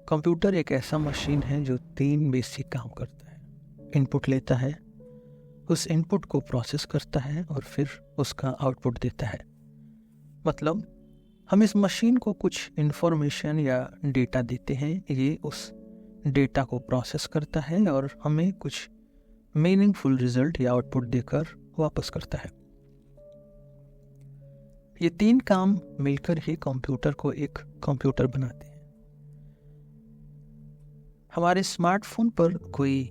Computer एक ऐसा machine है जो 3 बेसिक काम करता है। इनपुट लेता है, उस इनपुट को प्रोसेस करता है और फिर उसका आउटपुट देता है। मतलब हम इस मशीन को कुछ इन्फॉर्मेशन या डेटा देते हैं, ये उस डेटा को प्रोसेस करता है और हमें कुछ मीनिंगफुल रिजल्ट या आउटपुट देकर वापस करता है। ये 3 काम मिलकर ही कंप्यूटर को एक कंप्यूटर बनाते हैं। हमारे स्मार्टफोन पर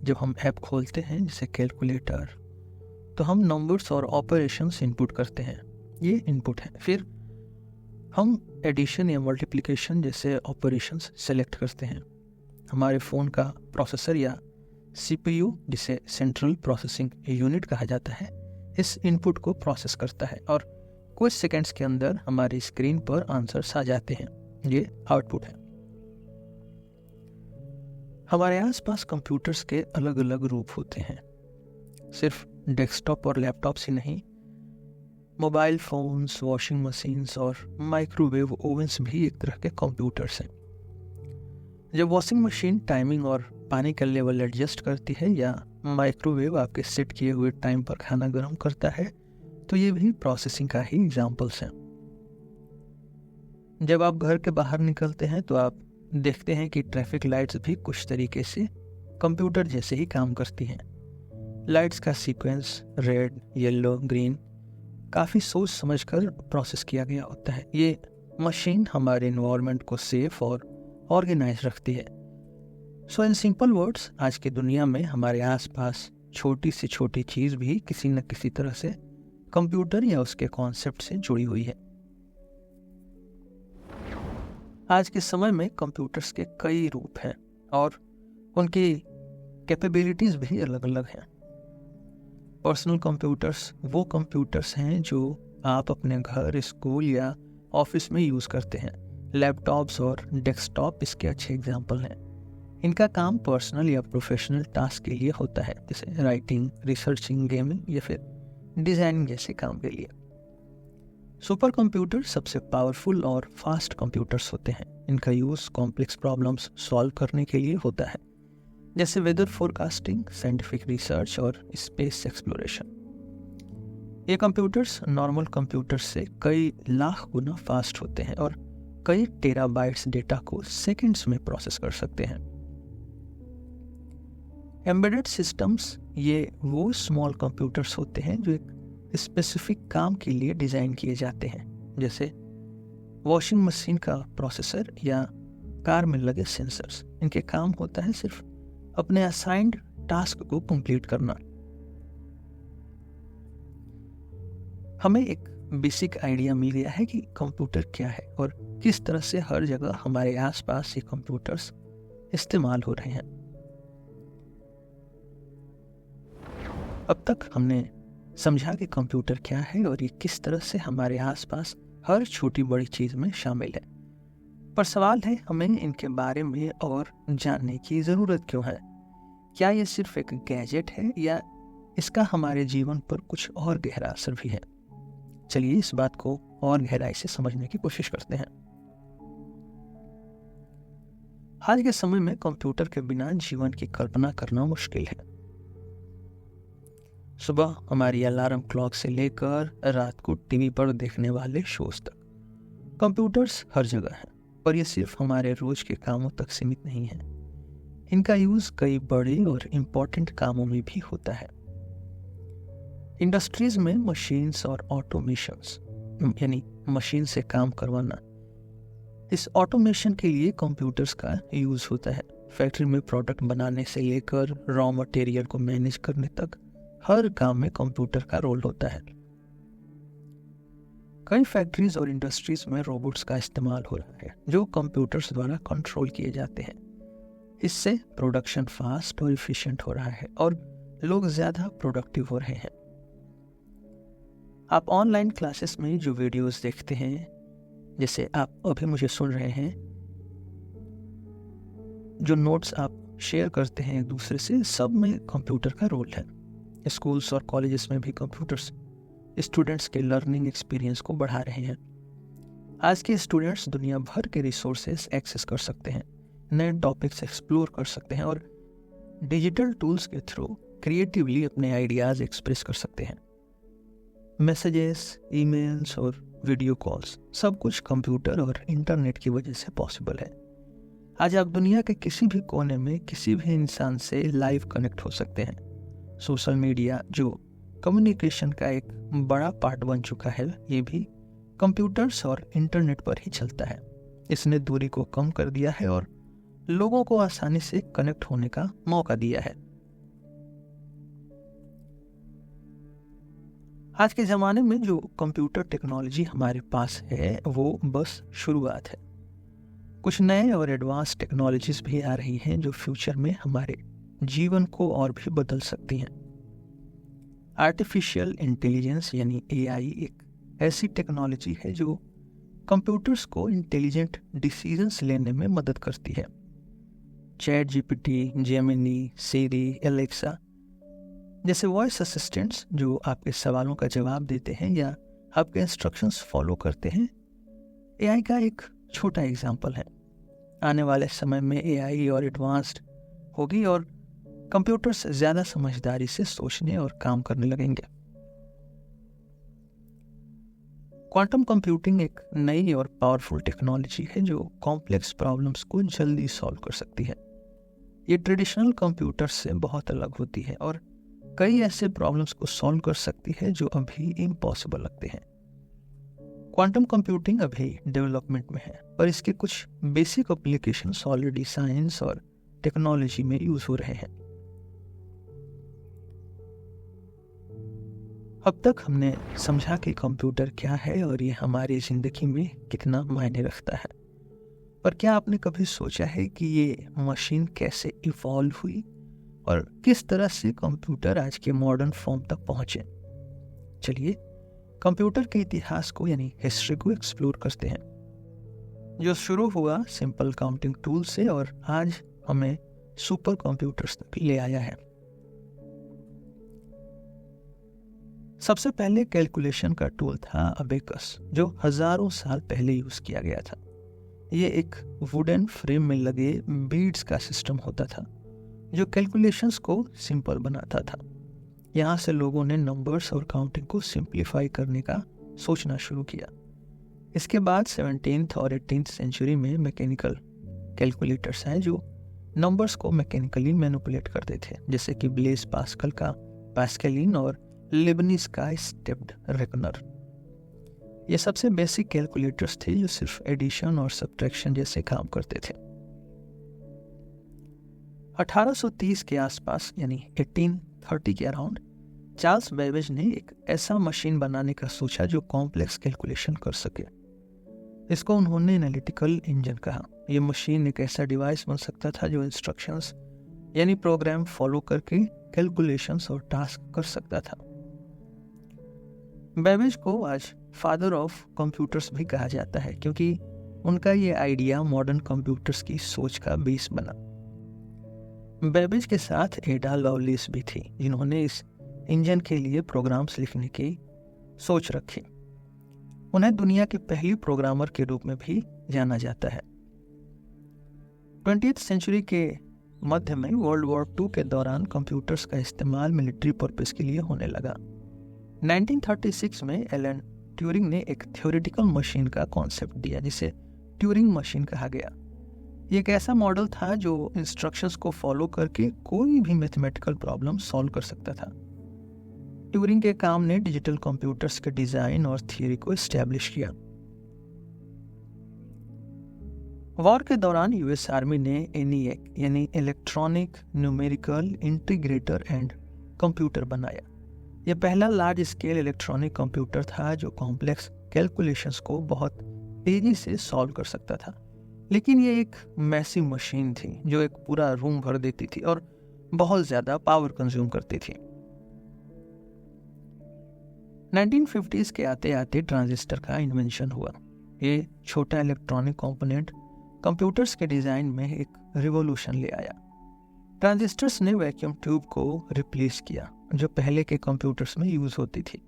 जब हम ऐप खोलते हैं जैसे कैलकुलेटर, तो हम नंबर्स और ऑपरेशंस इनपुट करते हैं, ये इनपुट है। फिर हम एडिशन या मल्टीप्लिकेशन जैसे ऑपरेशंस सेलेक्ट करते हैं। हमारे फ़ोन का प्रोसेसर या सीपीयू, जिसे सेंट्रल प्रोसेसिंग यूनिट कहा जाता है, इस इनपुट को प्रोसेस करता है और कुछ सेकंड्स के अंदर हमारी स्क्रीन पर आंसर्स आ जाते हैं, ये आउटपुट है। हमारे आसपास कंप्यूटर्स के अलग अलग रूप होते हैं। सिर्फ डेस्कटॉप और लैपटॉप्स ही नहीं, मोबाइल फोन्स, वॉशिंग मशीन्स और माइक्रोवेव ओवन्स भी एक तरह के कंप्यूटर्स हैं। जब वॉशिंग मशीन टाइमिंग और पानी का लेवल एडजस्ट करती है या माइक्रोवेव आपके सेट किए हुए टाइम पर खाना गर्म करता है, तो ये भी प्रोसेसिंग का ही एग्जाम्पल्स हैं। जब आप घर के बाहर निकलते हैं तो आप देखते हैं कि ट्रैफिक लाइट्स भी कुछ तरीके से कंप्यूटर जैसे ही काम करती हैं। लाइट्स का सीक्वेंस रेड, येलो, ग्रीन काफ़ी सोच समझकर प्रोसेस किया गया होता है। ये मशीन हमारे एनवायरनमेंट को सेफ और ऑर्गेनाइज रखती है। सो इन सिंपल वर्ड्स, आज की दुनिया में हमारे आसपास छोटी से छोटी चीज़ भी किसी न किसी तरह से कंप्यूटर या उसके कॉन्सेप्ट से जुड़ी हुई है। आज के समय में कंप्यूटर्स के कई रूप हैं और उनकी कैपेबिलिटीज़ भी अलग अलग हैं। पर्सनल कंप्यूटर्स वो कंप्यूटर्स हैं जो आप अपने घर, स्कूल या ऑफिस में यूज़ करते हैं। लैपटॉप्स और डेस्कटॉप इसके अच्छे एग्जाम्पल हैं। इनका काम पर्सनल या प्रोफेशनल टास्क के लिए होता है, जैसे राइटिंग, रिसर्चिंग, गेमिंग या फिर डिज़ाइनिंग जैसे काम के लिए। सुपर कंप्यूटर सबसे पावरफुल और फास्ट कंप्यूटर्स होते हैं। इनका यूज़ कॉम्प्लेक्स प्रॉब्लम्स सॉल्व करने के लिए होता है, जैसे वेदर फोरकास्टिंग, साइंटिफिक रिसर्च और स्पेस एक्सप्लोरेशन। ये कंप्यूटर्स नॉर्मल कंप्यूटर्स से कई लाख गुना फास्ट होते हैं और कई टेराबाइट्स डेटा को सेकंड्स में प्रोसेस कर सकते हैं। एम्बेडेड सिस्टम्स ये वो स्मॉल कंप्यूटर्स होते हैं जो एक स्पेसिफिक काम के लिए डिज़ाइन किए जाते हैं, जैसे वॉशिंग मशीन का प्रोसेसर या कार में लगे सेंसर्स। इनके काम होता है सिर्फ अपने असाइंड टास्क को कंप्लीट करना। हमें एक बेसिक आइडिया मिल गया है कि कंप्यूटर क्या है और किस तरह से हर जगह हमारे आसपास ये कंप्यूटर्स इस्तेमाल हो रहे हैं। अब तक हमने समझा कि कंप्यूटर क्या है और ये किस तरह से हमारे आसपास हर छोटी बड़ी चीज़ में शामिल है। पर सवाल है, हमें इनके बारे में और जानने की ज़रूरत क्यों है? क्या ये सिर्फ एक गैजेट है या इसका हमारे जीवन पर कुछ और गहरा असर भी है? चलिए इस बात को और गहराई से समझने की कोशिश करते हैं। आज के समय में कंप्यूटर के बिना जीवन की कल्पना करना मुश्किल है। सुबह हमारी अलार्म क्लॉक से लेकर रात को टीवी पर देखने वाले शोज तक कंप्यूटर्स हर जगह हैं। पर ये सिर्फ हमारे रोज के कामों तक सीमित नहीं है। इनका यूज कई बड़े और इम्पोर्टेंट कामों में भी होता है। इंडस्ट्रीज में मशीन्स और ऑटोमेशंस, यानी मशीन से काम करवाना, इस ऑटोमेशन के लिए कंप्यूटर्स का यूज होता है। फैक्ट्री में प्रोडक्ट बनाने से लेकर रॉ मटेरियल को मैनेज करने तक हर काम में कंप्यूटर का रोल होता है। कई फैक्ट्रीज और इंडस्ट्रीज में रोबोट्स का इस्तेमाल हो रहा है जो कंप्यूटर्स द्वारा कंट्रोल किए जाते हैं। इससे प्रोडक्शन फास्ट और इफिशिएंट हो रहा है और लोग ज़्यादा प्रोडक्टिव हो रहे हैं। आप ऑनलाइन क्लासेस में जो वीडियोस देखते हैं, जैसे आप अभी मुझे सुन रहे हैं, जो नोट्स आप शेयर करते हैं एक दूसरे से, सब में कंप्यूटर का रोल है। स्कूल्स और कॉलेजेस में भी कंप्यूटर्स स्टूडेंट्स के लर्निंग एक्सपीरियंस को बढ़ा रहे हैं। आज के स्टूडेंट्स दुनिया भर के रिसोर्सेज एक्सेस कर सकते हैं, नए टॉपिक्स एक्सप्लोर कर सकते हैं और डिजिटल टूल्स के थ्रू क्रिएटिवली अपने आइडियाज एक्सप्रेस कर सकते हैं। मैसेजेस, ईमेल्स और वीडियो कॉल्स, सब कुछ कंप्यूटर और इंटरनेट की वजह से पॉसिबल है। आज आप दुनिया के किसी भी कोने में किसी भी इंसान से लाइव कनेक्ट हो सकते हैं। सोशल मीडिया, जो कम्युनिकेशन का एक बड़ा पार्ट बन चुका है, ये भी कंप्यूटर्स और इंटरनेट पर ही चलता है। इसने दूरी को कम कर दिया है और लोगों को आसानी से कनेक्ट होने का मौका दिया है। आज के ज़माने में जो कंप्यूटर टेक्नोलॉजी हमारे पास है वो बस शुरुआत है। कुछ नए और एडवांस टेक्नोलॉजीज भी आ रही हैं जो फ्यूचर में हमारे जीवन को और भी बदल सकती हैं। आर्टिफिशियल इंटेलिजेंस यानी AI एक ऐसी टेक्नोलॉजी है जो कंप्यूटर्स को इंटेलिजेंट डिसीजंस लेने में मदद करती है। ChatGPT, जेमिनी, सिरी, एलेक्सा जैसे वॉइस असिस्टेंट्स जो आपके सवालों का जवाब देते हैं या आपके इंस्ट्रक्शंस फॉलो करते हैं, AI का एक छोटा एग्जाम्पल है। आने वाले समय में AI और एडवांस्ड होगी और कंप्यूटर्स ज़्यादा समझदारी से सोचने और काम करने लगेंगे। क्वांटम कंप्यूटिंग एक नई और पावरफुल टेक्नोलॉजी है जो कॉम्प्लेक्स प्रॉब्लम्स को जल्दी सॉल्व कर सकती है। ये ट्रेडिशनल कंप्यूटर्स से बहुत अलग होती है और कई ऐसे प्रॉब्लम्स को सॉल्व कर सकती है जो अभी इम्पॉसिबल लगते हैं। क्वांटम कंप्यूटिंग अभी डेवलपमेंट में है, पर इसके कुछ बेसिक एप्लीकेशंस ऑलरेडी साइंस और टेक्नोलॉजी में यूज हो रहे हैं। अब तक हमने समझा कि कंप्यूटर क्या है और ये हमारी जिंदगी में कितना मायने रखता है, पर क्या आपने कभी सोचा है कि ये मशीन कैसे इवॉल्व हुई और किस तरह से कंप्यूटर आज के मॉडर्न फॉर्म तक पहुंचे? चलिए कंप्यूटर के इतिहास को यानी हिस्ट्री को एक्सप्लोर करते हैं, जो शुरू हुआ सिंपल काउंटिंग टूल से और आज हमें सुपर कंप्यूटर्स तक ले आया है। सबसे पहले कैलकुलेशन का टूल था अबेकस, जो हजारों साल पहले यूज किया गया था। ये एक वुडन फ्रेम में लगे बीड्स का सिस्टम होता था जो कैलकुलेशंस को सिंपल बनाता था। यहाँ से लोगों ने नंबर्स और काउंटिंग को सिंप्लीफाई करने का सोचना शुरू किया। इसके बाद 17th और 18th सेंचुरी में मैकेनिकल कैलकुलेटर्स हैं जो नंबर्स को मैकेनिकली मैनिपुलेट करते थे, जैसे कि ब्लेज पास्कल का पास्कलिन और लेबनीज का स्टेप्ड रेकनर। ये सबसे बेसिक कैलकुलेटर्स थे जो सिर्फ एडिशन और सब्ट्रैक्शन जैसे काम करते थे। 1830 के आसपास यानी 1830 के अराउंड चार्ल्स बेबेज ने एक ऐसा मशीन बनाने का सोचा जो कॉम्प्लेक्स कैलकुलेशन कर सके। इसको उन्होंने एनालिटिकल इंजन कहा। यह मशीन एक ऐसा डिवाइस बन सकता था जो इंस्ट्रक्शंस यानी प्रोग्राम फॉलो करके कैलकुलेशंस और टास्क कर सकता था। बेबेज को आज फादर ऑफ कंप्यूटर्स भी कहा जाता है क्योंकि उनका ये आइडिया मॉडर्न कंप्यूटर्स की सोच का बेस बना। बेबेज के साथ एडा लवलेस भी थी जिन्होंने इस इंजन के लिए प्रोग्राम्स लिखने की सोच रखी। उन्हें दुनिया की पहली प्रोग्रामर के रूप में भी जाना जाता है। 20th सेंचुरी के मध्य में वर्ल्ड वॉर 2 के दौरान कंप्यूटर्स का इस्तेमाल मिलिट्री पर्पस के लिए होने लगा। 1936 में एलन ट्यूरिंग ने एक थ्योरेटिकल मशीन का कॉन्सेप्ट दिया जिसे ट्यूरिंग मशीन कहा गया। ये एक ऐसा मॉडल था जो इंस्ट्रक्शंस को फॉलो करके कोई भी मैथमेटिकल प्रॉब्लम सॉल्व कर सकता था। ट्यूरिंग के काम ने डिजिटल कंप्यूटर्स के डिजाइन और थियरी को एस्टैब्लिश किया। वॉर के दौरान यूएस आर्मी ने ENIAC यानी electronic numerical integrator and computer बनाया। यह पहला लार्ज स्केल इलेक्ट्रॉनिक कंप्यूटर था जो कॉम्प्लेक्स कैलकुलेशंस को बहुत तेजी से सॉल्व कर सकता था, लेकिन ये एक मैसिव मशीन थी जो एक पूरा रूम भर देती थी और बहुत ज्यादा पावर कंज्यूम करती थी। 1950s के आते आते ट्रांजिस्टर का इन्वेंशन हुआ। ये छोटा इलेक्ट्रॉनिक कंपोनेंट कंप्यूटर्स के डिज़ाइन में एक रिवॉल्यूशन ले आया। ट्रांजिस्टर्स ने वैक्यूम ट्यूब को रिप्लेस किया जो पहले के कंप्यूटर्स में यूज होती थी।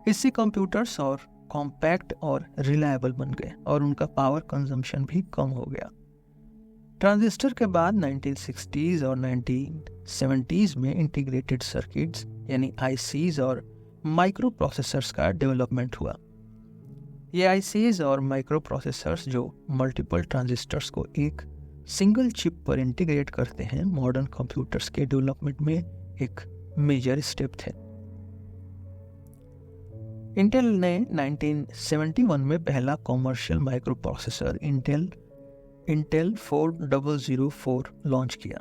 इससे कंप्यूटर्स और कॉम्पैक्ट और रिलायबल बन गए और उनका पावर कंजम्पशन भी कम हो गया। ट्रांजिस्टर के बाद 1960s और 1970s में इंटीग्रेटेड सर्किट्स यानी आईसीज और माइक्रो प्रोसेसर्स का डेवलपमेंट हुआ। ये आईसीज और माइक्रो प्रोसेसर्स जो मल्टीपल ट्रांजिस्टर्स को एक सिंगल चिप पर इंटीग्रेट करते हैं, मॉडर्न कंप्यूटर्स के डेवलपमेंट में एक मेजर स्टेप थे। इंटेल ने 1971 में पहला commercial micro processor Intel 4004 launch किया।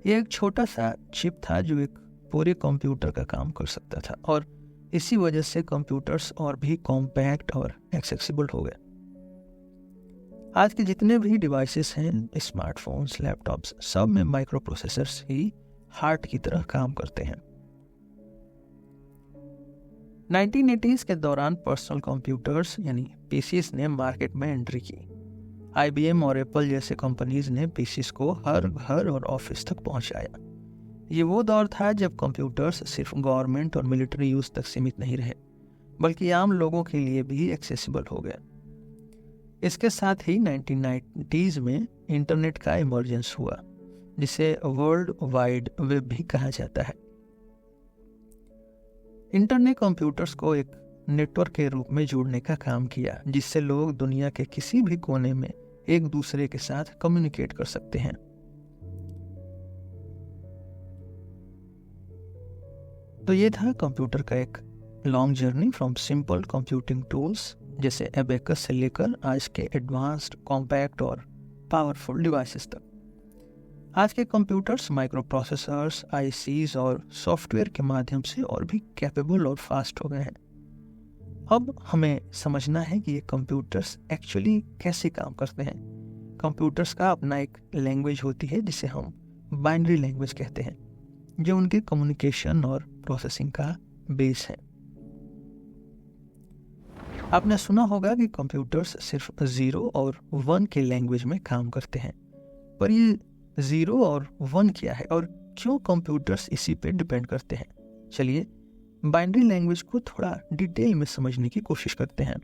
यह एक छोटा सा चिप था जो एक पूरे कंप्यूटर का काम कर सकता था और इसी वजह से कंप्यूटर्स और भी कॉम्पैक्ट और एक्सेसिबल हो गए। आज के जितने भी डिवाइसेस हैं, स्मार्टफोन्स, लैपटॉप्स, सब में माइक्रो प्रोसेसर्स ही हार्ट की तरह काम करते हैं। 1980s के दौरान पर्सनल कंप्यूटर्स यानी पीसीस ने मार्केट में एंट्री की। IBM और एप्पल जैसे कंपनीज ने पीसीस को हर घर और ऑफिस तक पहुंचाया। ये वो दौर था जब कंप्यूटर्स सिर्फ गवर्नमेंट और मिलिट्री यूज तक सीमित नहीं रहे, बल्कि आम लोगों के लिए भी एक्सेसिबल हो गए। इसके साथ ही 1990s में इंटरनेट का इमर्जेंस हुआ, जिसे वर्ल्ड वाइड वेब भी कहा जाता है। इंटरनेट कंप्यूटर्स को एक नेटवर्क के रूप में जोड़ने का काम किया, जिससे लोग दुनिया के किसी भी कोने में एक दूसरे के साथ कम्युनिकेट कर सकते हैं। तो ये था कंप्यूटर का एक long journey from simple computing tools जैसे एबेकस से लेकर आज के एडवांस्ड, कॉम्पैक्ट और पावरफुल डिवाइसेस तक। आज के कंप्यूटर्स माइक्रो प्रोसेसर्स, आईसीज और सॉफ्टवेयर के माध्यम से और भी कैपेबल और फास्ट हो गए हैं। अब हमें समझना है कि ये कंप्यूटर्स एक्चुअली कैसे काम करते हैं। कंप्यूटर्स का अपना एक लैंग्वेज होती है जिसे हम बाइनरी लैंग्वेज कहते हैं, जो उनके कम्युनिकेशन और प्रोसेसिंग का बेस है। आपने सुना होगा कि कंप्यूटर्स सिर्फ 0 और 1 के लैंग्वेज में काम करते हैं, पर ये 0 और 1 क्या है और क्यों कंप्यूटर्स इसी पे डिपेंड करते हैं? चलिए बाइनरी लैंग्वेज को थोड़ा डिटेल में समझने की कोशिश करते हैं।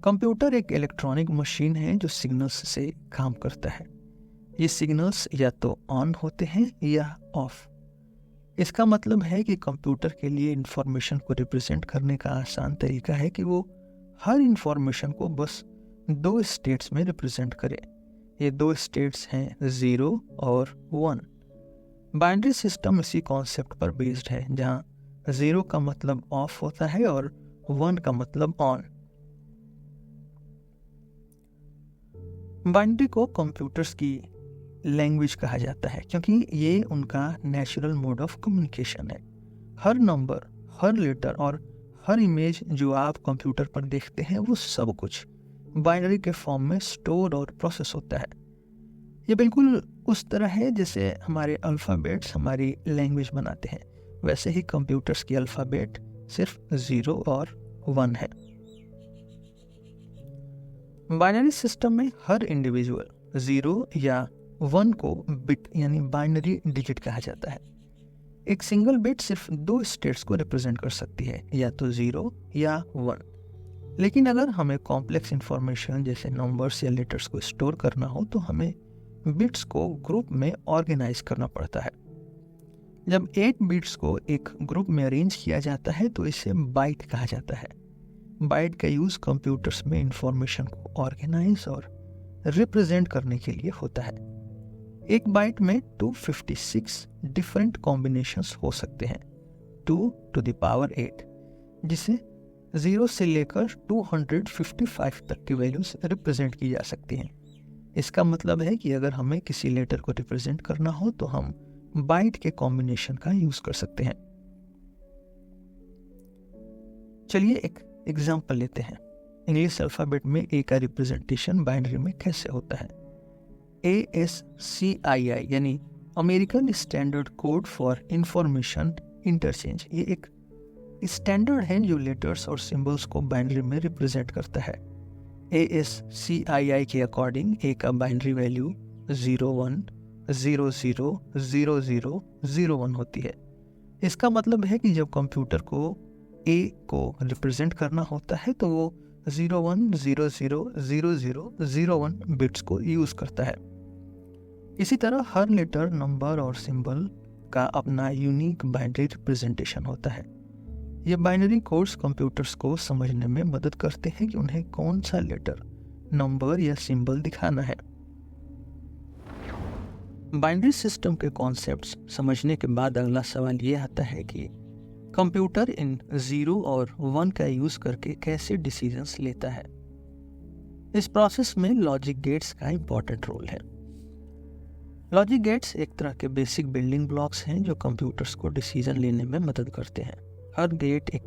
कंप्यूटर एक इलेक्ट्रॉनिक मशीन है जो सिग्नल्स से काम करता है। ये सिग्नल्स या तो ऑन होते हैं या ऑफ। इसका मतलब है कि कंप्यूटर के लिए इंफॉर्मेशन को रिप्रेजेंट करने का आसान तरीका है कि वो हर इंफॉर्मेशन को बस 2 स्टेट्स में रिप्रेजेंट करे। ये 2 स्टेट्स हैं 0 और 1। बाइनरी सिस्टम इसी कॉन्सेप्ट पर बेस्ड है, जहां 0 का मतलब ऑफ होता है और 1 का मतलब ऑन। बाइनरी को कंप्यूटर्स की लैंग्वेज कहा जाता है क्योंकि ये उनका नेचुरल मोड ऑफ कम्युनिकेशन है। हर नंबर, हर लेटर और हर इमेज जो आप कंप्यूटर पर देखते हैं, वो सब कुछ बाइनरी के फॉर्म में स्टोर और प्रोसेस होता है। ये बिल्कुल उस तरह है जैसे हमारे अल्फ़ाबेट्स हमारी लैंग्वेज बनाते हैं, वैसे ही कंप्यूटर्स की अल्फ़ाबेट सिर्फ 0 और 1 है। बाइनरी सिस्टम में हर इंडिविजुअल 0 या 1 को बिट यानी बाइनरी डिजिट कहा जाता है। एक सिंगल बिट सिर्फ 2 स्टेट्स को रिप्रेजेंट कर सकती है, या तो 0 या 1। लेकिन अगर हमें कॉम्प्लेक्स इंफॉर्मेशन जैसे नंबर्स या लेटर्स को स्टोर करना हो तो हमें बिट्स को ग्रुप में ऑर्गेनाइज करना पड़ता है। जब 8 बिट्स को एक ग्रुप में अरेंज किया जाता है तो इसे बाइट कहा जाता है। बाइट का यूज कंप्यूटर्स में इंफॉर्मेशन को ऑर्गेनाइज और रिप्रेजेंट करने के लिए होता है। एक बाइट में 256 डिफरेंट कॉम्बिनेशंस हो सकते हैं, 2 to the power 8, जिसे 0 से लेकर 255 तक की वैल्यूज रिप्रेजेंट की जा सकती हैं। इसका मतलब है कि अगर हमें किसी लेटर को रिप्रेजेंट करना हो तो हम बाइट के कॉम्बिनेशन का यूज कर सकते हैं। चलिए एक एग्जांपल लेते हैं। इंग्लिश अल्फाबेट में ए का रिप्रेजेंटेशन बाइनरी में कैसे होता है? ASCII यानी American standard code for information interchange. ये एक स्टैंडर्ड है जो लेटर्स और सिंबल्स को बाइनरी में रिप्रेजेंट करता है। ASCII के अकॉर्डिंग ए का बाइनरी वैल्यू 01000001 होती है। इसका मतलब है कि जब कंप्यूटर को ए को रिप्रेजेंट करना होता है तो वो 01000001 बिट्स को यूज करता है। इसी तरह हर लेटर, नंबर और सिंबल का अपना यूनिक बाइनरी रिप्रेजेंटेशन होता है। ये बाइनरी कोड्स कंप्यूटर्स को समझने में मदद करते हैं कि उन्हें कौन सा लेटर, नंबर या सिंबल दिखाना है। बाइनरी सिस्टम के कॉन्सेप्ट्स समझने के बाद अगला सवाल ये आता है कि कंप्यूटर इन 0 और 1 का यूज करके कैसे डिसीजंस लेता है। इस प्रोसेस में लॉजिक गेट्स का इंपॉर्टेंट रोल है। लॉजिक गेट्स एक तरह के बेसिक बिल्डिंग ब्लॉक्स हैं जो कंप्यूटर्स को डिसीजन लेने में मदद करते हैं। हर गेट एक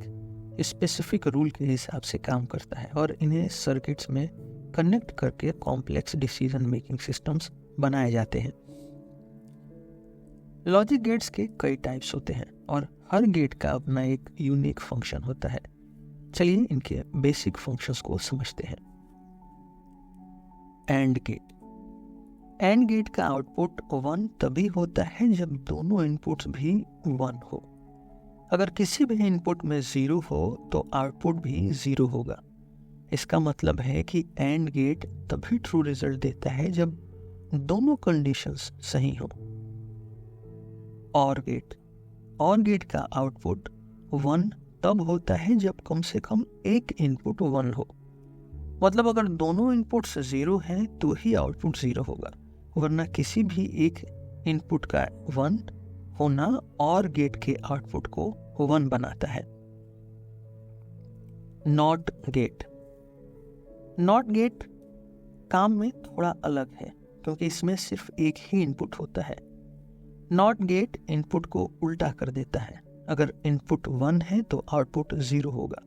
स्पेसिफिक रूल के हिसाब से काम करता है और इन्हें सर्किट्स में कनेक्ट करके कॉम्प्लेक्स डिसीजन मेकिंग सिस्टम्स बनाए जाते हैं। लॉजिक गेट्स के कई टाइप्स होते हैं और हर गेट का अपना एक यूनिक फंक्शन होता है। चलिए इनके बेसिक फंक्शंस को समझते हैं। AND gate. एंड गेट का आउटपुट 1 तभी होता है जब दोनों इनपुट्स भी 1 हो। अगर किसी भी इनपुट में 0 हो तो आउटपुट भी 0 होगा। इसका मतलब है कि एंड गेट तभी ट्रू रिजल्ट देता है जब दोनों कंडीशंस सही हो। और गेट। और गेट का आउटपुट 1 तब होता है जब कम से कम एक इनपुट 1 हो। मतलब अगर दोनों इनपुट्स 0 हैं तो ही आउटपुट 0 होगा, वरना किसी भी एक इनपुट का 1 होना और गेट के आउटपुट को 1 बनाता है। Not gate. नॉट गेट काम में थोड़ा अलग है क्योंकि इसमें सिर्फ एक ही इनपुट होता है। नॉट गेट इनपुट को उल्टा कर देता है। अगर इनपुट 1 है तो आउटपुट 0 होगा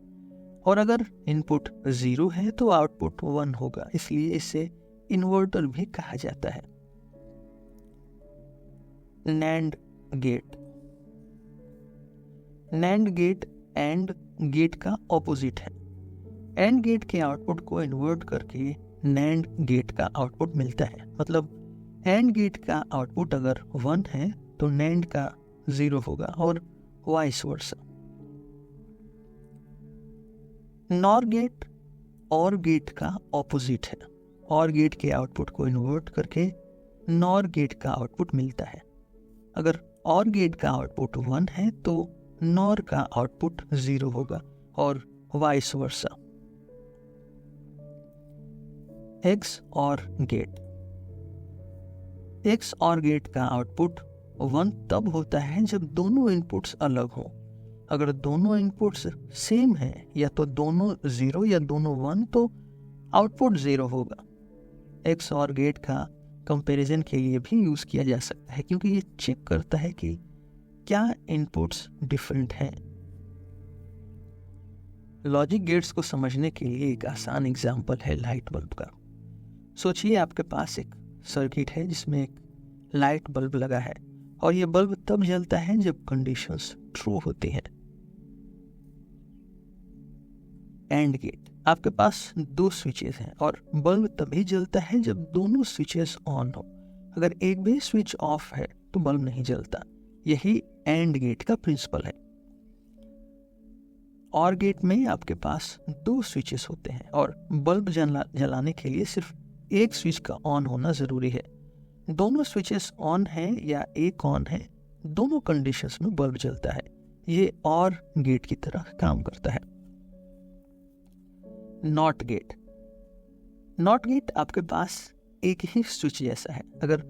और अगर इनपुट 0 है तो आउटपुट 1 होगा, इसलिए इसे इन्वर्टर भी कहा जाता है। NAND gate. NAND gate AND gate का ऑपोजिट है। एंड गेट के आउटपुट को इन्वर्ट करके नैंड गेट का आउटपुट मिलता है। मतलब एंड गेट का आउटपुट अगर 1 है तो नैंड का 0 होगा और वाइस वर्सा। नॉर गेट और गेट का ऑपोजिट है। और गेट के आउटपुट को इन्वर्ट करके नॉर गेट का आउटपुट मिलता है। अगर और गेट का आउटपुट 1 है तो नॉर का आउटपुट 0 होगा और वाइस वर्सा। एक्स और गेट। एक्स और गेट का आउटपुट 1 तब होता है जब दोनों इनपुट्स अलग हो। अगर दोनों इनपुट्स सेम हैं, या तो दोनों 0 या दोनों 1, तो आउटपुट 0 होगा। एक्स और गेट का कंपैरिजन के लिए भी यूज किया जा सकता है क्योंकि ये चेक करता है कि क्या इनपुट्स डिफरेंट हैं। लॉजिक गेट्स को समझने के लिए एक आसान एग्जांपल है लाइट बल्ब का। सोचिए आपके पास एक सर्किट है जिसमें एक लाइट बल्ब लगा है और ये बल्ब तब जलता है जब कंडीशंस ट्रू होती हैं। AND gate. आपके पास 2 स्विचेस हैं और बल्ब तभी जलता है जब दोनों स्विचेस ऑन हो। अगर एक भी स्विच ऑफ है तो बल्ब नहीं जलता। यही एंड गेट का प्रिंसिपल है। और गेट में आपके पास 2 स्विचेस होते हैं और बल्ब जलाने के लिए सिर्फ एक स्विच का ऑन होना जरूरी है। दोनों स्विचेस ऑन हैं या एक ऑन है, दोनों कंडीशंस में बल्ब जलता है। ये और गेट की तरह काम करता है। Not gate. नॉट गेट आपके पास एक ही स्विच जैसा है। अगर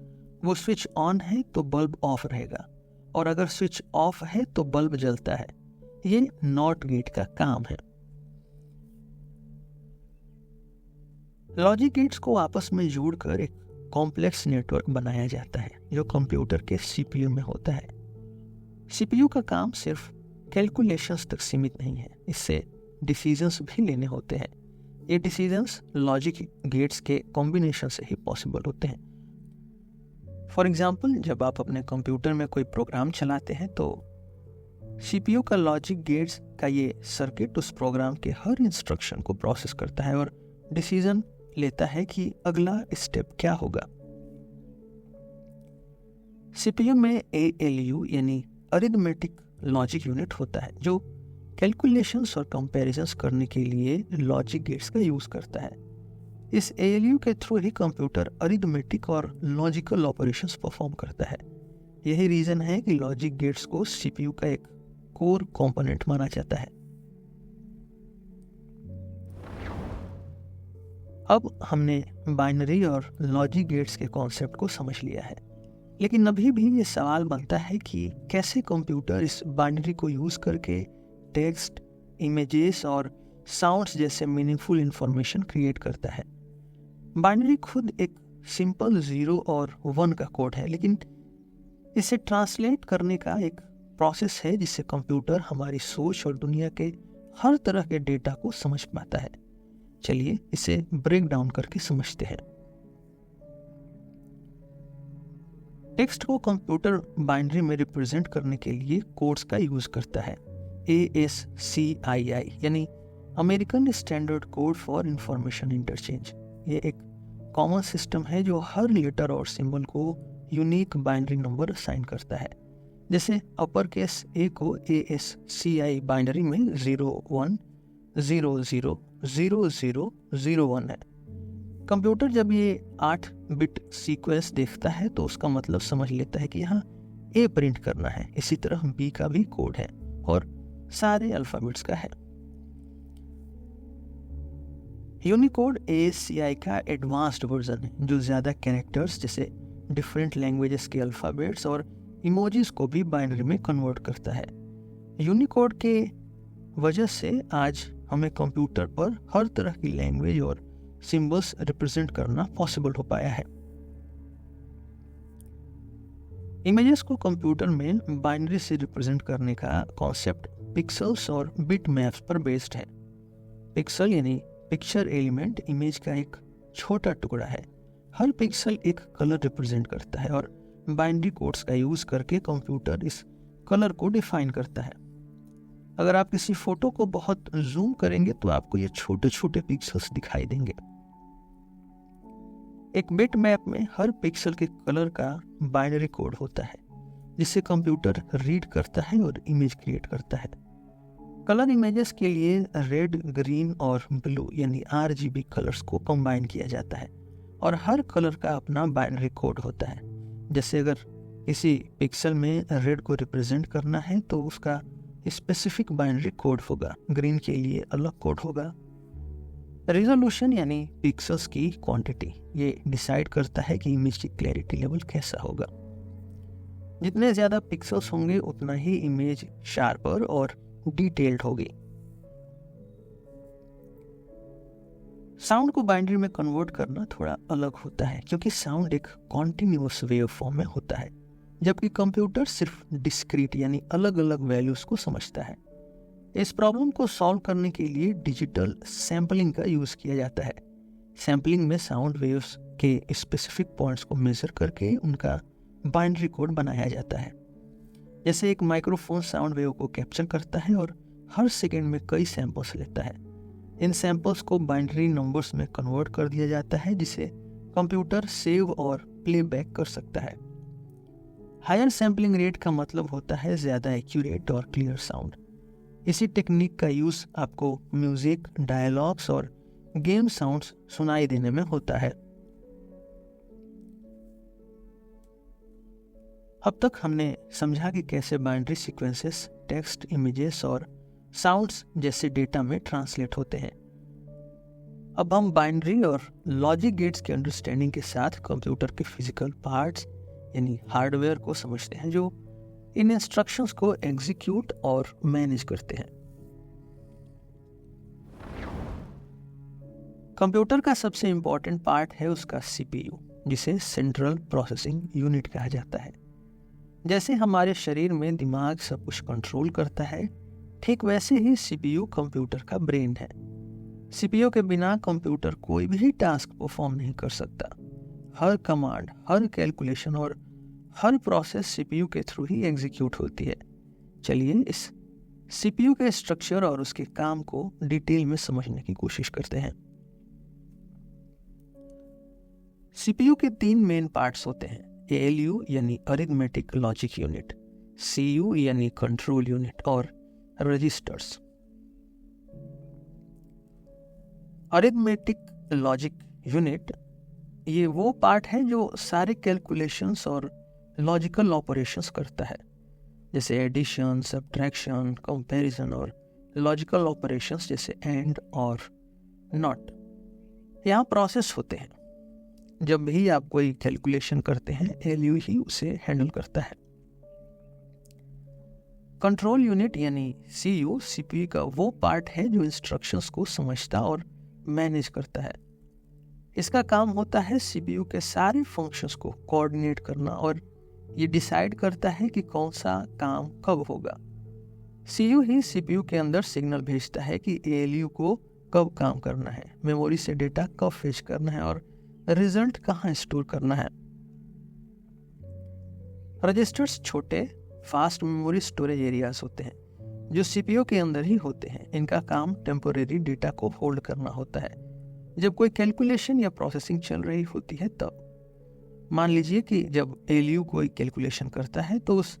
वो स्विच ऑन है तो बल्ब ऑफ रहेगा और अगर स्विच ऑफ है तो बल्ब जलता है। ये नॉट गेट का काम है। लॉजिक गेट्स को आपस में जोड़कर एक कॉम्प्लेक्स नेटवर्क बनाया जाता है जो कंप्यूटर के सीपीयू में होता है। सीपीयू का काम सिर्फ कैलकुलेशंस तक सीमित नहीं है, इससे डिसीजंस भी लेने होते हैं। ये डिसीजंस लॉजिक गेट्स के कॉम्बिनेशन से ही पॉसिबल होते हैं। फॉर एग्जाम्पल, जब आप अपने कंप्यूटर में कोई प्रोग्राम चलाते हैं तो सीपीयू का लॉजिक गेट्स का ये सर्किट उस प्रोग्राम के हर इंस्ट्रक्शन को प्रोसेस करता है और डिसीजन लेता है कि अगला स्टेप क्या होगा। सीपीयू में ALU यानी अरिथमेटिक लॉजिक यूनिट होता है, जो कैलकुलेशंस और कंपैरिजंस करने के लिए लॉजिक गेट्स का यूज करता है। इस ALU के थ्रू ही कंप्यूटर अरिथमेटिक और लॉजिकल ऑपरेशंस परफॉर्म करता है। यही रीजन है कि लॉजिक गेट्स को सीपीयू का एक कोर कंपोनेंट माना जाता है। अब हमने बाइनरी और लॉजिक गेट्स के कॉन्सेप्ट को समझ लिया है, लेकिन अभी भी ये सवाल बनता है कि कैसे कंप्यूटर इस बाइनरी को यूज करके टेक्स्ट, इमेजेस और साउंड्स जैसे मीनिंगफुल इंफॉर्मेशन क्रिएट करता है। बाइनरी खुद एक सिंपल 0 और 1 का कोड है, लेकिन इसे ट्रांसलेट करने का एक प्रोसेस है जिससे कंप्यूटर हमारी सोच और दुनिया के हर तरह के डेटा को समझ पाता है। चलिए इसे ब्रेक डाउन करके समझते हैं। टेक्स्ट को कंप्यूटर बाइनरी में रिप्रेजेंट करने के लिए कोड्स का यूज करता है। ASCII यानी American standard code for information interchange. ये एक कॉमन सिस्टम है जो हर लेटर और सिंबल को यूनिक बाइनरी नंबर असाइन करता है। जैसे अपर केस A को ASCII बाइनरी में 01000001 है। कंप्यूटर जब ये 8 बिट सीक्वेंस देखता है तो उसका मतलब समझ लेता है कि यहाँ A प्रिंट करना है। इसी तरह B का भी कोड है और सारे अल्फाबेट्स का है। यूनिकोड ASCII का एडवांस्ड वर्जन है जो ज़्यादा कैरेक्टर्स जैसे डिफरेंट लैंग्वेजेस के अल्फ़ाबेट्स और इमोजीज को भी बाइनरी में कन्वर्ट करता है। यूनिकोड के वजह से आज हमें कंप्यूटर पर हर तरह की लैंग्वेज और सिंबल्स रिप्रेजेंट करना पॉसिबल हो पाया है। इमेजेस को कंप्यूटर में बाइनरी से रिप्रेजेंट करने का कॉन्सेप्ट पिक्सल्स और बिट मैप्स पर बेस्ड है। पिक्सल यानी पिक्चर एलिमेंट इमेज का एक छोटा टुकड़ा है। हर पिक्सल एक कलर रिप्रेजेंट करता है और बाइनरी कोड्स का यूज करके कंप्यूटर इस कलर को डिफाइन करता है। अगर आप किसी फोटो को बहुत जूम करेंगे तो आपको ये छोटे छोटे पिक्सल्स दिखाई देंगे। एक बिट मैप में हर पिक्सल के कलर का बाइनरी कोड होता है जिसे कंप्यूटर रीड करता है और इमेज क्रिएट करता है। कलर इमेजेस के लिए रेड, ग्रीन और ब्लू यानी RGB कलर्स को कंबाइन किया जाता है और हर कलर का अपना बाइनरी कोड होता है। जैसे अगर किसी पिक्सल में रेड को रिप्रेजेंट करना है तो उसका स्पेसिफिक बाइनरी कोड होगा, ग्रीन के लिए अलग कोड होगा। रेजोल्यूशन यानी पिक्सल्स की क्वांटिटी ये डिसाइड करता है कि इमेज की क्लैरिटी लेवल कैसा होगा। जितने ज़्यादा पिक्सल्स होंगे उतना ही इमेज शार्पर और डिटेल्ड होगी। साउंड को बाइनरी में कन्वर्ट करना थोड़ा अलग होता है क्योंकि साउंड एक कॉन्टिन्यूअस वेव फॉर्म में होता है, जबकि कंप्यूटर सिर्फ डिस्क्रीट यानी अलग अलग वैल्यूज को समझता है। इस प्रॉब्लम को सॉल्व करने के लिए डिजिटल सैम्पलिंग का यूज किया जाता है। सैम्पलिंग में साउंड वेव्स के स्पेसिफिक पॉइंट्स को मेजर करके उनका बाइनरी कोड बनाया जाता है। जैसे एक माइक्रोफोन साउंड वेव को कैप्चर करता है और हर सेकेंड में कई सैंपल्स लेता है। इन सैंपल्स को बाइनरी नंबर्स में कन्वर्ट कर दिया जाता है जिसे कंप्यूटर सेव और प्लेबैक कर सकता है। हायर सैम्पलिंग रेट का मतलब होता है ज़्यादा एक्यूरेट और क्लियर साउंड। इसी टेक्निक का यूज़ आपको म्यूजिक, डायलॉग्स और गेम साउंड्स सुनाई देने में होता है। अब तक हमने समझा कि कैसे बाइनरी सीक्वेंसेस टेक्स्ट, इमेजेस और साउंड्स जैसे डेटा में ट्रांसलेट होते हैं। अब हम बाइनरी और लॉजिक गेट्स के अंडरस्टैंडिंग के साथ कंप्यूटर के फिजिकल पार्ट्स यानी हार्डवेयर को समझते हैं जो इन इंस्ट्रक्शंस को एग्जीक्यूट और मैनेज करते हैं। कंप्यूटर का सबसे इंपॉर्टेंट पार्ट है उसका CPU, जिसे सेंट्रल प्रोसेसिंग यूनिट कहा जाता है। जैसे हमारे शरीर में दिमाग सब कुछ कंट्रोल करता है, ठीक वैसे ही CPU कंप्यूटर का ब्रेन है। CPU के बिना कंप्यूटर कोई भी टास्क परफॉर्म नहीं कर सकता। हर कमांड, हर कैलकुलेशन और हर प्रोसेस CPU के थ्रू ही एग्जीक्यूट होती है। चलिए इस CPU के स्ट्रक्चर और उसके काम को डिटेल में समझने की कोशिश करते हैं। सीपीयू के 3 मेन पार्ट्स होते हैं, एएलयू यानी अरिथमेटिक लॉजिक यूनिट, सीयू यानी कंट्रोल यूनिट और रजिस्टर्स। अरिथमेटिक लॉजिक यूनिट ये वो पार्ट है जो सारे कैलकुलेशंस और लॉजिकल ऑपरेशंस करता है, जैसे एडिशन, सब्ट्रैक्शन, कंपैरिजन और लॉजिकल ऑपरेशंस जैसे एंड और नॉट। यहाँ प्रोसेस होते हैं। जब भी आप कोई कैलकुलेशन करते हैं एएलयू ही उसे हैंडल करता है। कंट्रोल यूनिट यानी सीयू सीपीयू का वो पार्ट है जो इंस्ट्रक्शंस को समझता और मैनेज करता है। इसका काम होता है सीपीयू के सारे फंक्शंस को कोऑर्डिनेट करना और ये डिसाइड करता है कि कौन सा काम कब होगा। सीयू ही सीपीयू के अंदर सिग्नल भेजता है कि एएलयू को कब काम करना है, मेमोरी से डेटा कब फेच करना है और रिजल्ट कहाँ स्टोर करना है। रजिस्टर्स छोटे फास्ट मेमोरी स्टोरेज एरियाज होते हैं जो सीपीयू के अंदर ही होते हैं। इनका काम टेम्पोरेरी डेटा को होल्ड करना होता है। जब कोई कैलकुलेशन या प्रोसेसिंग चल रही होती है तब मान लीजिए कि जब एएलयू कोई कैलकुलेशन करता है तो उस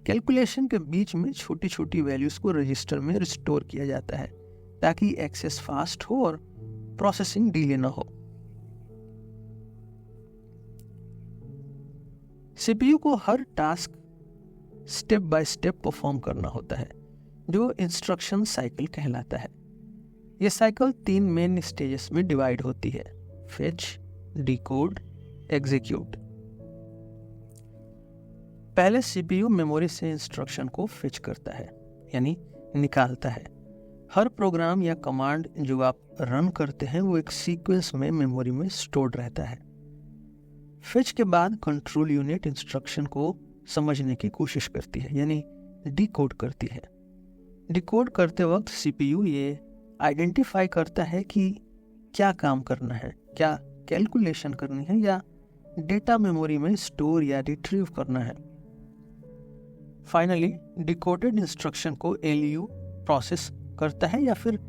कैलकुलेशन के बीच में छोटी छोटी वैल्यूज को रजिस्टर में रिस्टोर किया जाता है ताकि एक्सेस फास्ट हो और प्रोसेसिंग डिले ना हो। सीपीयू को हर task step by step perform करना होता है जो इंस्ट्रक्शन साइकिल कहलाता है। यह साइकिल 3 मेन स्टेजेस में डिवाइड होती है, फेच, डिकोड, एग्जीक्यूट। पहले सीपीयू मेमोरी से इंस्ट्रक्शन को फेच करता है यानी निकालता है। हर प्रोग्राम या कमांड जो आप रन करते हैं वो एक सीक्वेंस में मेमोरी में स्टोर्ड रहता है। फेच के बाद कंट्रोल यूनिट इंस्ट्रक्शन को समझने की कोशिश करती है यानी डिकोड करती है। डिकोड करते वक्त सीपीयू ये आइडेंटिफाई करता है कि क्या काम करना है, क्या कैलकुलेशन करनी है या डेटा मेमोरी में स्टोर या रिट्रीव करना है। फाइनली डिकोडेड इंस्ट्रक्शन को एएलयू प्रोसेस करता है या फिर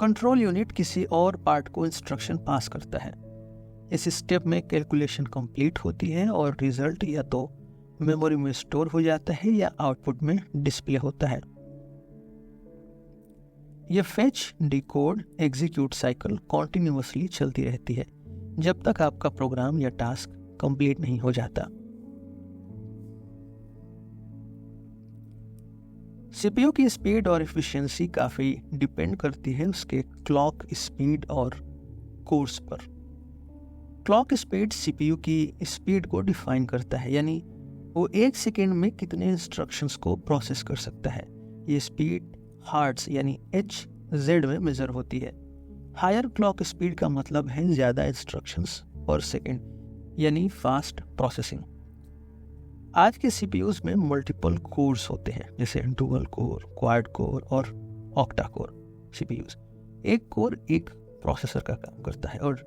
कंट्रोल यूनिट किसी और पार्ट को इंस्ट्रक्शन पास करता है। इस स्टेप में कैलकुलेशन कंप्लीट होती है और रिजल्ट या तो मेमोरी में स्टोर हो जाता है या आउटपुट में डिस्प्ले होता है। यह fetch, decode, execute cycle continuously चलती रहती है जब तक आपका प्रोग्राम या टास्क कंप्लीट नहीं हो जाता। सीपीयू की स्पीड और एफिशिएंसी काफी डिपेंड करती है उसके क्लॉक स्पीड और कोर्स पर। क्लॉक स्पीड सीपीयू की स्पीड को डिफाइन करता है यानी वो 1 सेकेंड में कितने इंस्ट्रक्शंस को प्रोसेस कर सकता है। ये स्पीड हर्ट्ज यानी HZ में मेजर होती है। हायर क्लॉक स्पीड का मतलब है ज्यादा इंस्ट्रक्शंस पर सेकेंड यानी फास्ट प्रोसेसिंग। आज के सीपीयूज में मल्टीपल कोर्स होते हैं जैसे डुअल कोर, क्वाड कोर और ऑक्टा कोर सीपीयूज। एक कोर एक प्रोसेसर का काम करता है और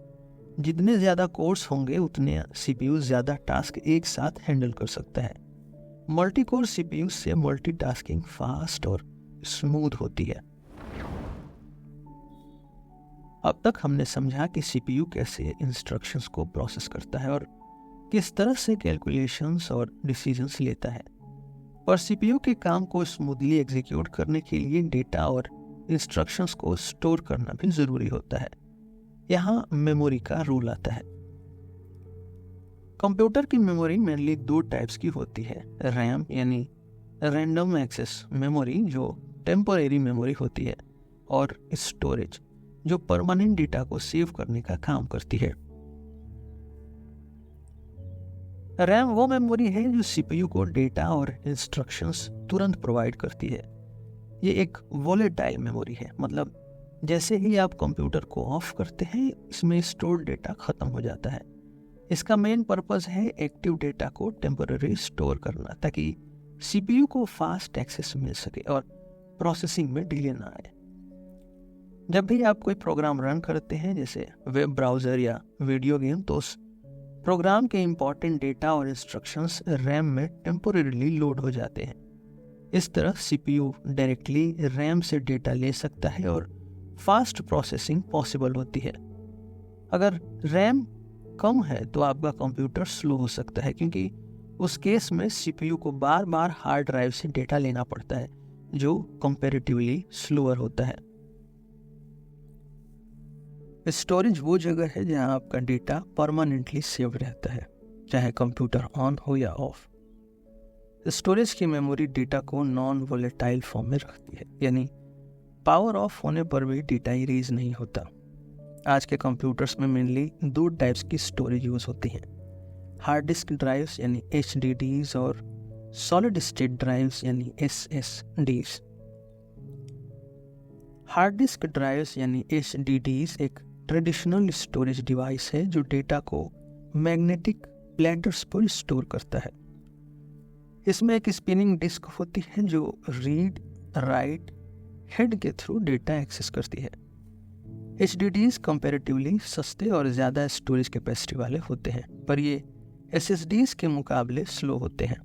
जितने ज्यादा कोर्स होंगे उतने सीपीयू ज्यादा टास्क एक साथ हैंडल कर सकता है। मल्टी कोर सीपीयू से मल्टीटास्किंग फास्ट और स्मूथ होती है। अब तक हमने समझा कि सीपीयू कैसे इंस्ट्रक्शंस को प्रोसेस करता है और किस तरह से कैलकुलेशंस और डिसीजंस लेता है। पर सीपीयू के काम को स्मूथली एग्जीक्यूट करने के लिए डेटा और इंस्ट्रक्शंस को स्टोर करना भी जरूरी होता है। यहाँ मेमोरी का रोल आता है। कंप्यूटर की मेमोरी मेनली 2 टाइप्स की होती है, रैम यानी रैंडम एक्सेस मेमोरी जो टेम्पोरेरी मेमोरी होती है और स्टोरेज जो परमानेंट डेटा को सेव करने का काम करती है। रैम वो मेमोरी है जो सीपीयू को डेटा और इंस्ट्रक्शंस तुरंत प्रोवाइड करती है। ये एक वोलेटाइल मेमोरी है, मतलब जैसे ही आप कंप्यूटर को ऑफ करते हैं इसमें स्टोर्ड डेटा खत्म हो जाता है। इसका मेन पर्पस है एक्टिव डेटा को टेम्पररी स्टोर करना ताकि सीपीयू को फास्ट एक्सेस मिल सके और प्रोसेसिंग में डिले ना आए। जब भी आप कोई प्रोग्राम रन करते हैं जैसे वेब ब्राउज़र या वीडियो गेम तो उस प्रोग्राम के इंपॉर्टेंट डेटा और इंस्ट्रक्शंस रैम में टेम्पोरेरीली लोड हो जाते हैं। इस तरह सीपीयू डायरेक्टली रैम से डेटा ले सकता है और फास्ट प्रोसेसिंग पॉसिबल होती है। अगर रैम कम है तो आपका कंप्यूटर स्लो हो सकता है, क्योंकि उस केस में सीपीयू को बार बार हार्ड ड्राइव से डेटा लेना पड़ता है, जो कंपैरेटिवली स्लोअर होता है। स्टोरेज वो जगह है जहां आपका डेटा परमानेंटली सेव रहता है, चाहे कंप्यूटर ऑन हो या ऑफ। स्टोरेज की मेमोरी डेटा को नॉन वोलेटाइल फॉर्म में रखती है, यानी पावर ऑफ होने पर भी डेटा इरेज नहीं होता। आज के कंप्यूटर्स में मेनली 2 टाइप्स की स्टोरेज यूज होती है, हार्ड डिस्क ड्राइव्स यानी HDDs और सॉलिड स्टेट ड्राइव्स यानी SSDs। हार्ड डिस्क ड्राइव्स यानी HDDs एक ट्रेडिशनल स्टोरेज डिवाइस है जो डेटा को मैग्नेटिक प्लेटर्स पर स्टोर करता है। इसमें एक स्पिनिंग डिस्क होती है जो रीड राइट हेड के थ्रू डेटा एक्सेस करती है। HDDs कंपैरेटिवली सस्ते और ज़्यादा स्टोरेज कैपेसिटी वाले होते हैं, पर ये SSDs के मुकाबले स्लो होते हैं।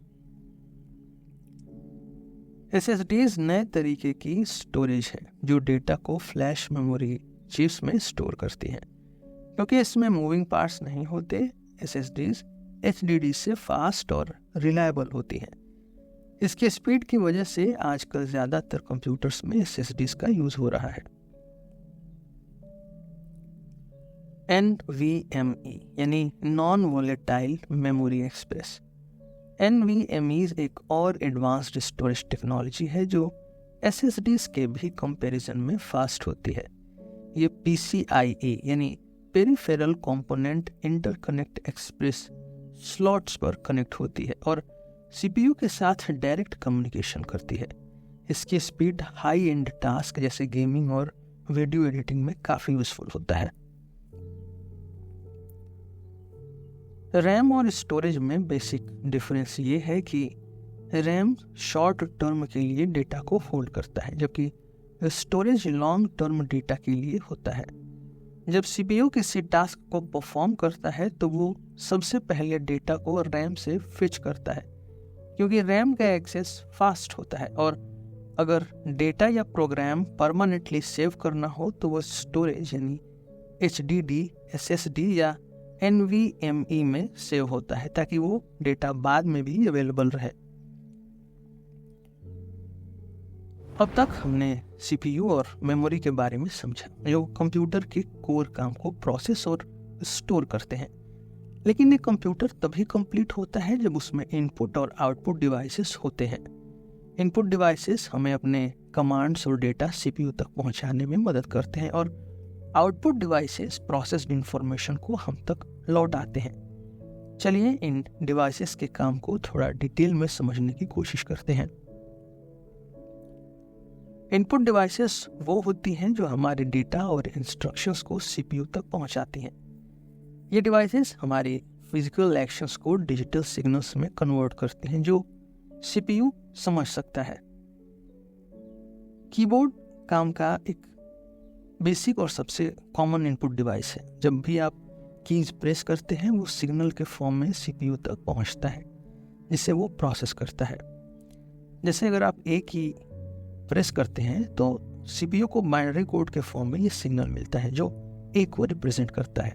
SSDs नए तरीके की स्टोरेज है जो डेटा को फ्लैश मेमोरी चिप्स में स्टोर करती है। क्योंकि इसमें मूविंग पार्ट्स नहीं होते, SSDs HDD से फास्ट और रिलायबल होती हैं। इसके स्पीड की वजह से आजकल ज़्यादातर कंप्यूटर्स में SSDs का यूज़ हो रहा है। NVMe यानी non volatile memory express. NVMe एक और एडवांस्ड स्टोरेज टेक्नोलॉजी है जो SSDs के भी कंपैरिजन में फास्ट होती है। ये PCIe यानी peripheral component interconnect express slots per connect होती है और CPU के साथ डायरेक्ट कम्युनिकेशन करती है। इसकी स्पीड हाई एंड टास्क जैसे गेमिंग और वीडियो एडिटिंग में काफ़ी यूजफुल होता है। रैम और स्टोरेज में बेसिक डिफरेंस ये है कि रैम शॉर्ट टर्म के लिए डेटा को होल्ड करता है, जबकि स्टोरेज लॉन्ग टर्म डेटा के लिए होता है। जब CPU किसी टास्क को परफॉर्म करता है तो वो सबसे पहले डेटा को रैम से फिच करता है, क्योंकि रैम का एक्सेस फास्ट होता है, और अगर डेटा या प्रोग्राम परमानेंटली सेव करना हो तो वो स्टोरेज यानी HDD, SSD या NVMe में सेव होता है, ताकि वो डेटा बाद में भी अवेलेबल रहे। अब तक हमने CPU और मेमोरी के बारे में समझा, जो कंप्यूटर के कोर काम को प्रोसेस और स्टोर करते हैं। लेकिन ये कंप्यूटर तभी कंप्लीट होता है जब उसमें इनपुट और आउटपुट डिवाइसेस होते हैं। इनपुट डिवाइसेस हमें अपने कमांड्स और डेटा CPU तक पहुंचाने में मदद करते हैं, और आउटपुट डिवाइसेस प्रोसेस्ड इंफॉर्मेशन को हम तक लौटाते हैं। चलिए इन डिवाइसेस के काम को थोड़ा डिटेल में समझने की कोशिश करते हैं। इनपुट डिवाइसेस वो होती हैं जो हमारे डेटा और इंस्ट्रक्शंस को CPU तक पहुंचाती हैं। ये डिवाइसेस हमारे फिजिकल एक्शंस को डिजिटल सिग्नल्स में कन्वर्ट करते हैं, जो CPU समझ सकता है। कीबोर्ड काम का एक बेसिक और सबसे कॉमन इनपुट डिवाइस है। जब भी आप कीज प्रेस करते हैं वो सिग्नल के फॉर्म में CPU तक पहुंचता है, जिसे वो प्रोसेस करता है। जैसे अगर आप A की प्रेस करते हैं तो CPU को बाइनरी कोड के फॉर्म में ये सिग्नल मिलता है जो A को रिप्रेजेंट करता है।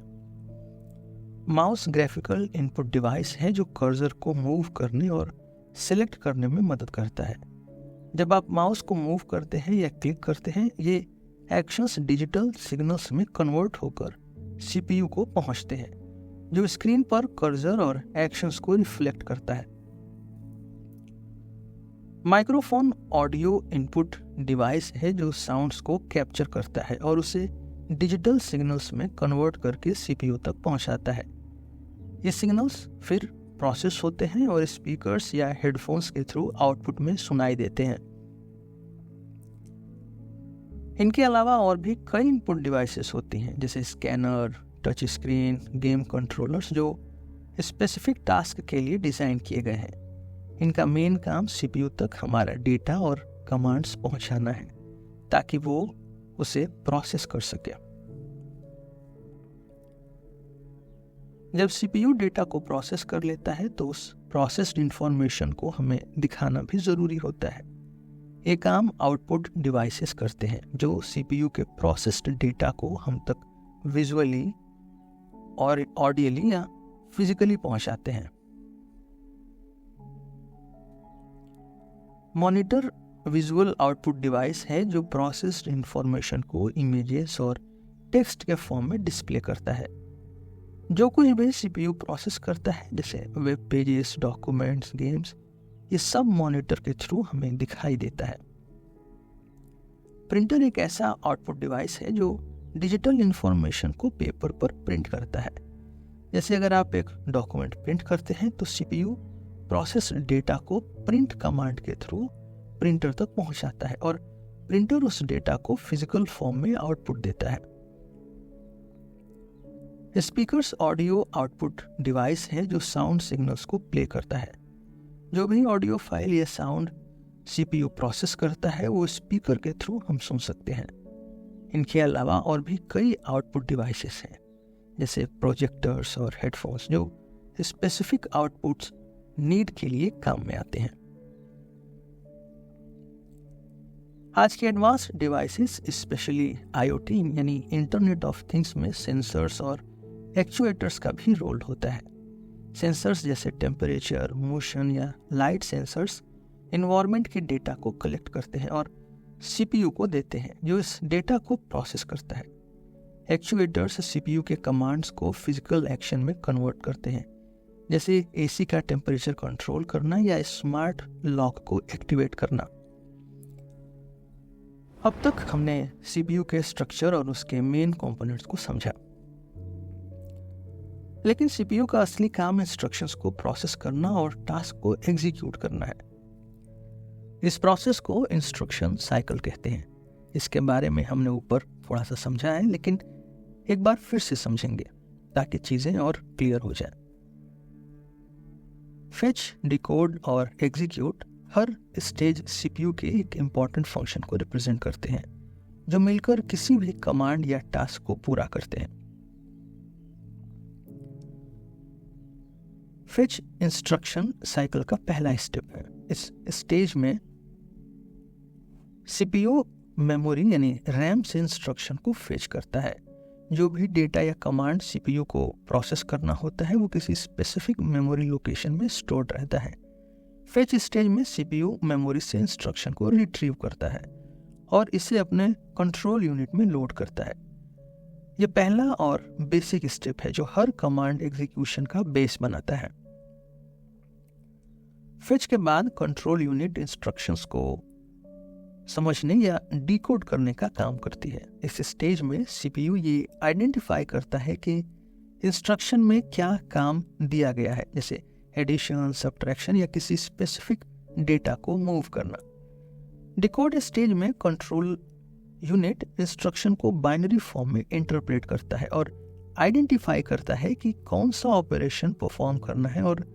माउस ग्राफिकल इनपुट डिवाइस है जो कर्सर को मूव करने और सिलेक्ट करने में मदद करता है। जब आप माउस को मूव करते हैं या क्लिक करते हैं, ये एक्शंस डिजिटल सिग्नल्स में कन्वर्ट होकर CPU को पहुंचते हैं, जो स्क्रीन पर कर्सर और एक्शंस को रिफ्लेक्ट करता है। माइक्रोफोन ऑडियो इनपुट डिवाइस है जो साउंड्स को कैप्चर करता है और उसे डिजिटल सिग्नल्स में कन्वर्ट करके CPU तक पहुंचाता है। ये सिग्नल्स फिर प्रोसेस होते हैं और स्पीकर्स या हेडफोन्स के थ्रू आउटपुट में सुनाई देते हैं। इनके अलावा और भी कई इनपुट डिवाइसेस होती हैं, जैसे scanner, touch screen, game controllers, जो स्पेसिफिक टास्क के लिए डिज़ाइन किए गए हैं। इनका मेन काम CPU तक हमारा डेटा और कमांड्स पहुंचाना है, ताकि वो उसे प्रोसेस कर सके। जब CPU डेटा को प्रोसेस कर लेता है तो उस प्रोसेस्ड इंफॉर्मेशन को हमें दिखाना भी ज़रूरी होता है। ये काम आउटपुट डिवाइसेस करते हैं, जो CPU के प्रोसेस्ड डेटा को हम तक विजुअली और ऑडियली या फिजिकली पहुंचाते हैं। मॉनिटर विजुअल आउटपुट डिवाइस है जो प्रोसेस्ड इंफॉर्मेशन को इमेजेस और टेक्स्ट के फॉर्म में डिस्प्ले करता है। जो कुछ भी सीपीयू प्रोसेस करता है, जैसे वेब पेजेस, डॉक्यूमेंट्स, गेम्स, ये सब मॉनिटर के थ्रू हमें दिखाई देता है। प्रिंटर एक ऐसा आउटपुट डिवाइस है जो डिजिटल इंफॉर्मेशन को पेपर पर प्रिंट करता है। जैसे अगर आप एक डॉक्यूमेंट प्रिंट करते हैं तो सीपीयू प्रोसेस डेटा को प्रिंट कमांड के थ्रू प्रिंटर तक पहुंचाता है और प्रिंटर उस डेटा को फिजिकल फॉर्म में आउटपुट देता है। स्पीकर्स ऑडियो आउटपुट डिवाइस है जो साउंड सिग्नल्स को प्ले करता है। जो भी ऑडियो फाइल या साउंड सीपीयू प्रोसेस करता है वो स्पीकर के थ्रू हम सुन सकते हैं। इनके अलावा और भी कई आउटपुट डिवाइसेस हैं, जैसे प्रोजेक्टर्स और हेडफोन्स, जो स्पेसिफिक आउटपुट्स नीड के लिए काम में आते हैं। आज के एडवांस्ड डिवाइसेस, स्पेशली आईओटी यानी इंटरनेट ऑफ थिंग्स में सेंसर्स और एक्चुएटर्स का भी रोल होता है। सेंसर्स जैसे टेम्परेचर, मोशन या लाइट सेंसर्स एनवायरनमेंट के डेटा को कलेक्ट करते हैं और सीपीयू को देते हैं, जो इस डेटा को प्रोसेस करता है। एक्चुएटर्स सीपीयू के कमांड्स को फिजिकल एक्शन में कन्वर्ट करते हैं, जैसे एसी का टेम्परेचर कंट्रोल करना या स्मार्ट लॉक को एक्टिवेट करना। अब तक हमने सीपीयू के स्ट्रक्चर और उसके मेन कंपोनेंट्स को समझा, लेकिन सीपीयू का असली काम इंस्ट्रक्शंस को प्रोसेस करना और टास्क को एग्जीक्यूट करना है। इस प्रोसेस को इंस्ट्रक्शन साइकिल कहते हैं। इसके बारे में हमने ऊपर थोड़ा सा समझा है, लेकिन एक बार फिर से समझेंगे ताकि चीजें और क्लियर हो जाए। फेच, डिकोड और एग्जीक्यूट हर स्टेज सीपीयू के एक इम्पॉर्टेंट फंक्शन को रिप्रेजेंट करते हैं, जो मिलकर किसी भी कमांड या टास्क को पूरा करते हैं। फेच इंस्ट्रक्शन साइकिल का पहला स्टेप है। इस स्टेज में सीपीयू मेमोरी यानी रैम से इंस्ट्रक्शन को फेच करता है। जो भी डेटा या कमांड सीपीयू को प्रोसेस करना होता है वो किसी स्पेसिफिक मेमोरी लोकेशन में स्टोर्ड रहता है। फेच स्टेज में सीपीयू मेमोरी से इंस्ट्रक्शन को रिट्रीव करता है और इसे अपने कंट्रोल यूनिट में लोड करता है। यह पहला और बेसिक स्टेप है जो हर कमांड एग्जीक्यूशन का बेस बनाता है। फेच के बाद कंट्रोल यूनिट इंस्ट्रक्शंस को समझने या डिकोड करने का काम करती है। इस स्टेज में सीपीयू ये आइडेंटिफाई करता है कि इंस्ट्रक्शन में क्या काम दिया गया है, जैसे एडिशन, सब्ट्रैक्शन या किसी स्पेसिफिक डेटा को मूव करना। डिकोड स्टेज में कंट्रोल यूनिट इंस्ट्रक्शन को बाइनरी फॉर्म में इंटरप्रेट करता है और आइडेंटिफाई करता है कि कौन सा ऑपरेशन परफॉर्म करना है और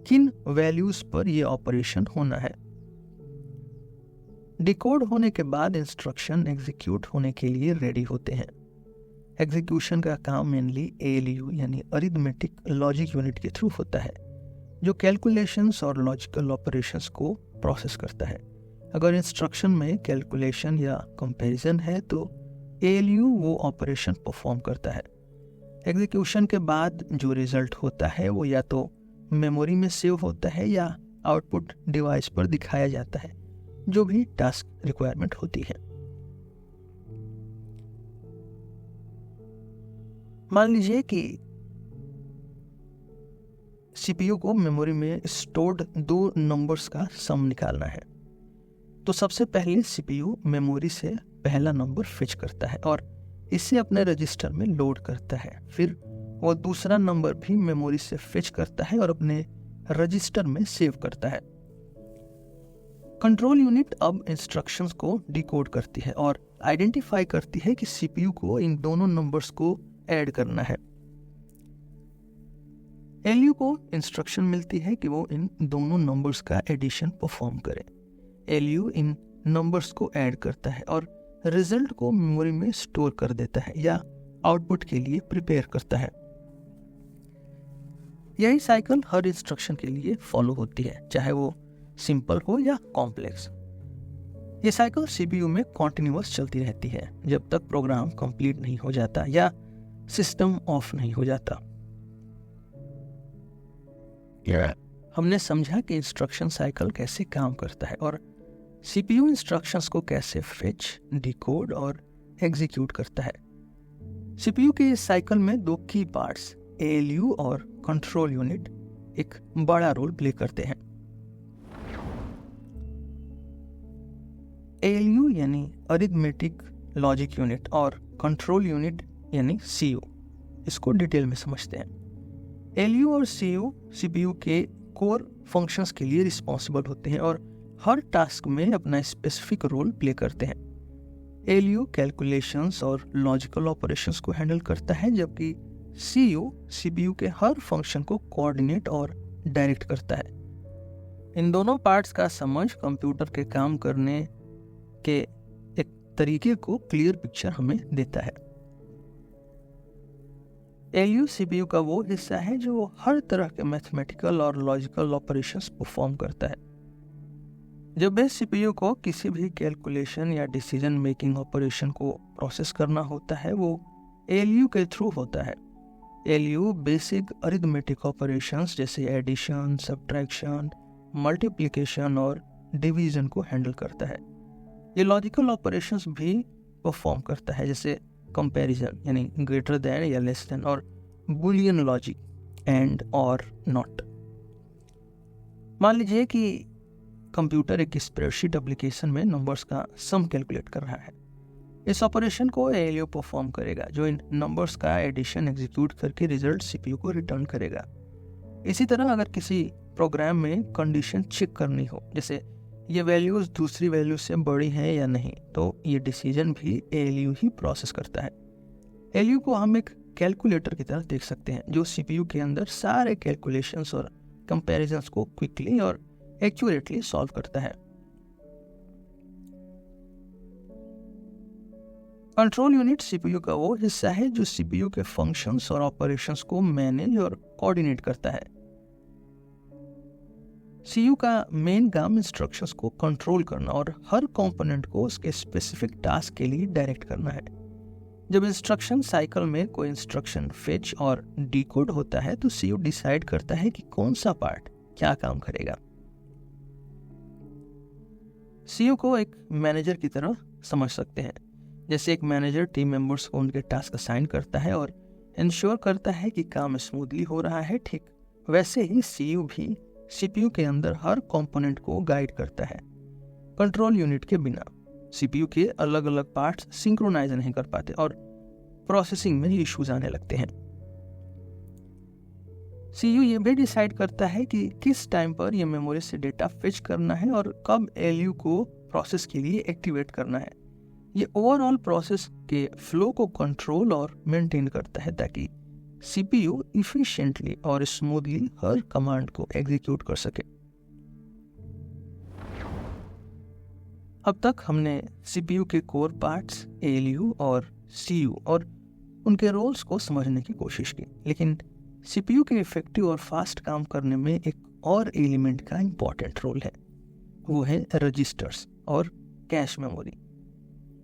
किन वैल्यूज पर यह ऑपरेशन होना है। डिकोड होने के बाद इंस्ट्रक्शन एग्जीक्यूट होने के लिए रेडी होते हैं। एग्जीक्यूशन का काम मेनली एएलयू यानी अरिथमेटिक लॉजिक यूनिट के थ्रू होता है, जो कैलकुलेशंस और लॉजिकल ऑपरेशंस को प्रोसेस करता है। अगर इंस्ट्रक्शन में कैलकुलेशन या कंपैरिजन है तो एएलयू वो ऑपरेशन परफॉर्म करता है। एग्जीक्यूशन के बाद जो रिजल्ट होता है वो या तो मेमोरी में सेव होता है या आउटपुट डिवाइस पर दिखाया जाता है, जो भी टास्क रिक्वायरमेंट होती है। मान लीजिए कि सीपीयू को मेमोरी में स्टोर्ड 2 नंबर्स का सम निकालना है, तो सबसे पहले सीपीयू मेमोरी से पहला नंबर फेच करता है और इसे अपने रजिस्टर में लोड करता है। फिर वो दूसरा नंबर भी मेमोरी से फेच करता है और अपने रजिस्टर में सेव करता है। कंट्रोल यूनिट अब इंस्ट्रक्शंस को डिकोड करती है और आइडेंटिफाई करती है कि सीपीयू को इन दोनों नंबर्स को ऐड करना है। एलयू को इंस्ट्रक्शन मिलती है कि वो इन दोनों नंबर्स का एडिशन परफॉर्म करे। एलयू इन नंबर्स को ऐड करता है और रिजल्ट को मेमोरी में स्टोर कर देता है या आउटपुट के लिए प्रिपेयर करता है। यही साइकिल हर इंस्ट्रक्शन के लिए फॉलो होती है, चाहे वो सिंपल हो या कॉम्प्लेक्स। ये साइकिल सीपीयू में कॉन्टिन्यूअस चलती रहती है जब तक प्रोग्राम कंप्लीट नहीं हो जाता या सिस्टम ऑफ नहीं हो जाता। हमने समझा कि इंस्ट्रक्शन साइकिल कैसे काम करता है और सीपीयू इंस्ट्रक्शंस को कैसे फेच, डिकोड और एग्जीक्यूट करता है। सीपीयू के इस साइकिल में दो की पार्ट्स एएलयू और कंट्रोल यूनिट एक बड़ा रोल प्ले करते हैं। एएलयू यानी अरिथमेटिक लॉजिक यूनिट और कंट्रोल यूनिट यानी सीयू, इसको डिटेल में समझते हैं। एएलयू और सीयू सीपीयू के कोर फंक्शंस के लिए रिस्पॉन्सिबल होते हैं और हर टास्क में अपना स्पेसिफिक रोल प्ले करते हैं। एएलयू कैलकुलेशंस और लॉजिकल ऑपरेशंस को हैंडल करता है, जबकि सीयू सीपीयू के हर फंक्शन को कोऑर्डिनेट और डायरेक्ट करता है। इन दोनों पार्ट्स का समझ कंप्यूटर के काम करने के एक तरीके को क्लियर पिक्चर हमें देता है। एएलयू सीपीयू का वो हिस्सा है जो हर तरह के मैथमेटिकल और लॉजिकल ऑपरेशंस परफॉर्म करता है। जब भी सीपीयू को किसी भी कैलकुलेशन या डिसीजन मेकिंग ऑपरेशन को प्रोसेस करना होता है, वो एएलयू के थ्रू होता है। एएलयू बेसिक अरिथमेटिक ऑपरेशंस जैसे एडिशन, सब्ट्रैक्शन, मल्टीप्लिकेशन और डिवीजन को हैंडल करता है। ये लॉजिकल ऑपरेशंस भी परफॉर्म करता है, जैसे कंपैरिजन यानी ग्रेटर देन या लेस देन, और बुलियन लॉजिक एंड और नॉट। मान लीजिए कि कंप्यूटर एक स्प्रेडशीट एप्लीकेशन में नंबर्स का सम कैलकुलेट कर रहा है। इस ऑपरेशन को एएलयू परफॉर्म करेगा, जो इन नंबर्स का एडिशन एग्जीक्यूट करके रिजल्ट सीपीयू को रिटर्न करेगा। इसी तरह अगर किसी प्रोग्राम में कंडीशन चेक करनी हो, जैसे ये वैल्यूज दूसरी वैल्यू से बड़ी हैं या नहीं, तो ये डिसीजन भी एएलयू ही प्रोसेस करता है। एएलयू को हम एक कैलकुलेटर की तरह देख सकते हैं, जो सीपीयू के अंदर सारे कैलकुलेशंस और कंपैरिजंस को क्विकली और एक्यूरेटली सॉल्व करता है। कंट्रोल यूनिट सीपीयू का वो हिस्सा है जो सीपीयू के फंक्शंस और ऑपरेशंस को मैनेज और कोऑर्डिनेट करता है। सीयू का मेन काम इंस्ट्रक्शंस को कंट्रोल करना और हर कंपोनेंट को उसके स्पेसिफिक टास्क के लिए डायरेक्ट करना है। जब इंस्ट्रक्शन साइकिल में कोई इंस्ट्रक्शन फेच और डिकोड होता है, तो सीयू डिसाइड करता है कि कौन सा पार्ट क्या काम करेगा। सीयू को एक मैनेजर की तरह समझ सकते हैं। जैसे एक मैनेजर टीम मेंबर्स को उनके टास्क असाइन करता है और इंश्योर करता है कि काम स्मूथली हो रहा है, ठीक वैसे ही सीयू भी सीपीयू के अंदर हर कंपोनेंट को गाइड करता है। कंट्रोल यूनिट के बिना सीपीयू के अलग अलग पार्ट्स सिंक्रोनाइज नहीं कर पाते और प्रोसेसिंग में इश्यूज आने लगते हैं। सीयू ये भी डिसाइड करता है कि किस टाइम पर यह मेमोरी से डेटा फेच करना है और कब एएलयू को प्रोसेस के लिए एक्टिवेट करना है। ये ओवरऑल प्रोसेस के फ्लो को कंट्रोल और मेंटेन करता है, ताकि सीपीयू इफिशिएंटली और स्मूथली हर कमांड को एग्जीक्यूट कर सके। अब तक हमने सीपीयू के कोर पार्ट्स एएलयू और सीयू और उनके रोल्स को समझने की कोशिश की, लेकिन सीपीयू के इफेक्टिव और फास्ट काम करने में एक और एलिमेंट का इंपॉर्टेंट रोल है, वो है रजिस्टर्स और कैश मेमोरी।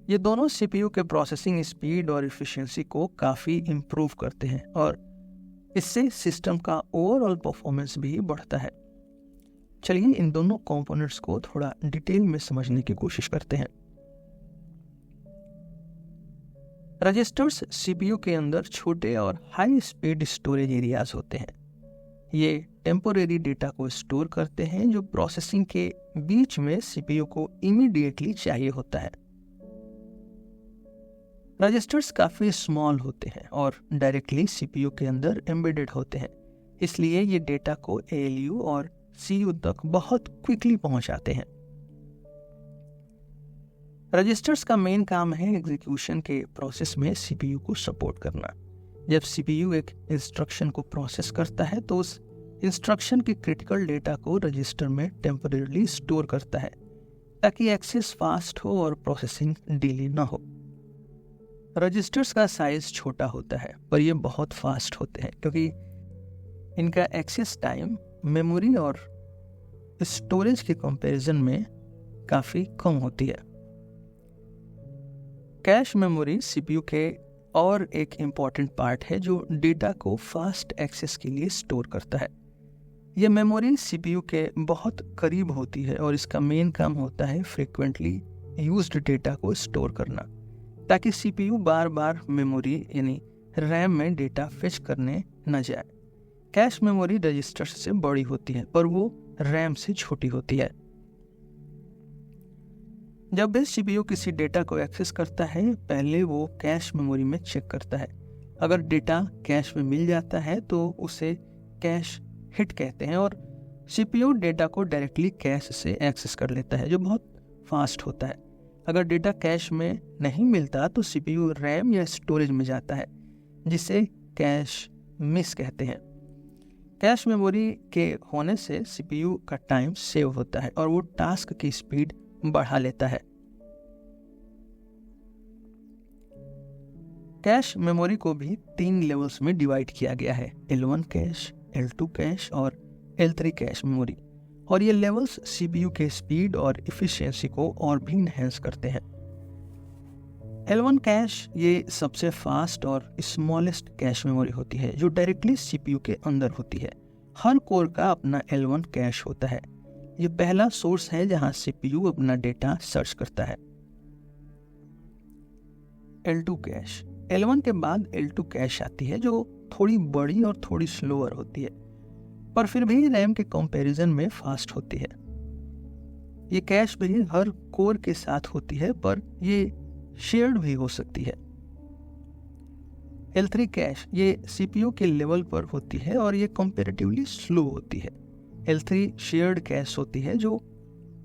ये दोनों सीपीयू के प्रोसेसिंग स्पीड और एफिशिएंसी को काफ़ी इम्प्रूव करते हैं और इससे सिस्टम का ओवरऑल परफॉर्मेंस भी बढ़ता है। चलिए इन दोनों कंपोनेंट्स को थोड़ा डिटेल में समझने की कोशिश करते हैं। रजिस्टर्स सीपीयू के अंदर छोटे और हाई स्पीड स्टोरेज एरियाज होते हैं। ये टेम्पोरेरी डेटा को स्टोर करते हैं जो प्रोसेसिंग के बीच में सीपीयू को इमीडिएटली चाहिए होता है। रजिस्टर्स काफ़ी स्मॉल होते हैं और डायरेक्टली सीपीयू के अंदर एम्बेडेड होते हैं, इसलिए ये डेटा को एएलयू और सीयू तक बहुत क्विकली पहुंचाते हैं। रजिस्टर्स का मेन काम है एग्जीक्यूशन के प्रोसेस में सीपीयू को सपोर्ट करना। जब सीपीयू एक इंस्ट्रक्शन को प्रोसेस करता है तो उस इंस्ट्रक्शन के क्रिटिकल डेटा को रजिस्टर में टेम्परेरी स्टोर करता है, ताकि एक्सेस फास्ट हो और प्रोसेसिंग डिले ना हो। रजिस्टर्स का साइज छोटा होता है, पर ये बहुत फास्ट होते हैं क्योंकि इनका एक्सेस टाइम मेमोरी और स्टोरेज के कंपैरिजन में काफ़ी कम होती है। कैश मेमोरी सीपीयू के और एक इम्पॉर्टेंट पार्ट है जो डेटा को फास्ट एक्सेस के लिए स्टोर करता है। यह मेमोरी सीपीयू के बहुत करीब होती है और इसका मेन काम होता है फ्रीक्वेंटली यूज्ड डेटा को स्टोर करना, ताकि सीपीयू बार बार मेमोरी यानी रैम में डेटा फेच करने न जाए। कैश मेमोरी रजिस्टर से बड़ी होती है पर वो रैम से छोटी होती है। जब भी सीपीयू किसी डेटा को एक्सेस करता है, पहले वो कैश मेमोरी में चेक करता है। अगर डेटा कैश में मिल जाता है तो उसे कैश हिट कहते हैं और सीपीयू डेटा को डायरेक्टली कैश से एक्सेस कर लेता है, जो बहुत फास्ट होता है। अगर डेटा कैश में नहीं मिलता तो सीपीयू रैम या स्टोरेज में जाता है, जिसे कैश मिस कहते हैं। कैश मेमोरी के होने से सीपीयू का टाइम सेव होता है और वो टास्क की स्पीड बढ़ा लेता है। कैश मेमोरी को भी 3 लेवल्स में डिवाइड किया गया है, L1 कैश, L2 कैश और L3 कैश मेमोरी, और ये लेवल्स सीपीयू के स्पीड और इफिशिएंसी को और भी इनहेंस करते हैं। L1 कैश ये सबसे फास्ट और स्मॉलेस्ट कैश मेमोरी होती है जो डायरेक्टली सीपीयू के अंदर होती है। हर कोर का अपना L1 कैश होता है। ये पहला सोर्स है जहां सीपीयू अपना डेटा सर्च करता है। L2 कैश, L1 के बाद L2 कैश आती है जो थोड़ी बड़ी और थोड़ी स्लोअर होती है, पर फिर भी रैम के कंपैरिजन में फास्ट होती है। ये कैश भी हर कोर के साथ होती है, पर ये शेयर्ड भी हो सकती है। L3 कैश ये सीपीयू के लेवल पर होती है और ये कंपैरेटिवली स्लो होती है। L3 शेयर्ड कैश होती है जो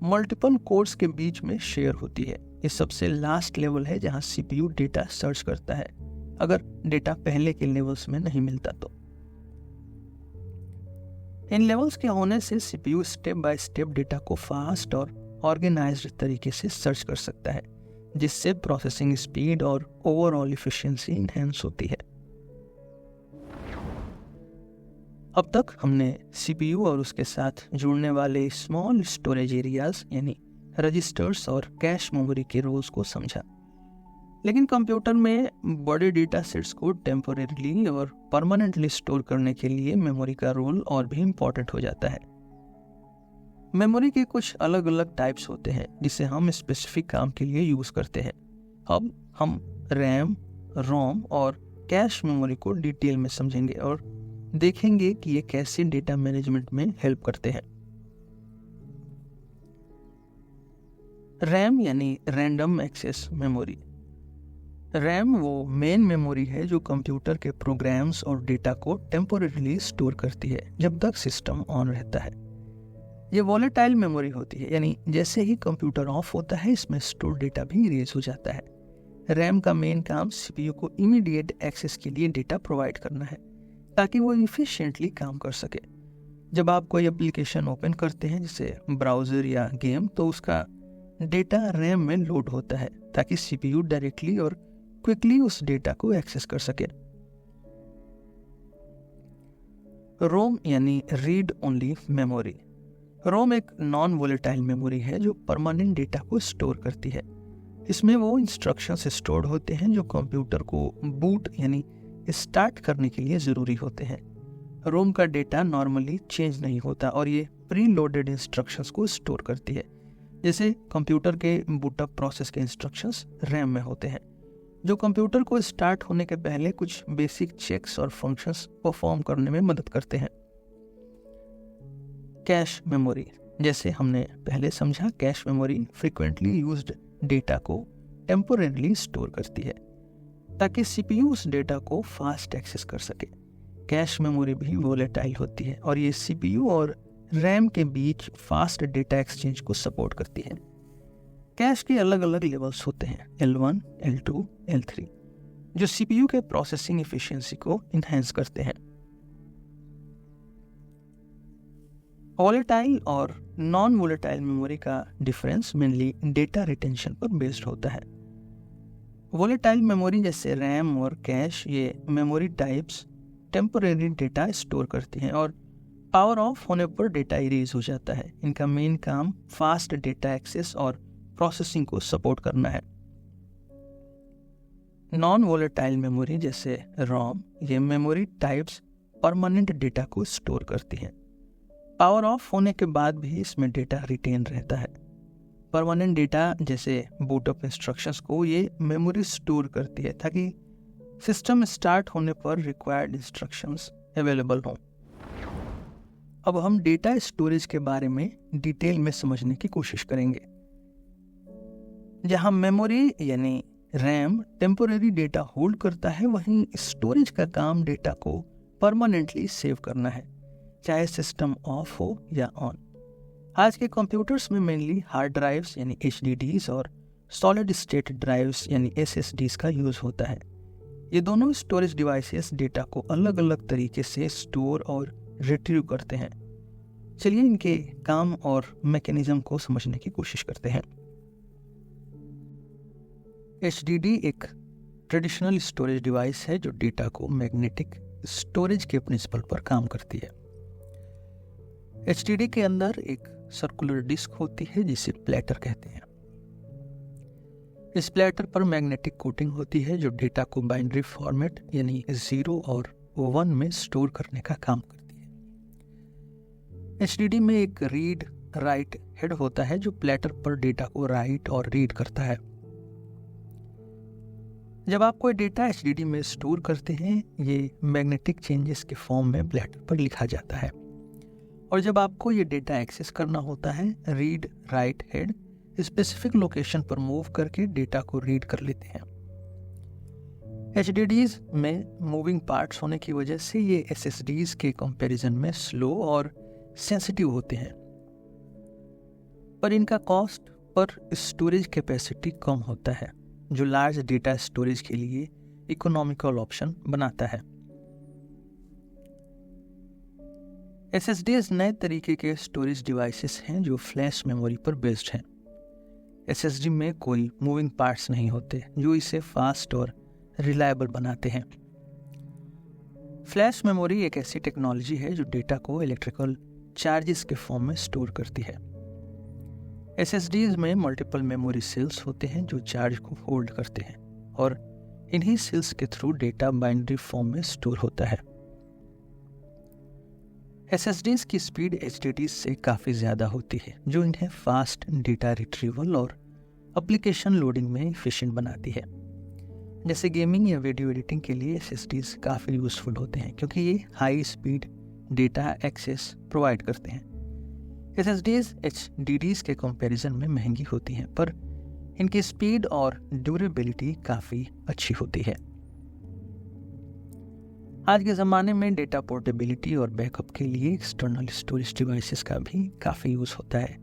मल्टीपल कोर्स के बीच में शेयर होती है। ये सबसे लास्ट लेवल है जहां सीपीयू डेटा सर्च करता है, अगर डेटा पहले के लेवल्स में नहीं मिलता तो। इन लेवल्स के होने से CPU step by step data को फास्ट और ऑर्गेनाइज्ड तरीके से सर्च कर सकता है, जिससे प्रोसेसिंग स्पीड और ओवरऑल इफिशिएंसी इनहेंस होती है। अब तक हमने सीपीयू और उसके साथ जुड़ने वाले स्मॉल स्टोरेज एरियाज यानी रजिस्टर्स और कैश मेमोरी के रोल्स को समझा, लेकिन कंप्यूटर में बड़े डेटा सेट्स को टेम्पोरेरीली और परमानेंटली स्टोर करने के लिए मेमोरी का रोल और भी इम्पोर्टेंट हो जाता है। मेमोरी के कुछ अलग अलग टाइप्स होते हैं जिसे हम स्पेसिफिक काम के लिए यूज करते हैं। अब हम रैम, रोम और कैश मेमोरी को डिटेल में समझेंगे और देखेंगे कि ये कैसे डेटा मैनेजमेंट में हेल्प करते हैं। रैम यानी रैंडम एक्सेस मेमोरी। रैम वो मेन मेमोरी है जो कंप्यूटर के प्रोग्राम्स और डेटा को टेम्पोरेरीली स्टोर करती है जब तक सिस्टम ऑन रहता है। ये वॉलेटाइल मेमोरी होती है, यानी जैसे ही कंप्यूटर ऑफ होता है इसमें स्टोर डेटा भी इरेज हो जाता है। रैम का मेन काम सीपीयू को इमीडिएट एक्सेस के लिए डेटा प्रोवाइड करना है ताकि वो इफिशिएंटली काम कर सके। जब आप कोई एप्लीकेशन ओपन करते हैं जैसे ब्राउज़र या गेम, तो उसका डेटा रैम में लोड होता है ताकि सीपीयू डायरेक्टली और क्विकली उस डेटा को एक्सेस कर सके। रोम यानी रीड ओनली मेमोरी। रोम एक नॉन वोलेटाइल मेमोरी है जो परमानेंट डेटा को स्टोर करती है। इसमें वो इंस्ट्रक्शंस स्टोर्ड होते हैं जो कंप्यूटर को बूट यानी स्टार्ट करने के लिए ज़रूरी होते हैं। रोम का डेटा नॉर्मली चेंज नहीं होता और ये प्री लोडेड इंस्ट्रक्शंस को स्टोर करती है। जैसे कंप्यूटर के बूटअप प्रोसेस के इंस्ट्रक्शंस रैम में होते हैं, जो कंप्यूटर को स्टार्ट होने के पहले कुछ बेसिक चेक्स और फंक्शंस परफॉर्म करने में मदद करते हैं। कैश मेमोरी, जैसे हमने पहले समझा, cache memory frequently used data को टेम्पोरेरीली स्टोर करती है ताकि सीपीयू उस डेटा को फास्ट एक्सेस कर सके। कैश मेमोरी भी वोलेटाइल होती है और ये सीपीयू और रैम के बीच फास्ट डेटा एक्सचेंज को सपोर्ट करती है। कैश के अलग अलग लेवल्स होते हैं, L1, L2, L3, जो सीपीयू के प्रोसेसिंग एफिशिएंसी को इनहेंस करते हैं। वोलेटाइल और नॉन वोलेटाइल मेमोरी का डिफरेंस मेनली डेटा रिटेंशन पर बेस्ड होता है। वोलेटाइल मेमोरी जैसे रैम और कैश, ये memory types temporary data store करती हैं और पावर ऑफ होने पर डेटा इरेज हो जाता है। इनका मेन काम फास्ट डेटा एक्सेस और प्रोसेसिंग को सपोर्ट करना है। नॉन वोलेटाइल मेमोरी जैसे रोम, ये मेमोरी टाइप्स परमानेंट डेटा को स्टोर करती हैं। पावर ऑफ होने के बाद भी इसमें डेटा रिटेन रहता है। परमानेंट डेटा जैसे बूट अप इंस्ट्रक्शंस को ये मेमोरी स्टोर करती है ताकि सिस्टम स्टार्ट होने पर रिक्वायर्ड इंस्ट्रक्शंस अवेलेबल हों। अब हम डेटा स्टोरेज के बारे में डिटेल में समझने की कोशिश करेंगे। जहां मेमोरी यानी रैम टेम्पोरेरी डेटा होल्ड करता है, वहीं स्टोरेज का काम डेटा को परमानेंटली सेव करना है, चाहे सिस्टम ऑफ हो या ऑन। आज के कंप्यूटर्स में मेनली हार्ड ड्राइव्स यानी HDDs और सॉलिड स्टेट ड्राइव्स यानी SSDs का यूज होता है। ये दोनों स्टोरेज डिवाइसेस डेटा को अलग अलग तरीके से स्टोर और रिट्रीव करते हैं। चलिए इनके काम और मैकेनिज्म को समझने की कोशिश करते हैं। HDD एक ट्रेडिशनल स्टोरेज डिवाइस है जो डेटा को मैग्नेटिक स्टोरेज के प्रिंसिपल पर काम करती है। HDD के अंदर एक सर्कुलर डिस्क होती है जिसे प्लेटर कहते हैं। इस प्लेटर पर मैग्नेटिक कोटिंग होती है जो डेटा को बाइनरी फॉर्मेट यानी 0 और 1 में स्टोर करने का काम करती है। HDD में एक रीड राइट हेड होता है जो प्लेटर पर डेटा को राइट और रीड करता है। जब आप कोई डेटा HDD में स्टोर करते हैं, ये मैग्नेटिक चेंजेस के फॉर्म में प्लेटर पर लिखा जाता है, और जब आपको ये डेटा एक्सेस करना होता है, read write head specific location पर मूव करके डेटा को रीड कर लेते हैं। HDDs में मूविंग पार्ट्स होने की वजह से ये SSDs के कंपैरिजन में स्लो और सेंसिटिव होते हैं, पर इनका कॉस्ट पर स्टोरेज कैपेसिटी कम होता है, जो लार्ज डेटा स्टोरेज के लिए इकोनॉमिकल ऑप्शन बनाता है। SSDs नए तरीके के स्टोरेज डिवाइसेस हैं जो फ्लैश मेमोरी पर बेस्ड हैं। SSD में कोई मूविंग पार्ट्स नहीं होते जो इसे फास्ट और रिलायबल बनाते हैं। फ्लैश मेमोरी एक ऐसी टेक्नोलॉजी है जो डेटा को इलेक्ट्रिकल चार्जेस के फॉर्म में स्टोर करती है। SSDs में मल्टीपल मेमोरी सेल्स होते हैं जो चार्ज को होल्ड करते हैं, और इन्हीं सेल्स के थ्रू डेटा बाइनरी फॉर्म में स्टोर होता है। SSDs की स्पीड HDDs से काफ़ी ज़्यादा होती है, जो इन्हें फास्ट डेटा रिट्रीवल और एप्लीकेशन लोडिंग में एफिशिएंट बनाती है। जैसे गेमिंग या वीडियो एडिटिंग के लिए SSDs काफ़ी यूज़फुल होते हैं क्योंकि ये high speed data access provide करते हैं। SSDs HDDs के कंपैरिजन में महंगी होती हैं, पर इनकी स्पीड और ड्यूरेबिलिटी काफ़ी अच्छी होती है। आज के ज़माने में डेटा पोर्टेबिलिटी और बैकअप के लिए एक्सटर्नल स्टोरेज डिवाइसेस का भी काफ़ी यूज़ होता है।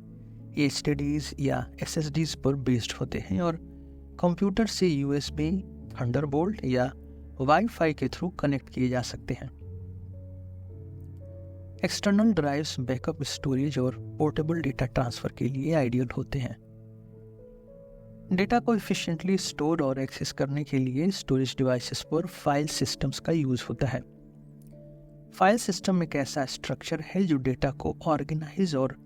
ये HDDs या SSDs पर बेस्ड होते हैं और कंप्यूटर से USB, थंडरबोल्ट या वाईफाई के थ्रू कनेक्ट किए जा सकते हैं। एक्सटर्नल ड्राइव्स बैकअप स्टोरेज और पोर्टेबल डेटा ट्रांसफ़र के लिए आइडियल होते हैं। डेटा को एफिशिएंटली स्टोर और एक्सेस करने के लिए स्टोरेज डिवाइसेस पर फाइल सिस्टम्स का यूज़ होता है। फाइल सिस्टम एक ऐसा स्ट्रक्चर है जो डेटा को ऑर्गेनाइज और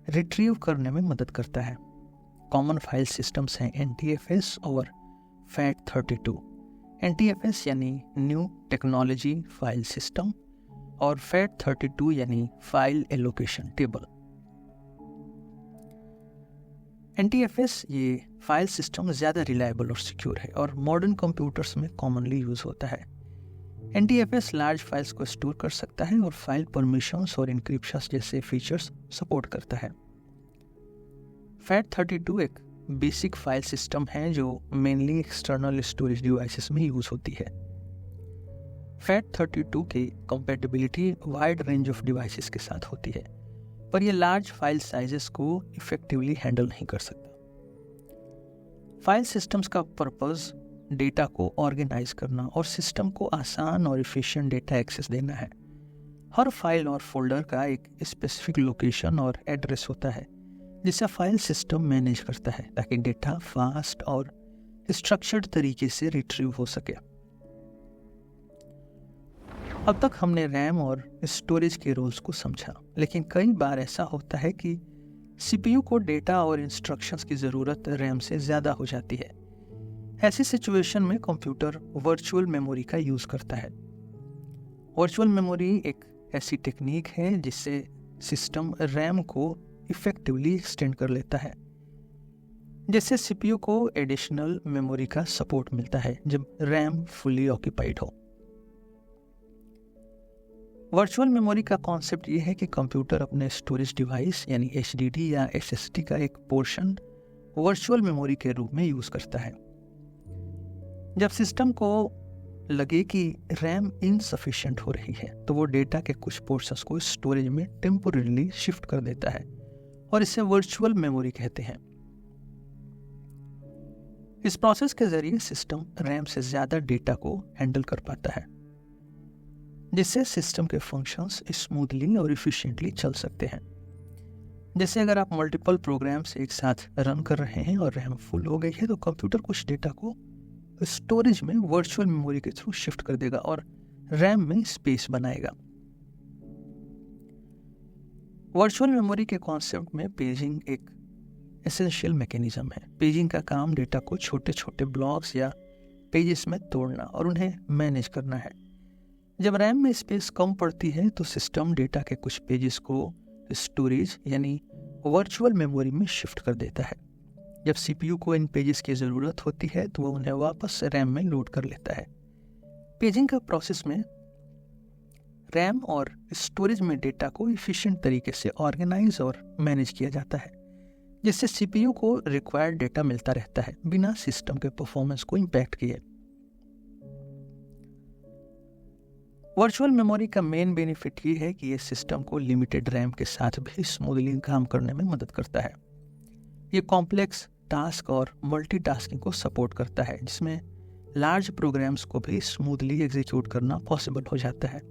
रिट्रीव करने में मदद करता है। कॉमन फाइल सिस्टम्स हैं NTFS और FAT32। NTFS यानी न्यू टेक्नोलॉजी फाइल सिस्टम और FAT32 यानी फाइल एलोकेशन टेबल। NTFS ये फाइल सिस्टम ज़्यादा रिलायबल और सिक्योर है और मॉडर्न कंप्यूटर्स में कॉमनली यूज़ होता है। NTFS लार्ज फाइल्स को स्टोर कर सकता है और फाइल परमिशंस और इंक्रिप्शंस जैसे फीचर्स सपोर्ट करता है। FAT32 एक बेसिक फाइल सिस्टम है जो मेनली एक्सटर्नल स्टोरेज डिवाइसेस में यूज़ होती है। FAT32 की compatibility wide range of devices के साथ होती है, पर यह लार्ज फाइल साइजेस को इफेक्टिवली हैंडल नहीं कर सकता। फाइल सिस्टम्स का पर्पस डेटा को ऑर्गेनाइज करना और सिस्टम को आसान और एफिशिएंट डेटा एक्सेस देना है। हर फाइल और फोल्डर का एक स्पेसिफिक लोकेशन और एड्रेस होता है जिसे फाइल सिस्टम मैनेज करता है ताकि डेटा फास्ट और स्ट्रक्चर्ड तरीके से रिट्रीव हो सके। अब तक हमने रैम और स्टोरेज के रोल्स को समझा, लेकिन कई बार ऐसा होता है कि CPU को डेटा और इंस्ट्रक्शंस की ज़रूरत रैम से ज़्यादा हो जाती है। ऐसी सिचुएशन में कंप्यूटर वर्चुअल मेमोरी का यूज करता है। वर्चुअल मेमोरी एक ऐसी टेक्निक है जिससे सिस्टम रैम को इफेक्टिवली एक्सटेंड कर लेता है, जिससे सीपीयू को एडिशनल मेमोरी का सपोर्ट मिलता है जब रैम फुली ऑक्यूपाइड हो। वर्चुअल मेमोरी का कॉन्सेप्ट ये है कि कंप्यूटर अपने स्टोरेज डिवाइस यानी एचडीडी या एसएसडी का एक पोर्शन वर्चुअल मेमोरी के रूप में यूज करता है। जब सिस्टम को लगे कि रैम इनसफिशिएंट हो रही है तो वो डेटा के कुछ पोर्शंस को स्टोरेज में टेम्पोररीली शिफ्ट कर देता है और इसे वर्चुअल मेमोरी कहते हैं। इस प्रोसेस के जरिए सिस्टम रैम से ज्यादा डेटा को हैंडल कर पाता है, जिससे सिस्टम के फंक्शंस स्मूथली और इफिशिएंटली चल सकते हैं। जैसे अगर आप मल्टीपल प्रोग्राम्स एक साथ रन कर रहे हैं और रैम फुल हो गई है तो कंप्यूटर कुछ डेटा को स्टोरेज में वर्चुअल मेमोरी के थ्रू शिफ्ट कर देगा और रैम में स्पेस बनाएगा। वर्चुअल मेमोरी के कॉन्सेप्ट में पेजिंग एक एसेंशियल मैकेनिज्म है। पेजिंग का काम डेटा को छोटे छोटे ब्लॉक्स या पेजेस में तोड़ना और उन्हें मैनेज करना है। जब रैम में स्पेस कम पड़ती है तो सिस्टम डेटा के कुछ पेजेस को स्टोरेज यानी वर्चुअल मेमोरी में शिफ्ट कर देता है। जब सीपीयू को इन पेजेस की ज़रूरत होती है तो वह उन्हें वापस रैम में लोड कर लेता है। पेजिंग का प्रोसेस में रैम और स्टोरेज में डेटा को एफिशिएंट तरीके से ऑर्गेनाइज और मैनेज किया जाता है, जिससे सीपीयू को रिक्वायर्ड डेटा मिलता रहता है बिना सिस्टम के परफॉर्मेंस को इम्पैक्ट किए। वर्चुअल मेमोरी का मेन बेनिफिट ये है कि ये सिस्टम को लिमिटेड रैम के साथ भी स्मूथली काम करने में मदद करता है। ये कॉम्प्लेक्स टास्क और मल्टीटास्किंग को सपोर्ट करता है, जिसमें लार्ज प्रोग्राम्स को भी स्मूथली एग्जीक्यूट करना पॉसिबल हो जाता है।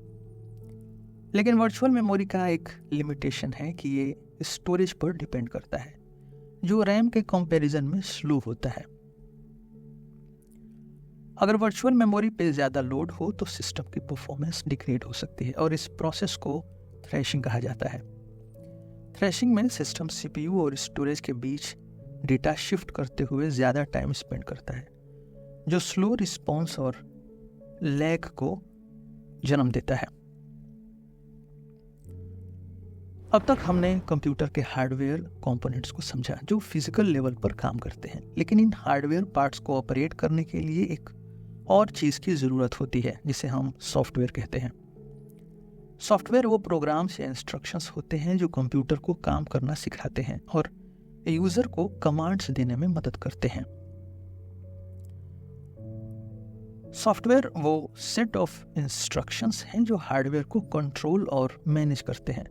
लेकिन वर्चुअल मेमोरी का एक लिमिटेशन है कि ये स्टोरेज पर डिपेंड करता है, जो रैम के कंपैरिजन में स्लो होता है। अगर वर्चुअल मेमोरी पे ज़्यादा लोड हो तो सिस्टम की परफॉर्मेंस डिग्रेड हो सकती है और इस प्रोसेस को थ्रैशिंग कहा जाता है। थ्रैशिंग में सिस्टम सीपीयू और स्टोरेज के बीच डेटा शिफ्ट करते हुए ज़्यादा टाइम स्पेंड करता है, जो स्लो रिस्पॉन्स और लैग को जन्म देता है। अब तक हमने कंप्यूटर के हार्डवेयर कंपोनेंट्स को समझा जो फिजिकल लेवल पर काम करते हैं, लेकिन इन हार्डवेयर पार्ट्स को ऑपरेट करने के लिए एक और चीज़ की ज़रूरत होती है जिसे हम सॉफ्टवेयर कहते हैं। सॉफ्टवेयर वो प्रोग्राम्स या इंस्ट्रक्शंस होते हैं जो कंप्यूटर को काम करना सिखाते हैं और यूज़र को कमांड्स देने में मदद करते हैं। सॉफ्टवेयर वो सेट ऑफ इंस्ट्रक्शंस हैं जो हार्डवेयर को कंट्रोल और मैनेज करते हैं।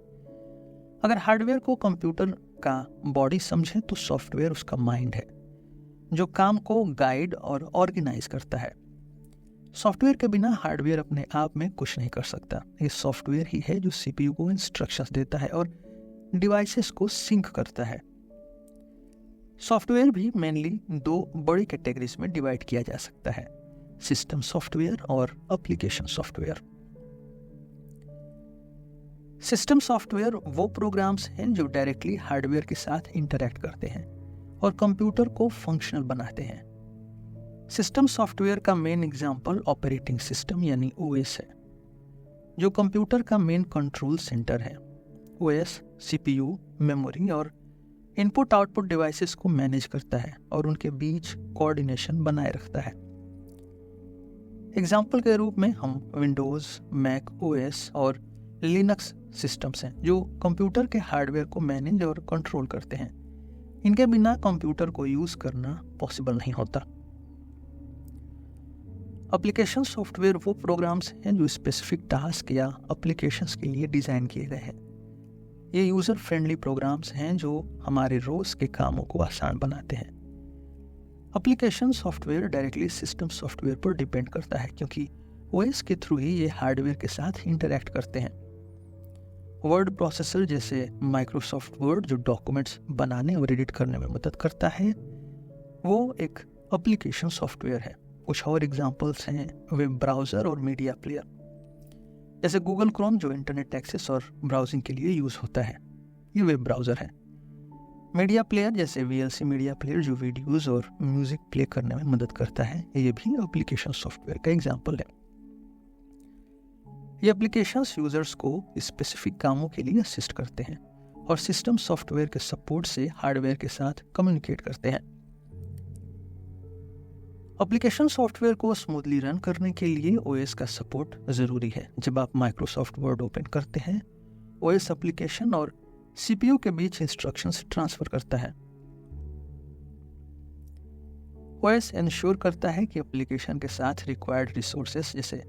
अगर हार्डवेयर को कंप्यूटर का बॉडी समझें तो सॉफ्टवेयर उसका माइंड है, जो काम को गाइड और ऑर्गेनाइज करता है। सॉफ्टवेयर के बिना हार्डवेयर अपने आप में कुछ नहीं कर सकता। ये सॉफ्टवेयर ही है जो सीपीयू को इंस्ट्रक्शंस देता है और डिवाइसेस को सिंक करता है। सॉफ्टवेयर भी मेनली दो बड़ी कैटेगरीज में डिवाइड किया जा सकता है, सिस्टम सॉफ्टवेयर और एप्लीकेशन सॉफ्टवेयर। सिस्टम सॉफ्टवेयर वो प्रोग्राम्स हैं जो डायरेक्टली हार्डवेयर के साथ इंटरैक्ट करते हैं और कंप्यूटर को फंक्शनल बनाते हैं। सिस्टम सॉफ्टवेयर का मेन एग्जांपल ऑपरेटिंग सिस्टम यानी ओएस है, जो कंप्यूटर का मेन कंट्रोल सेंटर है। ओएस सीपीयू, मेमोरी और इनपुट आउटपुट डिवाइसेस को मैनेज करता है और उनके बीच कोऑर्डिनेशन बनाए रखता है। एग्जाम्पल के रूप में हम विंडोज, मैक ओएस और लिनक्स सिस्टम्स हैं जो कंप्यूटर के हार्डवेयर को मैनेज और कंट्रोल करते हैं। इनके बिना कंप्यूटर को यूज करना पॉसिबल नहीं होता। एप्लीकेशन सॉफ्टवेयर वो प्रोग्राम्स हैं जो स्पेसिफिक टास्क या एप्लीकेशंस के लिए डिज़ाइन किए गए हैं। ये यूज़र फ्रेंडली प्रोग्राम्स हैं जो हमारे रोज़ के कामों को आसान बनाते हैं। Application software directly system software पर डिपेंड करता है क्योंकि ओएस के थ्रू ही ये हार्डवेयर के साथ इंटरैक्ट करते हैं। वर्ड प्रोसेसर जैसे माइक्रोसॉफ्ट वर्ड जो डॉक्यूमेंट्स बनाने और एडिट करने में मदद करता है, वो एक एप्लीकेशन सॉफ्टवेयर है। कुछ और एग्जांपल्स हैं वेब ब्राउज़र और मीडिया प्लेयर, जैसे गूगल क्रोम जो इंटरनेट एक्सेस और ब्राउजिंग के लिए यूज़ होता है, ये वेब ब्राउज़र है। मीडिया प्लेयर जैसे VLC मीडिया प्लेयर जो वीडियोस और म्यूजिक प्ले करने में मदद करता है, ये भी एप्लीकेशन सॉफ्टवेयर का एग्जाम्पल है। ये एप्लीकेशंस यूजर्स को स्पेसिफिक कामों के लिए असिस्ट करते हैं और सिस्टम सॉफ्टवेयर के सपोर्ट से हार्डवेयर के साथ कम्युनिकेट करते हैं। एप्लीकेशन सॉफ्टवेयर को स्मूथली रन करने के लिए OS का सपोर्ट जरूरी है। जब आप माइक्रोसॉफ्ट वर्ड ओपन करते हैं, OS एप्लीकेशन और CPU के बीच इंस्ट्रक्शंस ट्रांसफर करता है। OS इंश्योर करता है कि एप्लीकेशन के साथ रिक्वायर्ड रिसोर्सेस जैसे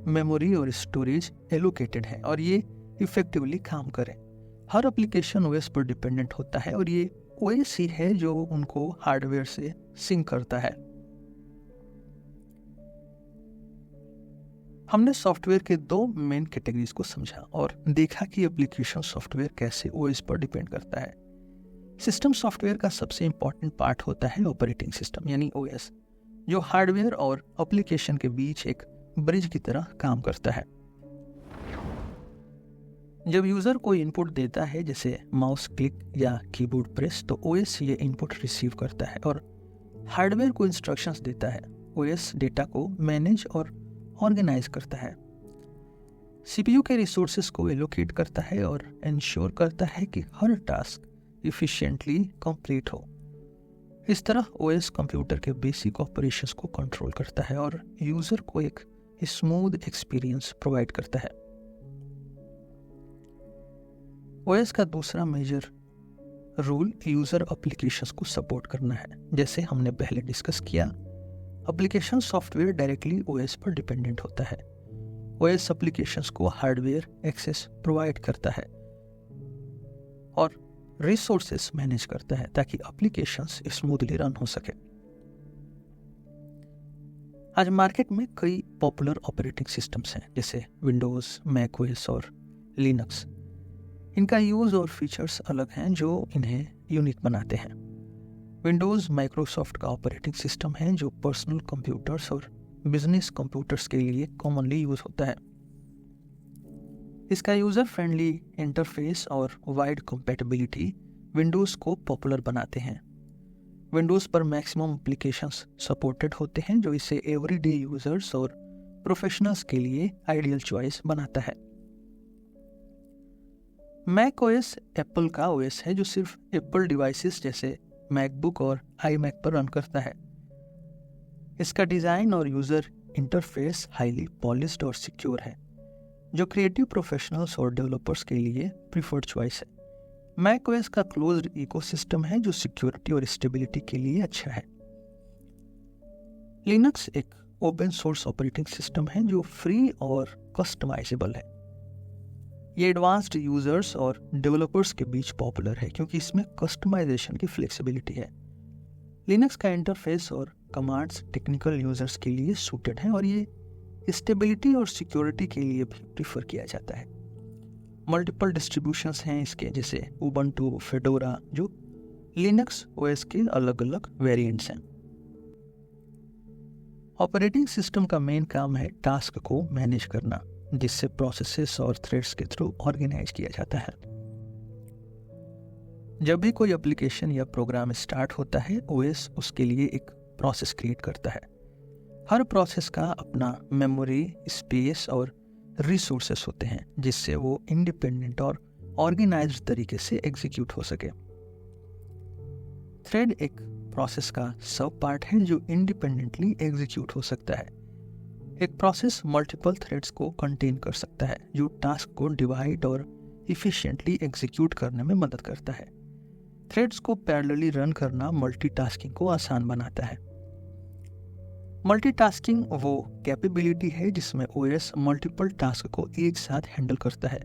मेमोरी और स्टोरेज एलोकेटेड है और ये इफेक्टिवली काम करे। हर एप्लीकेशन OS पर डिपेंडेंट होता है और ये OS ही है जो उनको हार्डवेयर से सिंक करता है। हमने सॉफ्टवेयर के 2 मेन कैटेगरीज को समझा और देखा कि एप्लीकेशन सॉफ्टवेयर कैसे OS पर डिपेंड करता है। सिस्टम सॉफ्टवेयर का सबसे इंपॉर्टेंट पार्ट होता है ऑपरेटिंग सिस्टम यानी OS, जो हार्डवेयर और एप्लीकेशन के बीच एक ब्रिज की तरह काम करता है। जब यूजर कोई इनपुट देता है जैसे माउस क्लिक या कीबोर्ड प्रेस, तो OS ये इनपुट रिसीव करता है और हार्डवेयर को इंस्ट्रक्शंस देता है। OS डेटा को मैनेज और ऑर्गेनाइज करता है, CPU के रिसोर्सेज को एलोकेट करता है और इंश्योर करता है कि हर टास्क इफिशिएंटली कंप्लीट हो। इस तरह OS कंप्यूटर के बेसिक ऑपरेशंस को कंट्रोल करता है और यूजर को एक स्मूथ एक्सपीरियंस प्रोवाइड करता है। OS का दूसरा मेजर रूल यूजर एप्लीकेशंस को सपोर्ट करना है। जैसे हमने पहले डिस्कस किया, एप्लीकेशन सॉफ्टवेयर डायरेक्टली OS पर डिपेंडेंट होता है। OS एप्लीकेशंस को हार्डवेयर एक्सेस प्रोवाइड करता है और रिसोर्सेस मैनेज करता है ताकि एप्लीकेशंस स्मूथली रन हो सके। आज मार्केट में कई पॉपुलर ऑपरेटिंग सिस्टम्स हैं जैसे विंडोज, मैकओएस और लिनक्स। इनका यूज और फीचर्स अलग हैं जो इन्हें यूनिक बनाते हैं। विंडोज माइक्रोसॉफ्ट का ऑपरेटिंग सिस्टम है जो पर्सनल कंप्यूटर्स और बिजनेस कंप्यूटर्स के लिए कॉमनली यूज होता है। इसका यूजर फ्रेंडली इंटरफेस और वाइड कंपैटिबिलिटी विंडोज को पॉपुलर बनाते हैं। विंडोज पर मैक्सिमम एप्लीकेशंस सपोर्टेड होते हैं जो इसे एवरीडे यूजर्स और प्रोफेशनल्स के लिए आइडियल चॉइस बनाता है। मैक ओएस एप्पल का OS है जो सिर्फ एप्पल डिवाइसेस जैसे मैकबुक और iMac पर रन करता है। इसका डिज़ाइन और यूज़र इंटरफेस हाईली पॉलिश्ड और सिक्योर है, जो क्रिएटिव प्रोफेशनल्स और डेवलपर्स के लिए प्रीफर्ड चॉइस है। मैकओएस का क्लोज्ड इकोसिस्टम है जो सिक्योरिटी और स्टेबिलिटी के लिए अच्छा है। लिनक्स एक ओपन सोर्स ऑपरेटिंग सिस्टम है जो फ्री और कस्टमाइजेबल है। ये एडवांस्ड यूजर्स और डेवलपर्स के बीच पॉपुलर है क्योंकि इसमें कस्टमाइजेशन की फ्लेक्सिबिलिटी है। लिनक्स का इंटरफेस और कमांड्स टेक्निकल यूजर्स के लिए सूटेड हैं और ये स्टेबिलिटी और सिक्योरिटी के लिए भी प्रीफर किया जाता है। मल्टीपल डिस्ट्रीब्यूशंस हैं इसके जैसे उबंटू, फेडोरा, जो लिनक्स ओएस के अलग अलग वेरिएंट्स हैं। ऑपरेटिंग सिस्टम का मेन काम है टास्क को मैनेज करना, जिससे प्रोसेसेस और थ्रेड्स के थ्रू ऑर्गेनाइज किया जाता है। जब भी कोई एप्लीकेशन या प्रोग्राम स्टार्ट होता है, ओएस उसके लिए एक प्रोसेस क्रिएट करता है। हर प्रोसेस का अपना मेमोरी, स्पेस और रिसोर्सेस होते हैं जिससे वो इंडिपेंडेंट और ऑर्गेनाइज्ड तरीके से एग्जीक्यूट हो सके। थ्रेड एक प्रोसेस का सब पार्ट है जो इंडिपेंडेंटली एग्जीक्यूट हो सकता है। एक प्रोसेस मल्टीपल थ्रेड्स को कंटेन कर सकता है जो टास्क को डिवाइड और इफिशिएंटली एग्जीक्यूट करने में मदद करता है। थ्रेड्स को पैरेलली रन करना मल्टीटास्किंग को आसान बनाता है। मल्टीटास्किंग वो कैपेबिलिटी है जिसमें ओएस मल्टीपल टास्क को एक साथ हैंडल करता है।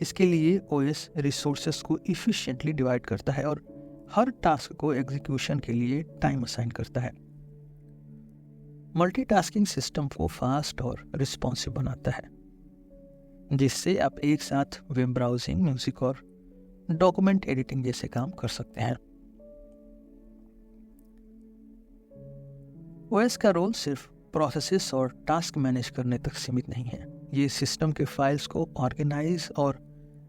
इसके लिए ओएस रिसोर्सेस को इफिशिएंटली डिवाइड करता है और हर टास्क को एग्जीक्यूशन के लिए टाइम असाइन करता है। मल्टीटास्किंग सिस्टम को फास्ट और रिस्पॉन्सिव बनाता है, जिससे आप एक साथ वेब ब्राउजिंग, म्यूजिक और डॉक्यूमेंट एडिटिंग जैसे काम कर सकते हैं। ओएस का रोल सिर्फ प्रोसेसेस और टास्क मैनेज करने तक सीमित नहीं है। ये सिस्टम के फाइल्स को ऑर्गेनाइज और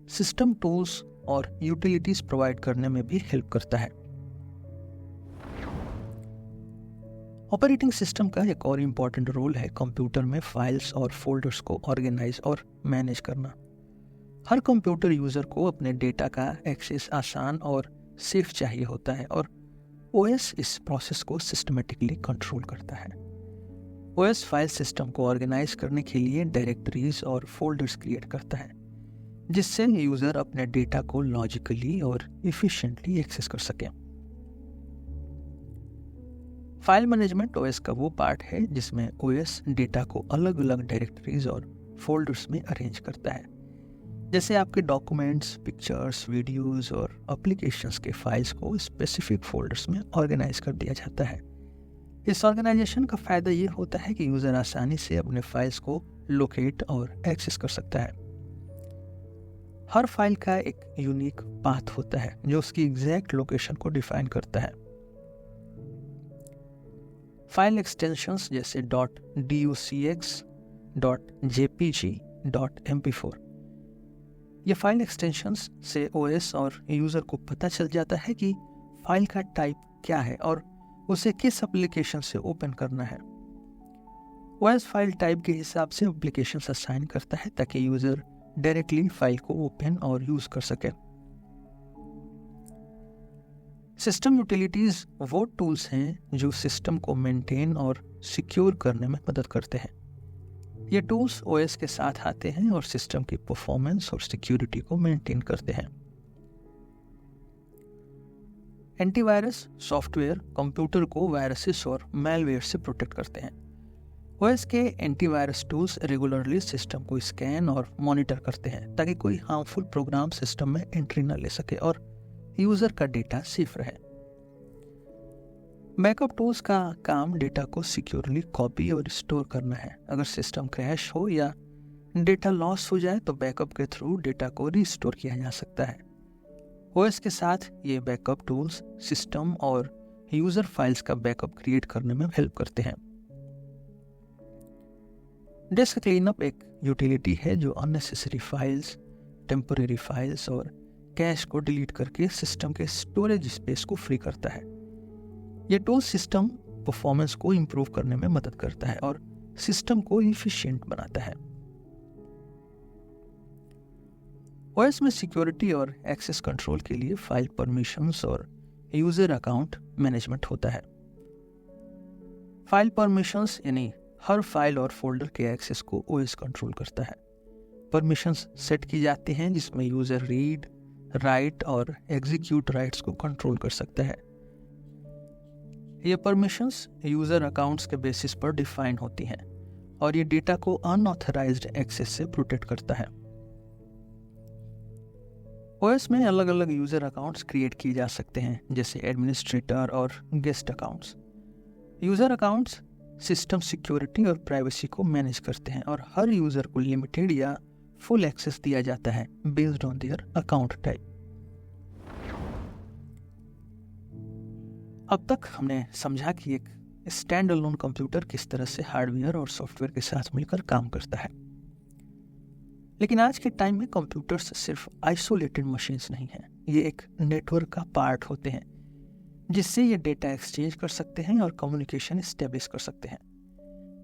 सिस्टम टूल्स और यूटिलिटीज प्रोवाइड करने में भी हेल्प करता है। ऑपरेटिंग सिस्टम का एक और इम्पॉर्टेंट रोल है कंप्यूटर में फाइल्स और फोल्डर्स को ऑर्गेनाइज और मैनेज करना। हर कंप्यूटर यूजर को अपने डेटा का एक्सेस आसान और सेफ चाहिए होता है और ओएस इस प्रोसेस को सिस्टमेटिकली कंट्रोल करता है। ओएस फाइल सिस्टम को ऑर्गेनाइज करने के लिए डायरेक्टरीज और फोल्डर्स क्रिएट करता है, जिससे यूजर अपने डेटा को लॉजिकली और इफिशिएंटली एक्सेस कर सके। फाइल मैनेजमेंट ओएस का वो पार्ट है जिसमें ओएस डेटा को अलग अलग डायरेक्टरीज और फोल्डर्स में अरेंज करता है। जैसे आपके डॉक्यूमेंट्स, पिक्चर्स, वीडियोस और एप्लीकेशंस के फाइल्स को स्पेसिफिक फोल्डर्स में ऑर्गेनाइज कर दिया जाता है। इस ऑर्गेनाइजेशन का फायदा ये होता है कि यूजर आसानी से अपने फाइल्स को लोकेट और एक्सेस कर सकता है। हर फाइल का एक यूनिक पाथ होता है जो उसकी एग्जैक्ट लोकेशन को डिफाइन करता है। फाइल एक्सटेंशंस जैसे .docx, .jpg, .mp4 ये फाइल एक्सटेंशंस से ओएस और यूजर को पता चल जाता है कि फाइल का टाइप क्या है और उसे किस एप्लीकेशन से ओपन करना है। ओएस फाइल टाइप के हिसाब से एप्लीकेशन असाइन करता है ताकि यूजर डायरेक्टली फाइल को ओपन और यूज कर सके। सिस्टम यूटिलिटीज वो टूल्स हैं जो सिस्टम को मेंटेन और सिक्योर करने में मदद करते हैं। ये टूल्स ओएस के साथ आते हैं और सिस्टम की परफॉर्मेंस और सिक्योरिटी को मेंटेन करते हैं। एंटीवायरस सॉफ्टवेयर कंप्यूटर को वायरसेस और मैलवेयर से प्रोटेक्ट करते हैं। ओएस के एंटीवायरस टूल्स रेगुलरली सिस्टम को स्कैन और मॉनिटर करते हैं ताकि कोई हार्मफुल प्रोग्राम सिस्टम में एंट्री न ले सके और यूजर का डेटा सेफ रहे। बैकअप टूल्स का काम डेटा को सिक्योरली कॉपी और स्टोर करना है। अगर सिस्टम क्रैश हो या डेटा लॉस हो जाए तो बैकअप के थ्रू डेटा को रिस्टोर किया जा सकता है। ओएस के साथ ये बैकअप टूल्स सिस्टम और यूजर फाइल्स का बैकअप क्रिएट करने में हेल्प करते हैं। डिस्क क्लीनअप एक यूटिलिटी है जो अननेसेसरी फाइल्स, टेम्पोरेरी फाइल्स और कैश को डिलीट करके सिस्टम के स्टोरेज स्पेस को फ्री करता है। यह टूल सिस्टम परफॉर्मेंस को इंप्रूव करने में मदद करता है और सिस्टम को इफिशिएंट बनाता है। ओएस में सिक्योरिटी और एक्सेस कंट्रोल के लिए फाइल परमिशंस और यूजर अकाउंट मैनेजमेंट होता है। फाइल परमिशंस यानी हर फाइल और फोल्डर के एक्सेस को ओएस कंट्रोल करता है। परमिशंस सेट की जाती हैं जिसमें यूजर रीड, राइट और एग्जीक्यूट राइट्स को कंट्रोल कर सकता है। ये परमिशंस यूजर अकाउंट्स के बेसिस पर डिफाइन होती हैं और ये डेटा को अनऑथराइज्ड एक्सेस से प्रोटेक्ट करता है। ओएस में अलग अलग यूजर अकाउंट्स क्रिएट किए जा सकते हैं जैसे एडमिनिस्ट्रेटर और guest accounts. User accounts system security और प्राइवेसी को मैनेज करते हैं और हर यूजर को लिमिटेड या फुल एक्सेस दिया जाता है based on their account type. अब तक हमने समझा कि एक स्टैंड अलोन कंप्यूटर किस तरह से हार्डवेयर और सॉफ्टवेयर के साथ मिलकर काम करता है। लेकिन आज के टाइम में कंप्यूटर्स सिर्फ आइसोलेटेड मशीन्स नहीं हैं, ये एक नेटवर्क का पार्ट होते हैं जिससे ये डेटा एक्सचेंज कर सकते हैं और कम्युनिकेशन एस्टेब्लिश कर सकते हैं।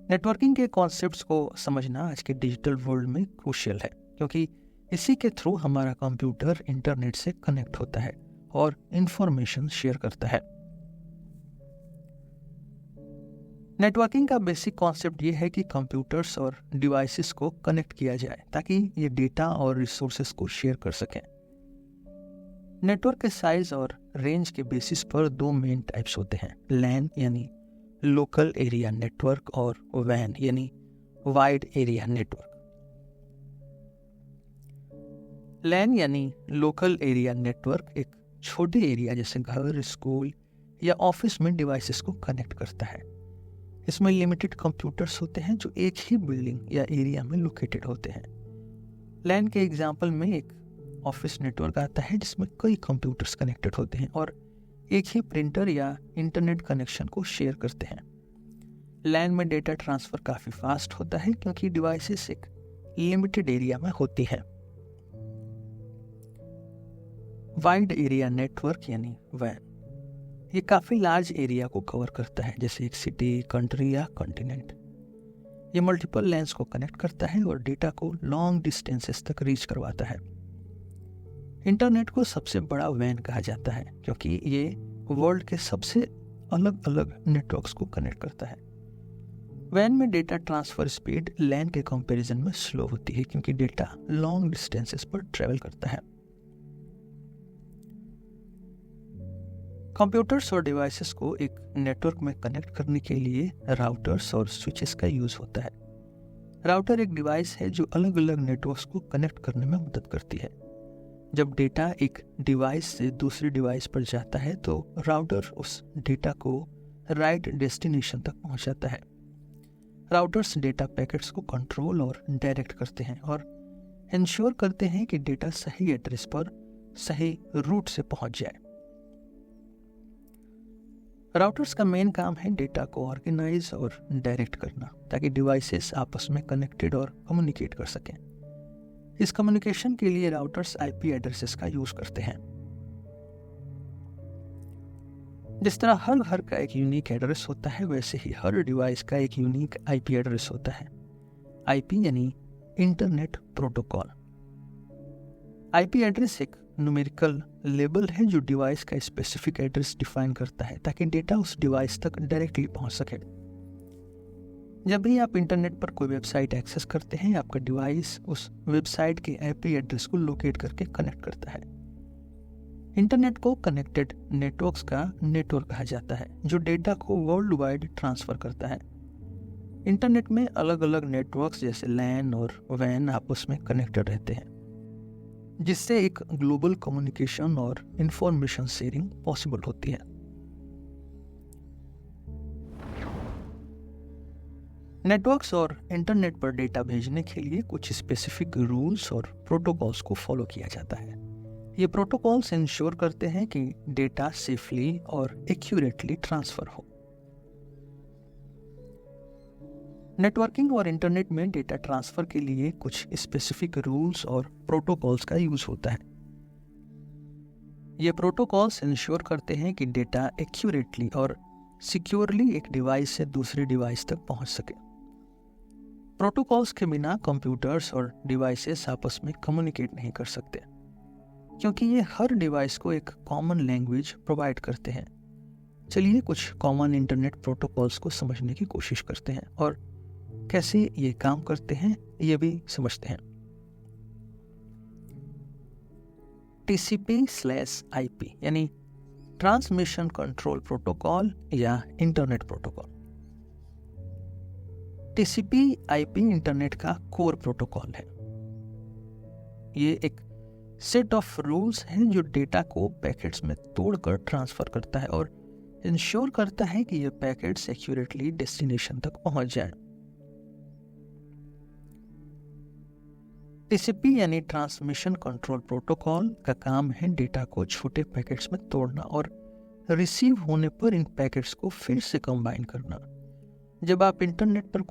नेटवर्किंग के कॉन्सेप्ट्स को समझना आज के डिजिटल वर्ल्ड में क्रूशियल है क्योंकि इसी के थ्रू हमारा कंप्यूटर इंटरनेट से कनेक्ट होता है और इंफॉर्मेशन शेयर करता है। नेटवर्किंग का बेसिक कॉन्सेप्ट ये है कि कंप्यूटर्स और डिवाइसेस को कनेक्ट किया जाए ताकि ये डेटा और रिसोर्सेस को शेयर कर सकें। नेटवर्क के साइज और रेंज के बेसिस पर दो मेन टाइप्स होते हैं, लैन यानी लोकल एरिया नेटवर्क और वैन यानी वाइड एरिया नेटवर्क। लैन यानी लोकल एरिया नेटवर्क एक छोटे एरिया जैसे घर, स्कूल या ऑफिस में डिवाइसेस को कनेक्ट करता है। इसमें लिमिटेड कंप्यूटर्स होते हैं जो एक ही बिल्डिंग या एरिया में लोकेटेड होते हैं। लैन के एग्जाम्पल में एक ऑफिस नेटवर्क आता है जिसमें कई कंप्यूटर्स कनेक्टेड होते हैं और एक ही प्रिंटर या इंटरनेट कनेक्शन को शेयर करते हैं। लैन में डेटा ट्रांसफर काफ़ी फास्ट होता है क्योंकि डिवाइसेस एक लिमिटेड एरिया में होती है। वाइड एरिया नेटवर्क यानी वैन, ये काफ़ी लार्ज एरिया को कवर करता है, जैसे एक सिटी, कंट्री या कॉन्टिनेंट। ये मल्टीपल लैंड्स को कनेक्ट करता है और डेटा को लॉन्ग डिस्टेंसेस तक रीच करवाता है। इंटरनेट को सबसे बड़ा वैन कहा जाता है क्योंकि ये वर्ल्ड के सबसे अलग अलग नेटवर्क्स को कनेक्ट करता है। वैन में डेटा ट्रांसफर स्पीड लैन के कंपैरिजन में स्लो होती है क्योंकि डेटा लॉन्ग डिस्टेंसेस पर ट्रेवल करता है। कंप्यूटर्स और डिवाइसेस को एक नेटवर्क में कनेक्ट करने के लिए राउटर्स और स्विचेस का यूज होता है। राउटर एक डिवाइस है जो अलग अलग नेटवर्क्स को कनेक्ट करने में मदद करती है। जब डेटा एक डिवाइस से दूसरी डिवाइस पर जाता है तो राउटर उस डेटा को राइट डेस्टिनेशन तक पहुंचाता है। राउटर्स डेटा पैकेट्स को कंट्रोल और डायरेक्ट करते हैं और इंश्योर करते हैं कि डेटा सही एड्रेस पर सही रूट से पहुंच जाए। राउटर्स का मेन काम है डेटा को ऑर्गेनाइज और डायरेक्ट करना ताकि डिवाइसेस आपस में कनेक्टेड और कम्युनिकेट कर सकें। इस कम्युनिकेशन के लिए राउटर्स आईपी एड्रेसेस का यूज करते हैं। जिस तरह हर घर का एक यूनिक एड्रेस होता है, वैसे ही हर डिवाइस का एक यूनिक आईपी एड्रेस होता है। आईपी यानी इंटरनेट प्रोटोकॉल। आईपी एड्रेस एक न्यूमेरिकल लेबल है जो डिवाइस का स्पेसिफिक एड्रेस डिफाइन करता है ताकि डेटा उस डिवाइस तक डायरेक्टली पहुंच सके। जब भी आप इंटरनेट पर कोई वेबसाइट एक्सेस करते हैं, आपका डिवाइस उस वेबसाइट के आईपी एड्रेस को लोकेट करके कनेक्ट करता है। इंटरनेट को कनेक्टेड नेटवर्क्स का नेटवर्क कहा जाता है जो डेटा को वर्ल्ड वाइड ट्रांसफर करता है। इंटरनेट में अलग अलग नेटवर्क्स जैसे लैन और वैन आपस में कनेक्टेड रहते हैं, जिससे एक ग्लोबल कम्युनिकेशन और इंफॉर्मेशन शेयरिंग पॉसिबल होती है। नेटवर्क्स और इंटरनेट पर डेटा भेजने के लिए कुछ स्पेसिफिक रूल्स और प्रोटोकॉल्स को फॉलो किया जाता है। ये प्रोटोकॉल्स इंश्योर करते हैं कि डेटा सेफली और एक्यूरेटली ट्रांसफर हो। नेटवर्किंग और इंटरनेट में डेटा ट्रांसफर के लिए कुछ स्पेसिफिक रूल्स और प्रोटोकॉल्स का यूज होता है। ये प्रोटोकॉल्स इंश्योर करते हैं कि डेटा एक्यूरेटली और सिक्योरली एक डिवाइस से दूसरी डिवाइस तक पहुंच सके। प्रोटोकॉल्स के बिना कंप्यूटर्स और डिवाइसेस आपस में कम्युनिकेट नहीं कर सकते क्योंकि ये हर डिवाइस को एक कॉमन लैंग्वेज प्रोवाइड करते हैं। चलिए कुछ कॉमन इंटरनेट प्रोटोकॉल्स को समझने की कोशिश करते हैं और कैसे ये काम करते हैं ये भी समझते हैं। TCP/IP यानी ट्रांसमिशन कंट्रोल प्रोटोकॉल या इंटरनेट प्रोटोकॉल। TCP/IP इंटरनेट का कोर प्रोटोकॉल है। ये एक सेट ऑफ रूल्स हैं जो डेटा को पैकेट्स में तोड़कर ट्रांसफर करता है और इंश्योर करता है कि ये पैकेट्स एक्यूरेटली डेस्टिनेशन तक पहुंच जाए। TCP यानी ट्रांसमिशन कंट्रोल प्रोटोकॉल का काम है डेटा को छोटे पैकेट्स में तोड़ना और रिसीव होने पर इन पैकेट्स को फिर से कंबाइन करना। जब आप इंटरनेट पर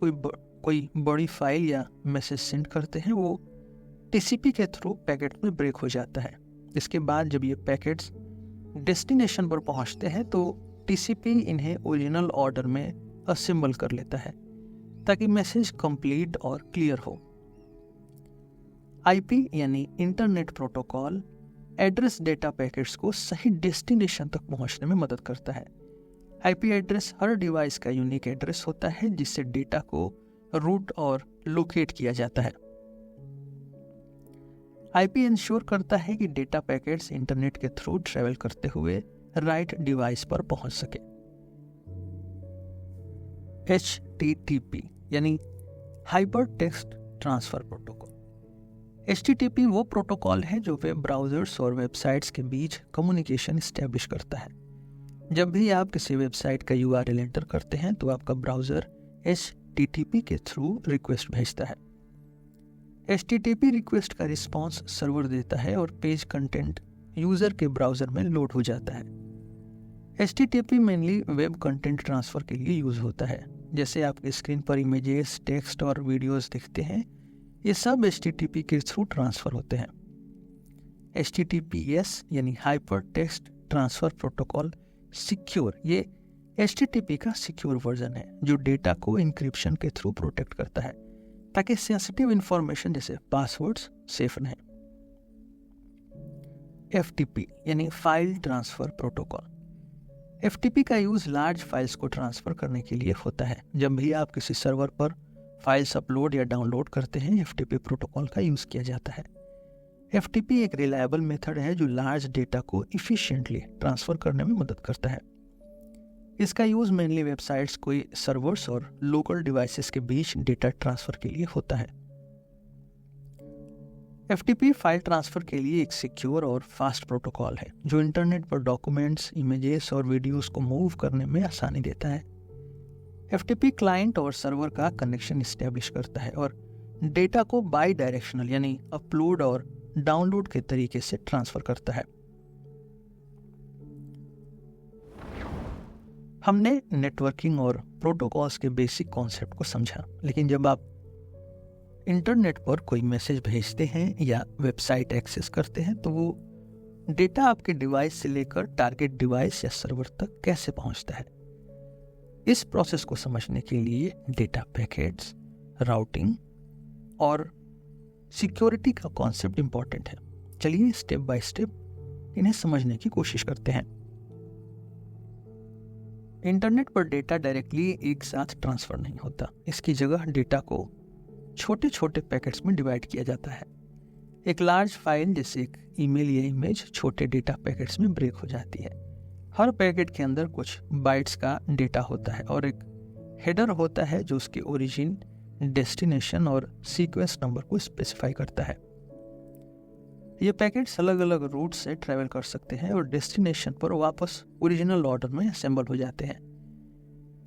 कोई बड़ी फाइल या मैसेज सेंड करते हैं, वो TCP के थ्रू पैकेट में ब्रेक हो जाता है। इसके बाद जब ये पैकेट्स डेस्टिनेशन पर पहुंचते हैं तो TCP इन्हें ओरिजिनल ऑर्डर में असेंबल कर लेता है ताकि मैसेज कंप्लीट और क्लियर हो। IP यानी internet protocol address data packets को सही डेस्टिनेशन तक पहुंचने में मदद करता है। IP एड्रेस हर डिवाइस का यूनिक एड्रेस होता है जिससे डेटा को रूट और लोकेट किया जाता है। IP इंश्योर करता है कि डेटा पैकेट्स इंटरनेट के थ्रू ट्रेवल करते हुए राइट डिवाइस पर पहुंच सके। HTTP यानी hyper text transfer protocol. HTTP वो प्रोटोकॉल है जो वेब ब्राउजर्स और वेबसाइट्स के बीच कम्युनिकेशन एस्टेब्लिश करता है। जब भी आप किसी वेबसाइट का URL एंटर करते हैं तो आपका ब्राउजर HTTP के थ्रू रिक्वेस्ट भेजता है। HTTP रिक्वेस्ट का रिस्पॉन्स सर्वर देता है और पेज कंटेंट यूजर के ब्राउजर में लोड हो जाता है। HTTP mainly web content transfer के लिए यूज होता है। जैसे आपके स्क्रीन पर इमेजेस, टेक्स्ट और वीडियोस दिखते हैं, ये सब HTTP के थ्रू ट्रांसफर होते हैं। HTTPS यानी hyper text transfer protocol secure, ये HTTP का सिक्योर वर्जन है जो डेटा को इंक्रिप्शन के थ्रू प्रोटेक्ट करता है ताकि सेंसिटिव इंफॉर्मेशन जैसे पासवर्ड्स सेफ रहें। FTP यानी फाइल ट्रांसफर प्रोटोकॉल। FTP का यूज लार्ज फाइल्स को ट्रांसफर करने के लिए होता है। जब भी आप किसी सर्वर पर फाइल्स अपलोड या डाउनलोड करते हैं, FTP प्रोटोकॉल का यूज किया जाता है। FTP एक रिलायबल मेथड है जो लार्ज डेटा को इफिशिएंटली ट्रांसफर करने में मदद करता है। इसका यूज मेनली वेबसाइट्स, कोई सर्वर्स और लोकल डिवाइसेस के बीच डेटा ट्रांसफर के लिए होता है। FTP फाइल ट्रांसफर के लिए एक सिक्योर और फास्ट प्रोटोकॉल है जो इंटरनेट पर डॉक्यूमेंट्स, इमेजेस और वीडियोस को मूव करने में आसानी देता है। FTP क्लाइंट और सर्वर का कनेक्शन इस्टेब्लिश करता है और डेटा को बाई डायरेक्शनल यानी अपलोड और डाउनलोड के तरीके से ट्रांसफर करता है। हमने नेटवर्किंग और प्रोटोकॉल्स के बेसिक कॉन्सेप्ट को समझा, लेकिन जब आप इंटरनेट पर कोई मैसेज भेजते हैं या वेबसाइट एक्सेस करते हैं तो वो डेटा आपके डिवाइस से लेकर टारगेट डिवाइस या सर्वर तक कैसे पहुंचता है। इस प्रोसेस को समझने के लिए डेटा पैकेट्स, राउटिंग और सिक्योरिटी का कॉन्सेप्ट इंपॉर्टेंट है। चलिए स्टेप बाय स्टेप इन्हें समझने की कोशिश करते हैं। इंटरनेट पर डेटा डायरेक्टली एक साथ ट्रांसफर नहीं होता। इसकी जगह डेटा को छोटे छोटे पैकेट्स में डिवाइड किया जाता है। एक लार्ज फाइल जैसे एक ईमेल या इमेज छोटे डेटा पैकेट्स में ब्रेक हो जाती है। हर पैकेट के अंदर कुछ बाइट्स का डेटा होता है और एक हेडर होता है जो उसके ओरिजिन, डेस्टिनेशन और सीक्वेंस नंबर को स्पेसिफाई करता है। ये पैकेट्स अलग अलग रूट से ट्रैवल कर सकते हैं और डेस्टिनेशन पर वापस ओरिजिनल ऑर्डर में असेंबल हो जाते हैं।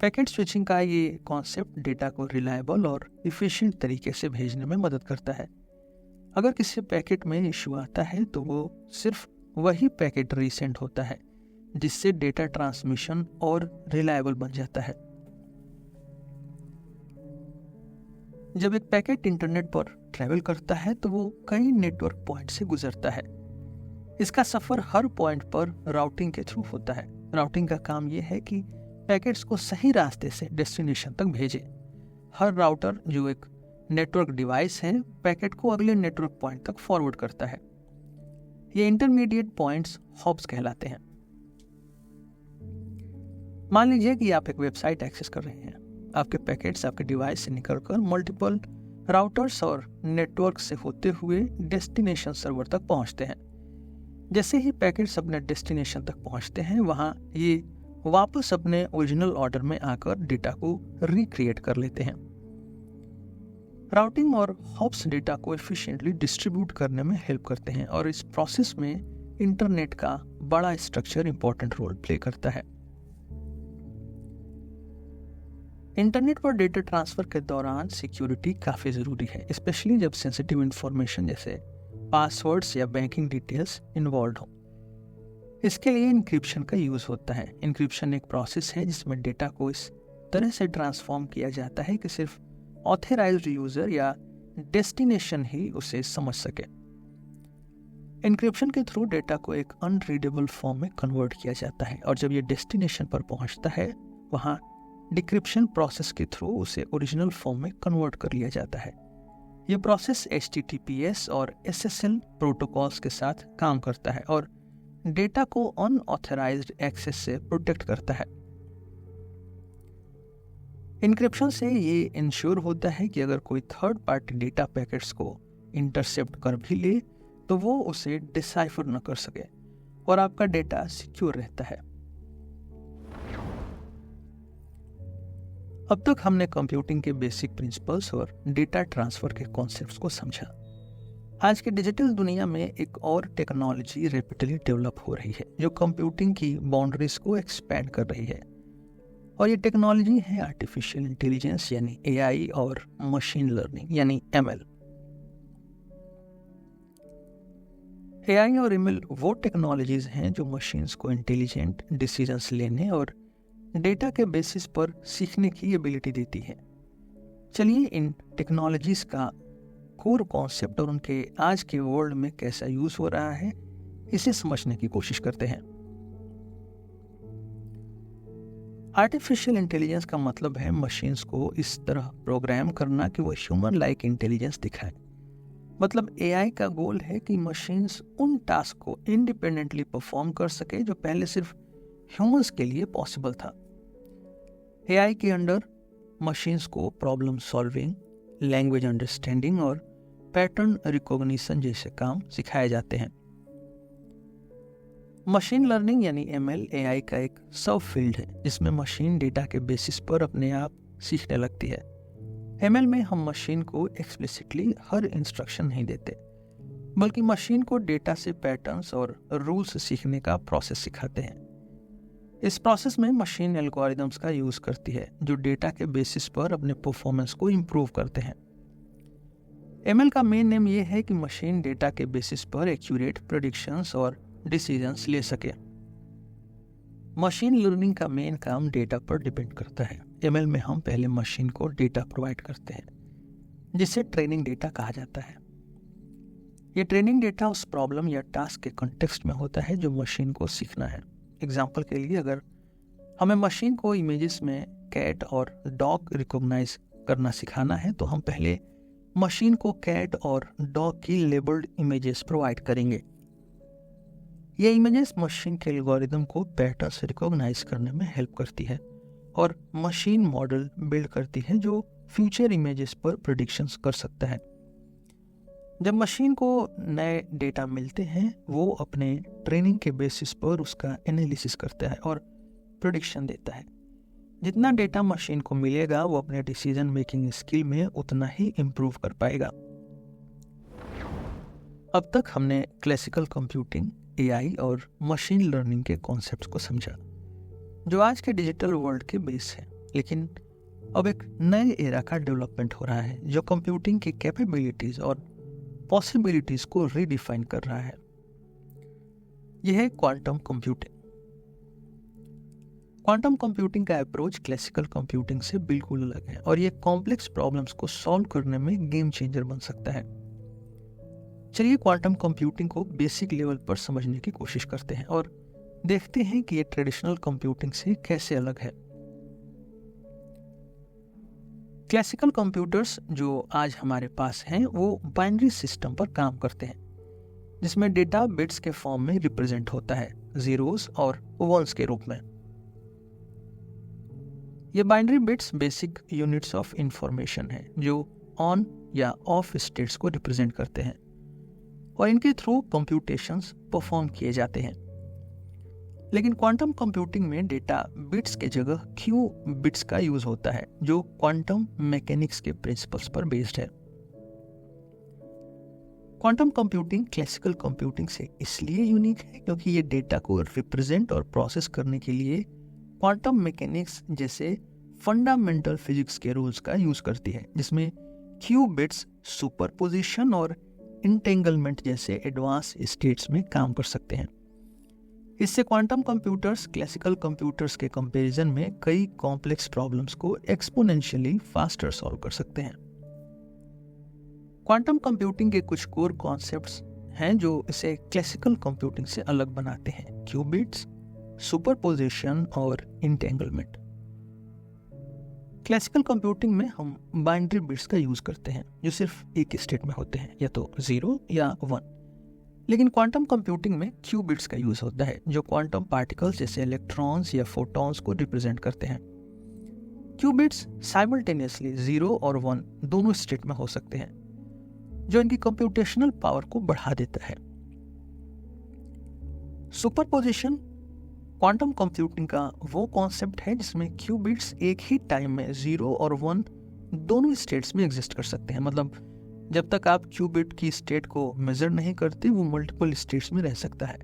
पैकेट स्विचिंग का ये कॉन्सेप्ट डेटा को रिलायबल और इफिशिएंट तरीके से भेजने में मदद करता है। अगर किसी पैकेट में इशू आता है तो वो सिर्फ वही पैकेट रीसेंड होता है, जिससे डेटा ट्रांसमिशन और रिलायबल बन जाता है। जब एक पैकेट इंटरनेट पर ट्रैवल करता है तो वो कई नेटवर्क पॉइंट से गुजरता है। इसका सफर हर पॉइंट पर राउटिंग के थ्रू होता है। राउटिंग का काम यह है कि पैकेट्स को सही रास्ते से डेस्टिनेशन तक भेजे। हर राउटर जो एक नेटवर्क डिवाइस है, पैकेट को अगले नेटवर्क पॉइंट तक फॉरवर्ड करता है। ये इंटरमीडिएट पॉइंट्स हॉप्स कहलाते हैं। मान लीजिए कि आप एक वेबसाइट एक्सेस कर रहे हैं। आपके पैकेट्स आपके डिवाइस से निकलकर मल्टीपल राउटर्स और नेटवर्क से होते हुए डेस्टिनेशन सर्वर तक पहुंचते हैं। जैसे ही पैकेट्स अपने डेस्टिनेशन तक पहुंचते हैं, वहां ये वापस अपने ओरिजिनल ऑर्डर में आकर डेटा को रिक्रिएट कर लेते हैं। राउटिंग और हॉप्स डेटा को एफिशिएंटली डिस्ट्रीब्यूट करने में हेल्प करते हैं और इस प्रोसेस में इंटरनेट का बड़ा स्ट्रक्चर इंपॉर्टेंट रोल प्ले करता है। इंटरनेट पर डेटा ट्रांसफर के दौरान सिक्योरिटी काफ़ी ज़रूरी है, स्पेशली जब सेंसिटिव इंफॉर्मेशन जैसे पासवर्ड्स या बैंकिंग डिटेल्स इन्वॉल्व हो। इसके लिए इंक्रिप्शन का यूज़ होता है। इंक्रिप्शन एक प्रोसेस है जिसमें डेटा को इस तरह से ट्रांसफॉर्म किया जाता है कि सिर्फ ऑथराइज्ड यूज़र या डेस्टिनेशन ही उसे समझ सके। इंक्रिप्शन के थ्रू डेटा को एक अनरीडेबल फॉर्म में कन्वर्ट किया जाता है और जब ये डेस्टिनेशन पर पहुंचता है, वहाँ डिक्रिप्शन प्रोसेस के थ्रू उसे ओरिजिनल फॉर्म में कन्वर्ट कर लिया जाता है। यह प्रोसेस HTTPS और SSL प्रोटोकॉल्स के साथ काम करता है और डेटा को अनऑथराइज्ड एक्सेस से प्रोटेक्ट करता है। इंक्रिप्शन से ये इंश्योर होता है कि अगर कोई थर्ड पार्टी डेटा पैकेट्स को इंटरसेप्ट कर भी ले तो वो उसे डिसाइफर न कर सके और आपका डेटा सिक्योर रहता है। अब तक हमने कंप्यूटिंग के बेसिक प्रिंसिपल्स और डेटा ट्रांसफर के कॉन्सेप्ट्स को समझा। आज के डिजिटल दुनिया में एक और टेक्नोलॉजी रैपिडली डेवलप हो रही है जो कंप्यूटिंग की बाउंड्रीज को एक्सपैंड कर रही है, और ये टेक्नोलॉजी है आर्टिफिशियल इंटेलिजेंस यानी AI और मशीन लर्निंग यानी ML। AI और ML वो टेक्नोलॉजीज हैं जो मशीन्स को इंटेलिजेंट डिसीजंस लेने और डेटा के बेसिस पर सीखने की एबिलिटी देती है। चलिए इन टेक्नोलॉजीज का कोर कॉन्सेप्ट और उनके आज के वर्ल्ड में कैसा यूज हो रहा है, इसे समझने की कोशिश करते हैं। आर्टिफिशियल इंटेलिजेंस का मतलब है मशीन्स को इस तरह प्रोग्राम करना कि वो ह्यूमन लाइक इंटेलिजेंस दिखाए। मतलब एआई का गोल है कि मशीन्स उन टास्क को इंडिपेंडेंटली परफॉर्म कर सके जो पहले सिर्फ ह्यूमंस के लिए पॉसिबल था। एआई के अंडर मशीन्स को प्रॉब्लम सॉल्विंग, लैंग्वेज अंडरस्टैंडिंग और पैटर्न रिकॉग्निशन जैसे काम सिखाए जाते हैं। मशीन लर्निंग यानी एमएल एआई का एक सब फील्ड है जिसमें मशीन डेटा के बेसिस पर अपने आप सीखने लगती है। एमएल में हम मशीन को एक्सप्लिसिटली हर इंस्ट्रक्शन नहीं देते, बल्कि मशीन को डेटा से पैटर्न्स और रूल्स सीखने का प्रोसेस सिखाते हैं। इस प्रोसेस में मशीन एल्गोरिदम्स का यूज करती है जो डेटा के बेसिस पर अपने परफॉर्मेंस को इम्प्रूव करते हैं। एमएल का मेन नेम यह है कि मशीन डेटा के बेसिस पर एक्यूरेट प्रेडिक्शंस और डिसीजंस ले सके। मशीन लर्निंग का मेन काम डेटा पर डिपेंड करता है। एमएल में हम पहले मशीन को डेटा प्रोवाइड करते हैं जिसे ट्रेनिंग डेटा कहा जाता है। ये ट्रेनिंग डेटा उस प्रॉब्लम या टास्क के कॉन्टेक्स्ट में होता है जो मशीन को सीखना है। एग्जाम्पल के लिए, अगर हमें मशीन को इमेजेस में कैट और डॉग रिकॉग्नाइज करना सिखाना है तो हम पहले मशीन को कैट और डॉग की लेबल्ड इमेजेस प्रोवाइड करेंगे। ये इमेजेस मशीन के एल्गोरिदम को पैटर्न्स रिकॉग्नाइज करने में हेल्प करती है और मशीन मॉडल बिल्ड करती है जो फ्यूचर इमेजेस पर प्रेडिक्शंस कर सकता है। जब मशीन को नए डेटा मिलते हैं वो अपने ट्रेनिंग के बेसिस पर उसका एनालिसिस करता है और प्रेडिक्शन देता है। जितना डेटा मशीन को मिलेगा वो अपने डिसीजन मेकिंग स्किल में उतना ही इम्प्रूव कर पाएगा। अब तक हमने क्लासिकल कंप्यूटिंग, एआई और मशीन लर्निंग के कॉन्सेप्ट्स को समझा जो आज के डिजिटल वर्ल्ड के बेस है। लेकिन अब एक नए एरा का डेवलपमेंट हो रहा है जो कंप्यूटिंग की कैपेबिलिटीज और पॉसिबिलिटीज को रीडिफाइन कर रहा है। यह है क्वांटम कंप्यूटिंग। क्वांटम कंप्यूटिंग का अप्रोच क्लासिकल कंप्यूटिंग से बिल्कुल अलग है और ये कॉम्प्लेक्स प्रॉब्लम्स को सॉल्व करने में गेम चेंजर बन सकता है। चलिए क्वांटम कंप्यूटिंग को बेसिक लेवल पर समझने की कोशिश करते हैं और देखते हैं कि ये ट्रेडिशनल कंप्यूटिंग से कैसे अलग है। क्लासिकल कंप्यूटर्स जो आज हमारे पास हैं वो बाइनरी सिस्टम पर काम करते हैं जिसमें डेटा बिट्स के फॉर्म में रिप्रेजेंट होता है, जीरोस और वंस के रूप में। ये binary bits basic units of information है जो ऑन या ऑफ स्टेट्स को रिप्रेजेंट करते हैं और इनके थ्रू कंप्यूटेशंस परफॉर्म किए जाते हैं। लेकिन क्वांटम कंप्यूटिंग में डेटा बिट्स के जगह क्यू बिट्स का यूज होता है जो क्वांटम मैकेनिक्स के प्रिंसिपल्स पर बेस्ड है। क्वांटम कंप्यूटिंग क्लासिकल कंप्यूटिंग से इसलिए यूनिक है क्योंकि ये डेटा को रिप्रेजेंट और प्रोसेस करने के लिए क्वांटम मैकेनिक्स जैसे फंडामेंटल फिजिक्स के रूल्स का यूज करती है, जिसमें क्यू बिट्स सुपरपोजिशन और इंटेंगलमेंट जैसे एडवांस स्टेट्स में काम कर सकते हैं। इससे क्वांटम कंप्यूटर्स क्लासिकल कंप्यूटर्स के कंपैरिजन में कई कॉम्प्लेक्स प्रॉब्लम्स को एक्सपोनेंशियली फास्टर सॉल्व कर सकते हैं। क्वांटम कंप्यूटिंग के कुछ कोर कॉन्सेप्ट्स हैं जो इसे क्लासिकल कंप्यूटिंग से अलग बनाते हैं: क्यूबिट्स, सुपरपोजिशन और इंटेंगलमेंट। क्लासिकल कंप्यूटिंग में हम बाइनरी बिट्स का यूज करते हैं जो सिर्फ एक स्टेट में होते हैं, या तो 0 या 1। लेकिन क्वांटम कंप्यूटिंग में क्यू बिट्स का यूज होता है जो क्वांटम पार्टिकल्स जैसे इलेक्ट्रॉन्स या फोटॉन्स को रिप्रेजेंट करते हैं। क्यू बिट्स साइमल्टेनियसली 0 और 1 दोनों स्टेट में हो सकते हैं जो इनकी कंप्यूटेशनल पावर को बढ़ा देता है। सुपरपोजिशन क्वांटम कंप्यूटिंग का वो कॉन्सेप्ट है जिसमें क्यू बिट्स एक ही टाइम में 0 और 1 दोनों स्टेट्स में एग्जिस्ट कर सकते हैं। मतलब जब तक आप क्यू बिट की स्टेट को मेजर नहीं करते वो मल्टीपल स्टेट्स में रह सकता है।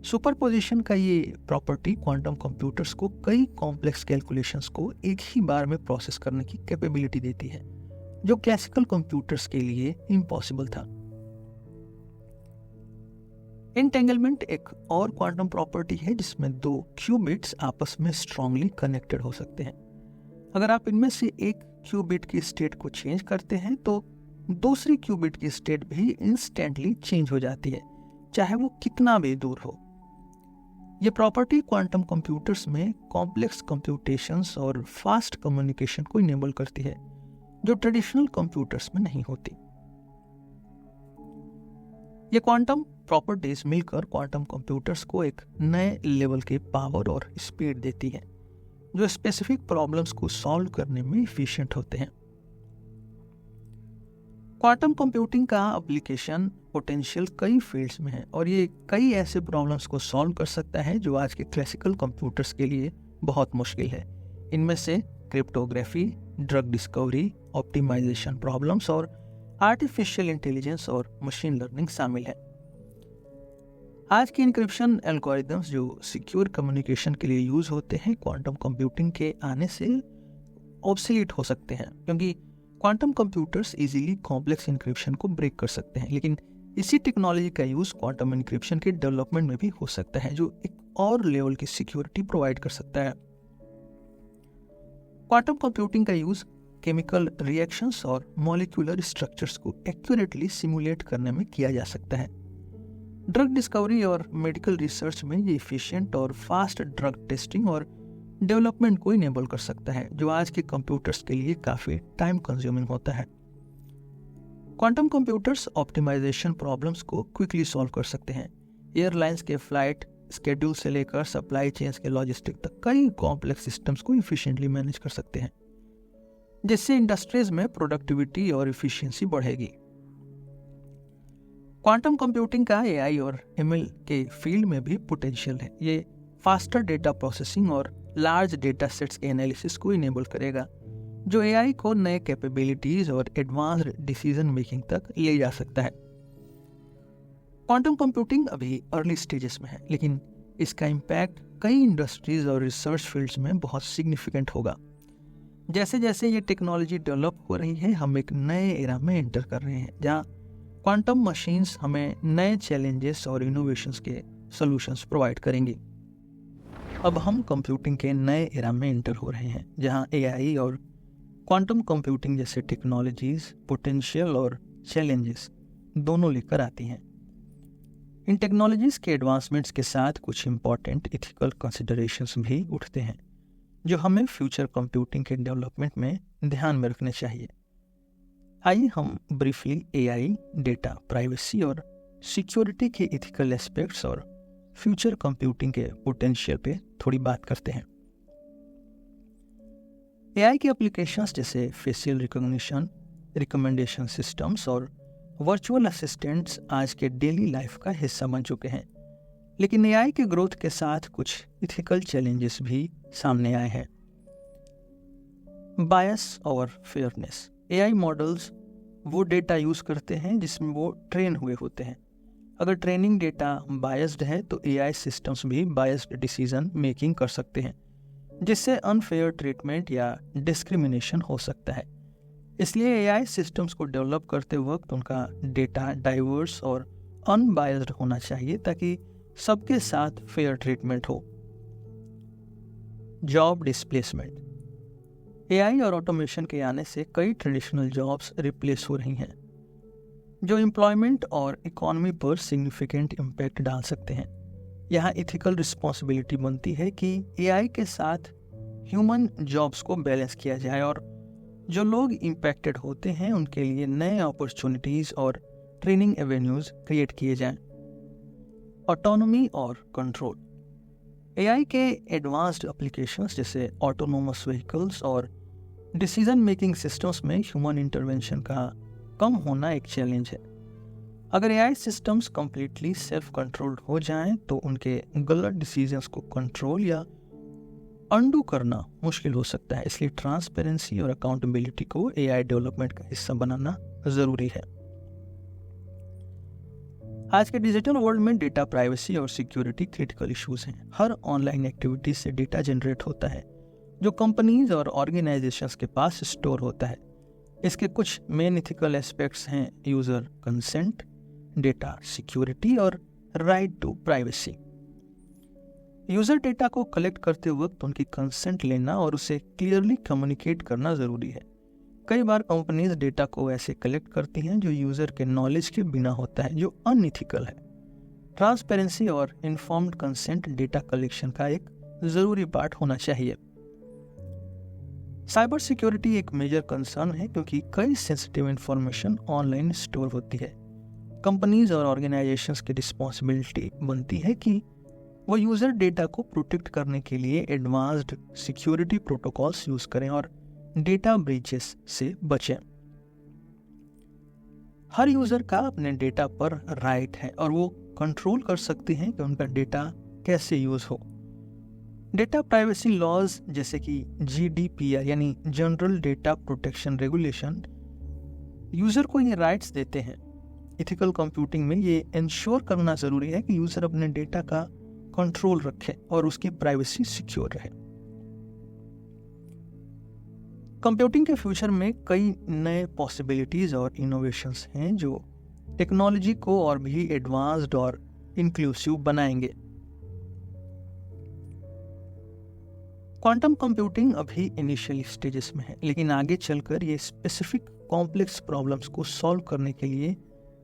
सुपरपोजिशन का ये प्रॉपर्टी क्वांटम कंप्यूटर्स को कई कॉम्प्लेक्स कैलकुलेशंस को एक ही बार में प्रोसेस करने की कैपेबिलिटी देती है जो क्लासिकल कंप्यूटर्स के लिए इम्पॉसिबल था। एंटेंगलमेंट एक और क्वांटम प्रॉपर्टी है जिसमें दो क्यूबिट्स आपस में स्ट्रांगली कनेक्टेड हो सकते हैं। अगर आप इनमें से एक क्यूबिट की स्टेट को चेंज करते हैं तो दूसरी क्यूबिट की स्टेट भी इंस्टेंटली चेंज हो जाती है, चाहे वो कितना भी दूर हो। ये प्रॉपर्टी क्वांटम कंप्यूटर्स में कॉम्प्लेक्स कंप्यूटेशंस और फास्ट कम्युनिकेशन को इनेबल करती है, जो ट्रेडिशनल कंप्यूटर्स में नहीं होती। ये क्वांटम प्रॉपर्टीज मिलकर क्वांटम कंप्यूटर्स को एक नए लेवल के पावर और स्पीड देती है, जो स्पेसिफिक प्रॉब्लम्स को सॉल्व करने में इफिशिएंट होते हैं। क्वांटम कंप्यूटिंग का एप्लीकेशन पोटेंशियल कई फील्ड्स में है और ये कई ऐसे प्रॉब्लम्स को सॉल्व कर सकता है जो आज के क्लासिकल कंप्यूटर्स के लिए बहुत मुश्किल है। इनमें से cryptography, drug discovery, optimisation problems और आर्टिफिशियल इंटेलिजेंस और मशीन लर्निंग शामिल है। आज के इंक्रिप्शन एल्गोरिदम्स जो सिक्योर कम्युनिकेशन के लिए यूज होते हैं, क्वांटम कंप्यूटिंग के आने से ऑब्सोलीट हो सकते हैं, क्योंकि quantum computers easily complex encryption को ब्रेक कर सकते हैं। लेकिन इसी टेक्नोलॉजी का यूज क्वांटम इंक्रिप्शन के डेवलपमेंट में भी हो सकता है, जो एक और लेवल की सिक्योरिटी प्रोवाइड कर सकता है। क्वांटम कंप्यूटिंग का यूज केमिकल रिएक्शंस और मॉलिक्यूलर स्ट्रक्चर्स को एक्यूरेटली सिमुलेट करने में किया जा सकता है। ड्रग डिस्कवरी और मेडिकल रिसर्च में ये एफिशिएंट और फास्ट ड्रग टेस्टिंग और डेवलपमेंट को इनेबल कर सकता है, जो आज के कंप्यूटर्स के लिए काफी टाइम कंज्यूमिंग होता है। क्वांटम कंप्यूटर्स ऑप्टिमाइजेशन प्रॉब्लम्स को क्विकली सॉल्व कर सकते हैं। एयरलाइंस के फ्लाइट स्केड्यूल से लेकर सप्लाई चेन्स के लॉजिस्टिक तक कई कॉम्प्लेक्स सिस्टम्स को इफिशिएंटली मैनेज कर सकते हैं, जिससे इंडस्ट्रीज में प्रोडक्टिविटी और इफिशिएंसी बढ़ेगी। क्वांटम कंप्यूटिंग का एआई और एमएल के फील्ड में भी पोटेंशियल है। ये फास्टर डेटा प्रोसेसिंग और लार्ज डेटा सेट्स के एनालिसिस को इनेबल करेगा, जो एआई को नए कैपेबिलिटीज और एडवांस्ड डिसीजन मेकिंग तक ले जा सकता है। क्वांटम कंप्यूटिंग अभी अर्ली स्टेजेस में है, लेकिन इसका इम्पैक्ट कई इंडस्ट्रीज और रिसर्च फील्ड्स में बहुत सिग्निफिकेंट होगा। जैसे जैसे ये टेक्नोलॉजी डेवलप हो रही है, हम एक नए एरा में एंटर कर रहे हैं, जहाँ क्वांटम मशीन्स हमें नए चैलेंजेस और इनोवेशंस के सॉल्यूशंस प्रोवाइड करेंगी। अब हम कंप्यूटिंग के नए एरा में एंटर हो रहे हैं, जहां एआई और क्वांटम कंप्यूटिंग जैसे टेक्नोलॉजीज पोटेंशियल और चैलेंजेस दोनों लेकर आती हैं। इन टेक्नोलॉजीज के एडवांसमेंट्स के साथ कुछ इंपॉर्टेंट एथिकल कंसिडरेशंस भी उठते हैं, जो हमें फ्यूचर कंप्यूटिंग के डेवलपमेंट में ध्यान में रखने चाहिए। आइए हम ब्रीफली एआई, डेटा प्राइवेसी और सिक्योरिटी के एथिकल एस्पेक्ट्स और फ्यूचर कंप्यूटिंग के पोटेंशियल पे थोड़ी बात करते हैं। एआई के एप्लीकेशंस जैसे फेशियल रिकॉग्निशन, रिकमेंडेशन सिस्टम्स और वर्चुअल असिस्टेंट्स आज के डेली लाइफ का हिस्सा बन चुके हैं। लेकिन एआई के ग्रोथ के साथ कुछ इथिकल चैलेंजेस भी सामने आए हैं। बायस और फेयरनेस। एआई मॉडल्स वो डेटा यूज करते हैं जिसमें वो ट्रेन हुए होते हैं। अगर ट्रेनिंग डेटा बायस्ड है तो एआई सिस्टम्स भी बायस्ड डिसीजन मेकिंग कर सकते हैं, जिससे अनफेयर ट्रीटमेंट या डिस्क्रिमिनेशन हो सकता है। इसलिए एआई सिस्टम्स को डेवलप करते वक्त उनका डेटा डाइवर्स और अनबायस्ड होना चाहिए, ताकि सबके साथ फेयर ट्रीटमेंट हो। Job displacement. एआई और ऑटोमेशन के आने से कई ट्रेडिशनल जॉब्स रिप्लेस हो रही हैं, जो एम्प्लॉयमेंट और इकोनॉमी पर सिग्निफिकेंट इम्पैक्ट डाल सकते हैं। यहाँ इथिकल रिस्पॉन्सिबिलिटी बनती है कि एआई के साथ ह्यूमन जॉब्स को बैलेंस किया जाए और जो लोग इम्पैक्टेड होते हैं उनके लिए नए अपॉर्चुनिटीज और ट्रेनिंग एवेन्यूज क्रिएट किए जाएं। ऑटोनॉमी और कंट्रोल। एआई के एडवांस्ड एप्लीकेशंस जैसे ऑटोनोमस व्हीकल्स और डिसीजन मेकिंग सिस्टम्स में ह्यूमन इंटरवेंशन का कम होना एक चैलेंज है। अगर AI systems completely self controlled हो जाएं तो उनके गलत डिसीजंस को कंट्रोल या अंडू करना मुश्किल हो सकता है। इसलिए ट्रांसपेरेंसी और अकाउंटेबिलिटी को एआई डेवलपमेंट का हिस्सा बनाना जरूरी है। आज के डिजिटल वर्ल्ड में डेटा प्राइवेसी और सिक्योरिटी क्रिटिकल इश्यूज हैं। हर ऑनलाइन एक्टिविटी से डेटा जनरेट होता है जो कंपनीज और ऑर्गेनाइजेशंस के पास स्टोर होता है। इसके कुछ मेन इथिकल एस्पेक्ट्स हैं: यूजर कंसेंट, डेटा सिक्योरिटी और right to privacy. User data को कलेक्ट करते वक्त उनकी कंसेंट लेना और उसे क्लियरली कम्युनिकेट करना जरूरी है। कई बार कंपनीज डेटा को ऐसे कलेक्ट करती हैं जो यूजर के नॉलेज के बिना होता है, जो अनइथिकल है। ट्रांसपेरेंसी और इन्फॉर्म्ड कंसेंट डेटा कलेक्शन का एक जरूरी पार्ट होना चाहिए। साइबर सिक्योरिटी एक मेजर कंसर्न है क्योंकि कई सेंसिटिव इंफॉर्मेशन ऑनलाइन स्टोर होती है। कंपनीज और ऑर्गेनाइजेशंस की रिस्पॉन्सिबिलिटी बनती है कि वो यूजर डेटा को प्रोटेक्ट करने के लिए एडवांस्ड सिक्योरिटी प्रोटोकॉल्स यूज करें और डेटा ब्रीचेस से बचें। हर यूजर का अपने डेटा पर राइट है और वो कंट्रोल कर सकते हैं कि उनका डेटा कैसे यूज हो। डेटा प्राइवेसी लॉज जैसे कि GDPR यानी general data protection regulation user को ये राइट्स देते हैं। इथिकल कंप्यूटिंग में ये इंश्योर करना जरूरी है कि यूजर अपने डेटा का कंट्रोल रखे और उसकी प्राइवेसी सिक्योर रहे। कंप्यूटिंग के फ्यूचर में कई नए पॉसिबिलिटीज और इनोवेशंस हैं जो टेक्नोलॉजी को और भी एडवांस्ड और इंक्लूसिव बनाएंगे। क्वांटम कंप्यूटिंग अभी इनिशियल स्टेजेस में है, लेकिन आगे चलकर ये स्पेसिफिक कॉम्प्लेक्स प्रॉब्लम्स को सॉल्व करने के लिए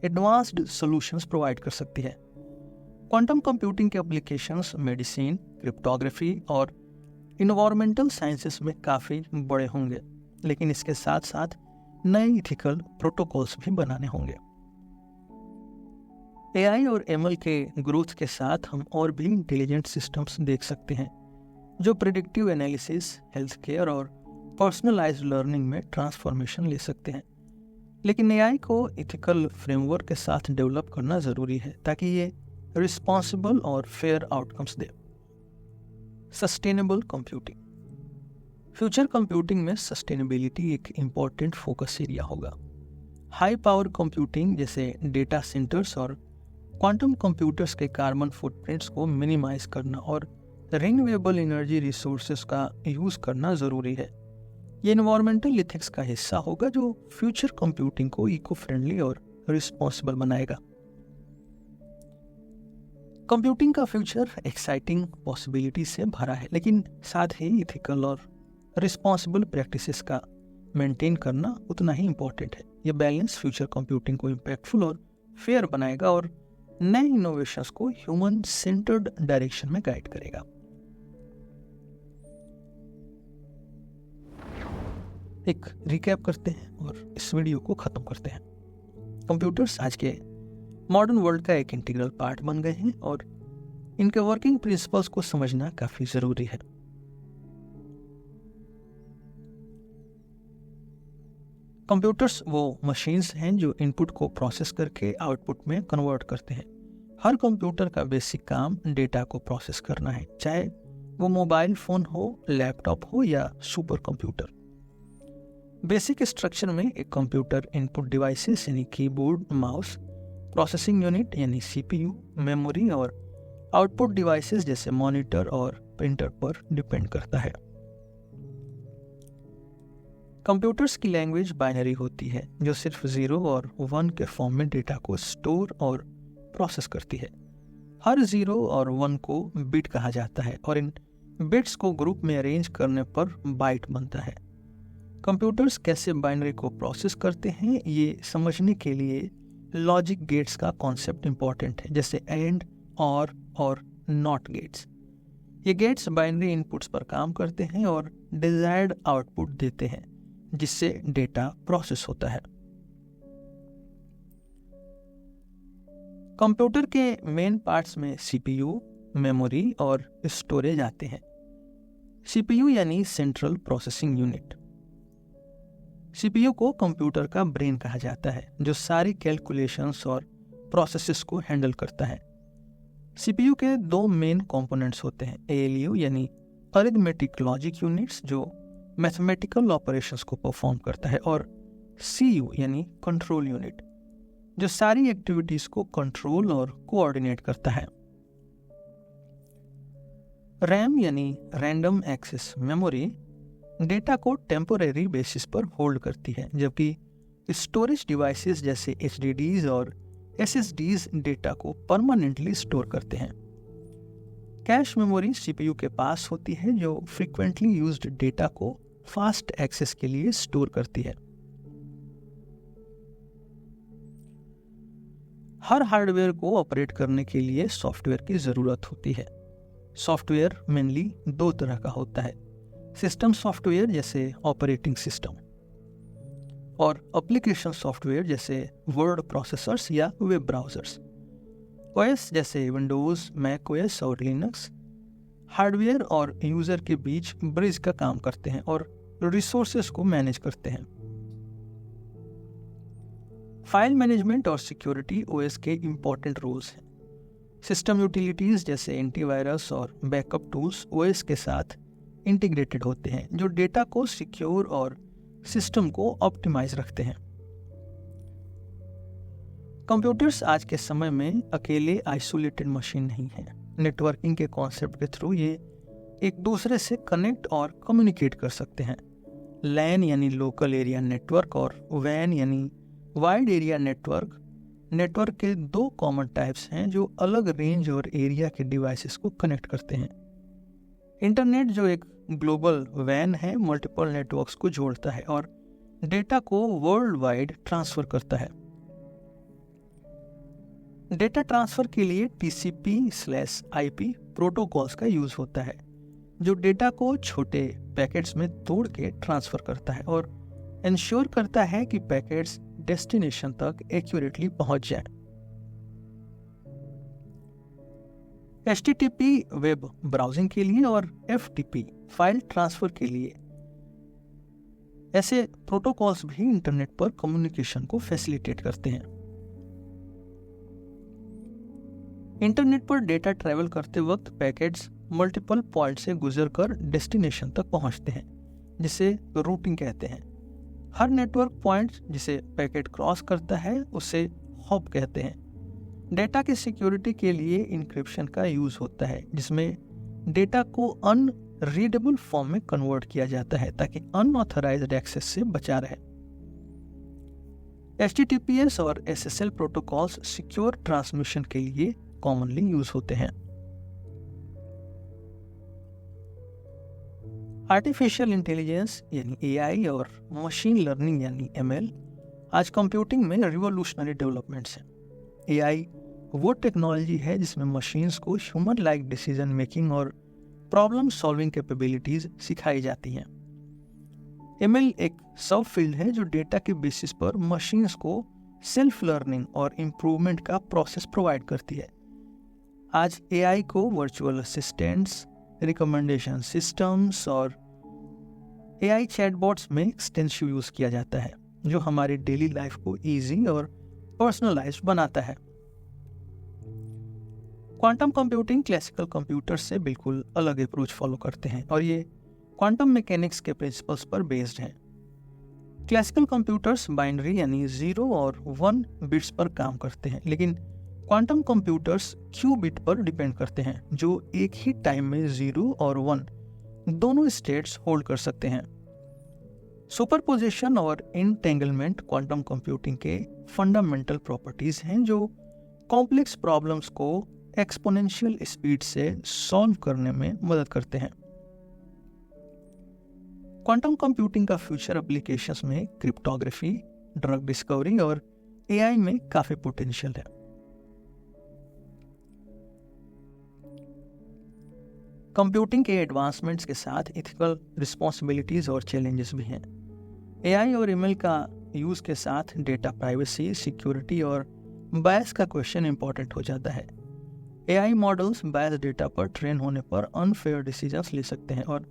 एडवांस्ड सॉल्यूशंस प्रोवाइड कर सकती है। क्वांटम कंप्यूटिंग के एप्लीकेशंस मेडिसिन, क्रिप्टोग्राफी और इन्वायरमेंटल साइंसेस में काफ़ी बड़े होंगे, लेकिन इसके साथ साथ नए इथिकल प्रोटोकॉल्स भी बनाने होंगे। AI और ML के ग्रोथ के साथ हम और भी इंटेलिजेंट सिस्टम्स देख सकते हैं जो प्रेडिक्टिव एनालिसिस, हेल्थ केयर और पर्सनलाइज्ड लर्निंग में ट्रांसफॉर्मेशन ले सकते हैं। लेकिन AI को इथिकल फ्रेमवर्क के साथ डेवलप करना ज़रूरी है ताकि ये रिस्पॉन्सिबल और फेयर आउटकम्स दे। Sustainable computing. फ्यूचर कंप्यूटिंग में सस्टेनेबिलिटी एक इम्पॉर्टेंट फोकस एरिया होगा। हाई पावर कंप्यूटिंग जैसे डेटा सेंटर्स और क्वांटम कंप्यूटर्स के कार्बन फुटप्रिंट्स को मिनिमाइज करना और रिन्यूएबल एनर्जी रिसोर्सेज का यूज करना जरूरी है। ये एनवायरमेंटल एथिक्स का हिस्सा होगा जो फ्यूचर कंप्यूटिंग को इको फ्रेंडली और रिस्पॉन्सिबल बनाएगा। कंप्यूटिंग का फ्यूचर एक्साइटिंग पॉसिबिलिटी से भरा है, लेकिन साथ ही इथिकल और रिस्पॉन्सिबल प्रैक्टिसेस का मेंटेन करना उतना ही इम्पोर्टेंट है। यह बैलेंस फ्यूचर कंप्यूटिंग को इम्पैक्टफुल और फेयर बनाएगा और नए इनोवेशंस को ह्यूमन सेंटर्ड डायरेक्शन में गाइड करेगा। एक रिकैप करते हैं और इस वीडियो को खत्म करते हैं। कंप्यूटर्स आज के मॉडर्न वर्ल्ड का एक इंटीग्रल पार्ट बन गए हैं और इनके वर्किंग प्रिंसिपल्स को समझना काफी जरूरी है। कंप्यूटर्स वो मशीन्स हैं जो इनपुट को प्रोसेस करके आउटपुट में कन्वर्ट करते हैं। हर कंप्यूटर का बेसिक काम डेटा को प्रोसेस करना है, चाहे वो मोबाइल फोन हो, लैपटॉप हो या सुपर कंप्यूटर। बेसिक स्ट्रक्चर में एक कंप्यूटर इनपुट डिवाइसेस यानी कीबोर्ड, माउस, प्रोसेसिंग यूनिट यानी CPU, मेमोरी और आउटपुट डिवाइसेस जैसे मॉनिटर और प्रिंटर पर डिपेंड करता है। कंप्यूटर्स की लैंग्वेज बाइनरी होती है जो सिर्फ 0 और 1 के फॉर्म में डेटा को स्टोर और प्रोसेस करती है। हर 0 और 1 को बिट कहा जाता है और इन बिट्स को ग्रुप में अरेंज करने पर बाइट बनता है। कंप्यूटर्स कैसे बाइनरी को प्रोसेस करते हैं ये समझने के लिए लॉजिक गेट्स का कॉन्सेप्ट इंपॉर्टेंट है, जैसे एंड, और नॉट गेट्स। ये गेट्स बाइनरी इनपुट्स पर काम करते हैं और डिजायर्ड आउटपुट देते हैं जिससे डेटा प्रोसेस होता है। कंप्यूटर के मेन पार्ट्स में CPU, मेमोरी और स्टोरेज आते हैं। CPU यानी सेंट्रल प्रोसेसिंग यूनिट। CPU को कंप्यूटर का ब्रेन कहा जाता है जो सारी कैलकुलेशंस और प्रोसेसेस को हैंडल करता है। CPU के 2 मेन कंपोनेंट्स होते हैं, ALU यानी अरिथमेटिक लॉजिक यूनिट्स जो मैथमेटिकल ऑपरेशंस को परफॉर्म करता है, और CU यानी कंट्रोल यूनिट जो सारी एक्टिविटीज को कंट्रोल और कोऑर्डिनेट करता है। RAM यानी रैंडम एक्सेस मेमोरी डेटा को टेम्पोरेरी बेसिस पर होल्ड करती है, जबकि स्टोरेज डिवाइसेस जैसे HDDs और SSDs डेटा को परमानेंटली स्टोर करते हैं। कैश मेमोरी CPU के पास होती है जो फ्रीक्वेंटली यूज्ड डेटा को फास्ट एक्सेस के लिए स्टोर करती है। हर हार्डवेयर को ऑपरेट करने के लिए सॉफ्टवेयर की ज़रूरत होती है। सॉफ्टवेयर मेनली दो तरह का होता है, सिस्टम सॉफ्टवेयर जैसे ऑपरेटिंग सिस्टम और एप्लीकेशन सॉफ्टवेयर जैसे वर्ड प्रोसेसर्स या वेब ब्राउजर्स। ओएस जैसे विंडोज़, मैक ओएस और लिनक्स हार्डवेयर और यूज़र के बीच ब्रिज का काम करते हैं और रिसोर्सेस को मैनेज करते हैं। फाइल मैनेजमेंट और सिक्योरिटी ओएस के इम्पॉर्टेंट रोल्स हैं। सिस्टम यूटिलिटीज़ जैसे एंटीवायरस और बैकअप टूल्स ओएस के साथ इंटीग्रेटेड होते हैं, जो डेटा को सिक्योर और सिस्टम को ऑप्टिमाइज रखते हैं। कंप्यूटर्स आज के समय में अकेले आइसोलेटेड मशीन नहीं हैं। नेटवर्किंग के कॉन्सेप्ट के थ्रू ये एक दूसरे से कनेक्ट और कम्युनिकेट कर सकते हैं। लैन यानी लोकल एरिया नेटवर्क और वैन यानी वाइड एरिया नेटवर्क के दो कॉमन टाइप्स हैं जो अलग रेंज और एरिया के डिवाइसेस को कनेक्ट करते हैं। इंटरनेट जो एक ग्लोबल वैन है, मल्टीपल नेटवर्क्स को जोड़ता है और डेटा को वर्ल्ड वाइड ट्रांसफर करता है। डेटा ट्रांसफर के लिए TCP/IP प्रोटोकॉल्स का यूज होता है, जो डेटा को छोटे पैकेट्स में तोड़ के ट्रांसफर करता है और इंश्योर करता है कि पैकेट्स डेस्टिनेशन तक एक्यूरेटली पहुंच जाए। HTTP वेब ब्राउजिंग के लिए और FTP फाइल ट्रांसफर के लिए ऐसे प्रोटोकॉल्स भी इंटरनेट पर कम्युनिकेशन को फैसिलिटेट करते हैं। इंटरनेट पर डेटा ट्रैवल करते वक्त पैकेट्स मल्टीपल पॉइंट से गुजरकर डेस्टिनेशन तक पहुंचते हैं, जिसे रूटिंग कहते हैं। हर नेटवर्क पॉइंट जिसे पैकेट क्रॉस करता है उसे हॉप कहते हैं। डेटा की सिक्योरिटी के लिए इंक्रिप्शन का यूज होता है, जिसमें डेटा को अनरीडेबल फॉर्म में कन्वर्ट किया जाता है ताकि अनऑथराइज्ड एक्सेस से बचा रहे। HTTPS और SSL प्रोटोकॉल्स सिक्योर ट्रांसमिशन के लिए कॉमनली यूज होते हैं। आर्टिफिशियल इंटेलिजेंस यानी AI और मशीन लर्निंग यानी ML आज कंप्यूटिंग में रिवोल्यूशनरी डेवलपमेंट्स हैं। AI वो टेक्नोलॉजी है जिसमें मशीन्स को ह्यूमन लाइक डिसीजन मेकिंग और प्रॉब्लम सॉल्विंग कैपेबिलिटीज सिखाई जाती हैं। ML एक सब फील्ड है जो डेटा के बेसिस पर मशीन्स को सेल्फ लर्निंग और इम्प्रूवमेंट का प्रोसेस प्रोवाइड करती है। आज AI को वर्चुअल असिस्टेंट्स, रिकमेंडेशन सिस्टम्स और AI चैटबॉट्स में एक्सटेंसिव यूज किया जाता है, जो हमारी डेली लाइफ को इजी और पर्सनलाइज्ड बनाता है। क्वांटम कंप्यूटिंग क्लासिकल कंप्यूटर्स से बिल्कुल अलग अप्रोच फॉलो करते हैं और ये क्वांटम मैकेनिक्स के प्रिंसिपल्स पर बेस्ड हैं। क्लासिकल कंप्यूटर्स बाइनरी यानी 0 और 1 बिट्स पर काम करते हैं, लेकिन क्वांटम कंप्यूटर्स क्यूबिट पर डिपेंड करते हैं, जो एक ही टाइम में 0 और 1 दोनों स्टेट्स होल्ड कर सकते हैं। सुपरपोजिशन और एंटेंगलमेंट क्वांटम कंप्यूटिंग के फंडामेंटल प्रॉपर्टीज हैं जो कॉम्प्लेक्स प्रॉब्लम्स को एक्सपोनेंशियल स्पीड से सॉल्व करने में मदद करते हैं। क्वांटम कंप्यूटिंग का फ्यूचर एप्लीकेशंस में क्रिप्टोग्राफी, ड्रग डिस्कवरी और AI में काफी पोटेंशियल है। कंप्यूटिंग के एडवांसमेंट्स के साथ इथिकल रिस्पॉन्सिबिलिटीज और चैलेंजेस भी हैं। AI और ML का यूज के साथ डेटा प्राइवेसी, सिक्योरिटी और बायस का क्वेश्चन इंपॉर्टेंट हो जाता है। AI मॉडल्स बायस डेटा पर ट्रेन होने पर अनफेयर डिसीजंस ले सकते हैं और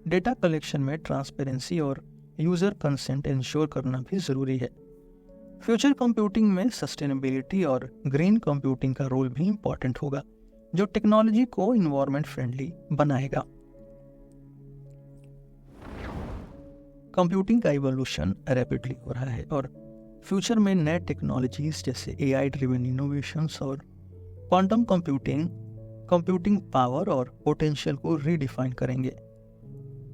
डेटा कलेक्शन में ट्रांसपेरेंसी और यूजर कंसेंट इंश्योर करना भी जरूरी है। फ्यूचर कंप्यूटिंग में सस्टेनेबिलिटी और ग्रीन कंप्यूटिंग का रोल भी इंपॉर्टेंट होगा, जो टेक्नोलॉजी को इन्वायरमेंट फ्रेंडली बनाएगा। कंप्यूटिंग का इवोल्यूशन रैपिडली हो रहा है और फ्यूचर में नए टेक्नोलॉजीज जैसे AI ड्रिवन इनोवेशंस और क्वांटम कंप्यूटिंग पावर और पोटेंशियल को रीडिफाइन करेंगे।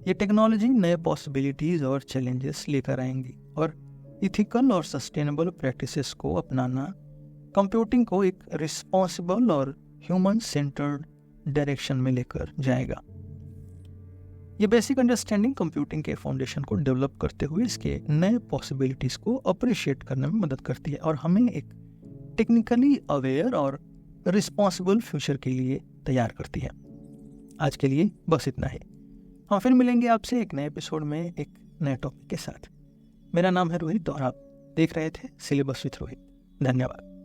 ये टेक्नोलॉजी नए पॉसिबिलिटीज और चैलेंजेस लेकर आएंगी और इथिकल और सस्टेनेबल प्रैक्टिसेस को अपनाना कंप्यूटिंग को एक रिस्पॉन्सिबल और ह्यूमन सेंटर्ड डायरेक्शन में लेकर जाएगा। ये बेसिक अंडरस्टैंडिंग कंप्यूटिंग के फाउंडेशन को डेवलप करते हुए इसके नए पॉसिबिलिटीज को अप्रिशिएट करने में मदद करती है और हमें एक टेक्निकली अवेयर और रिस्पॉन्सिबल फ्यूचर के लिए तैयार करती है। आज के लिए बस इतना ही। हम फिर मिलेंगे आपसे एक नए एपिसोड में एक नए टॉपिक के साथ। मेरा नाम है रोहित और आप देख रहे थे सिलेबस विथ रोहित। धन्यवाद।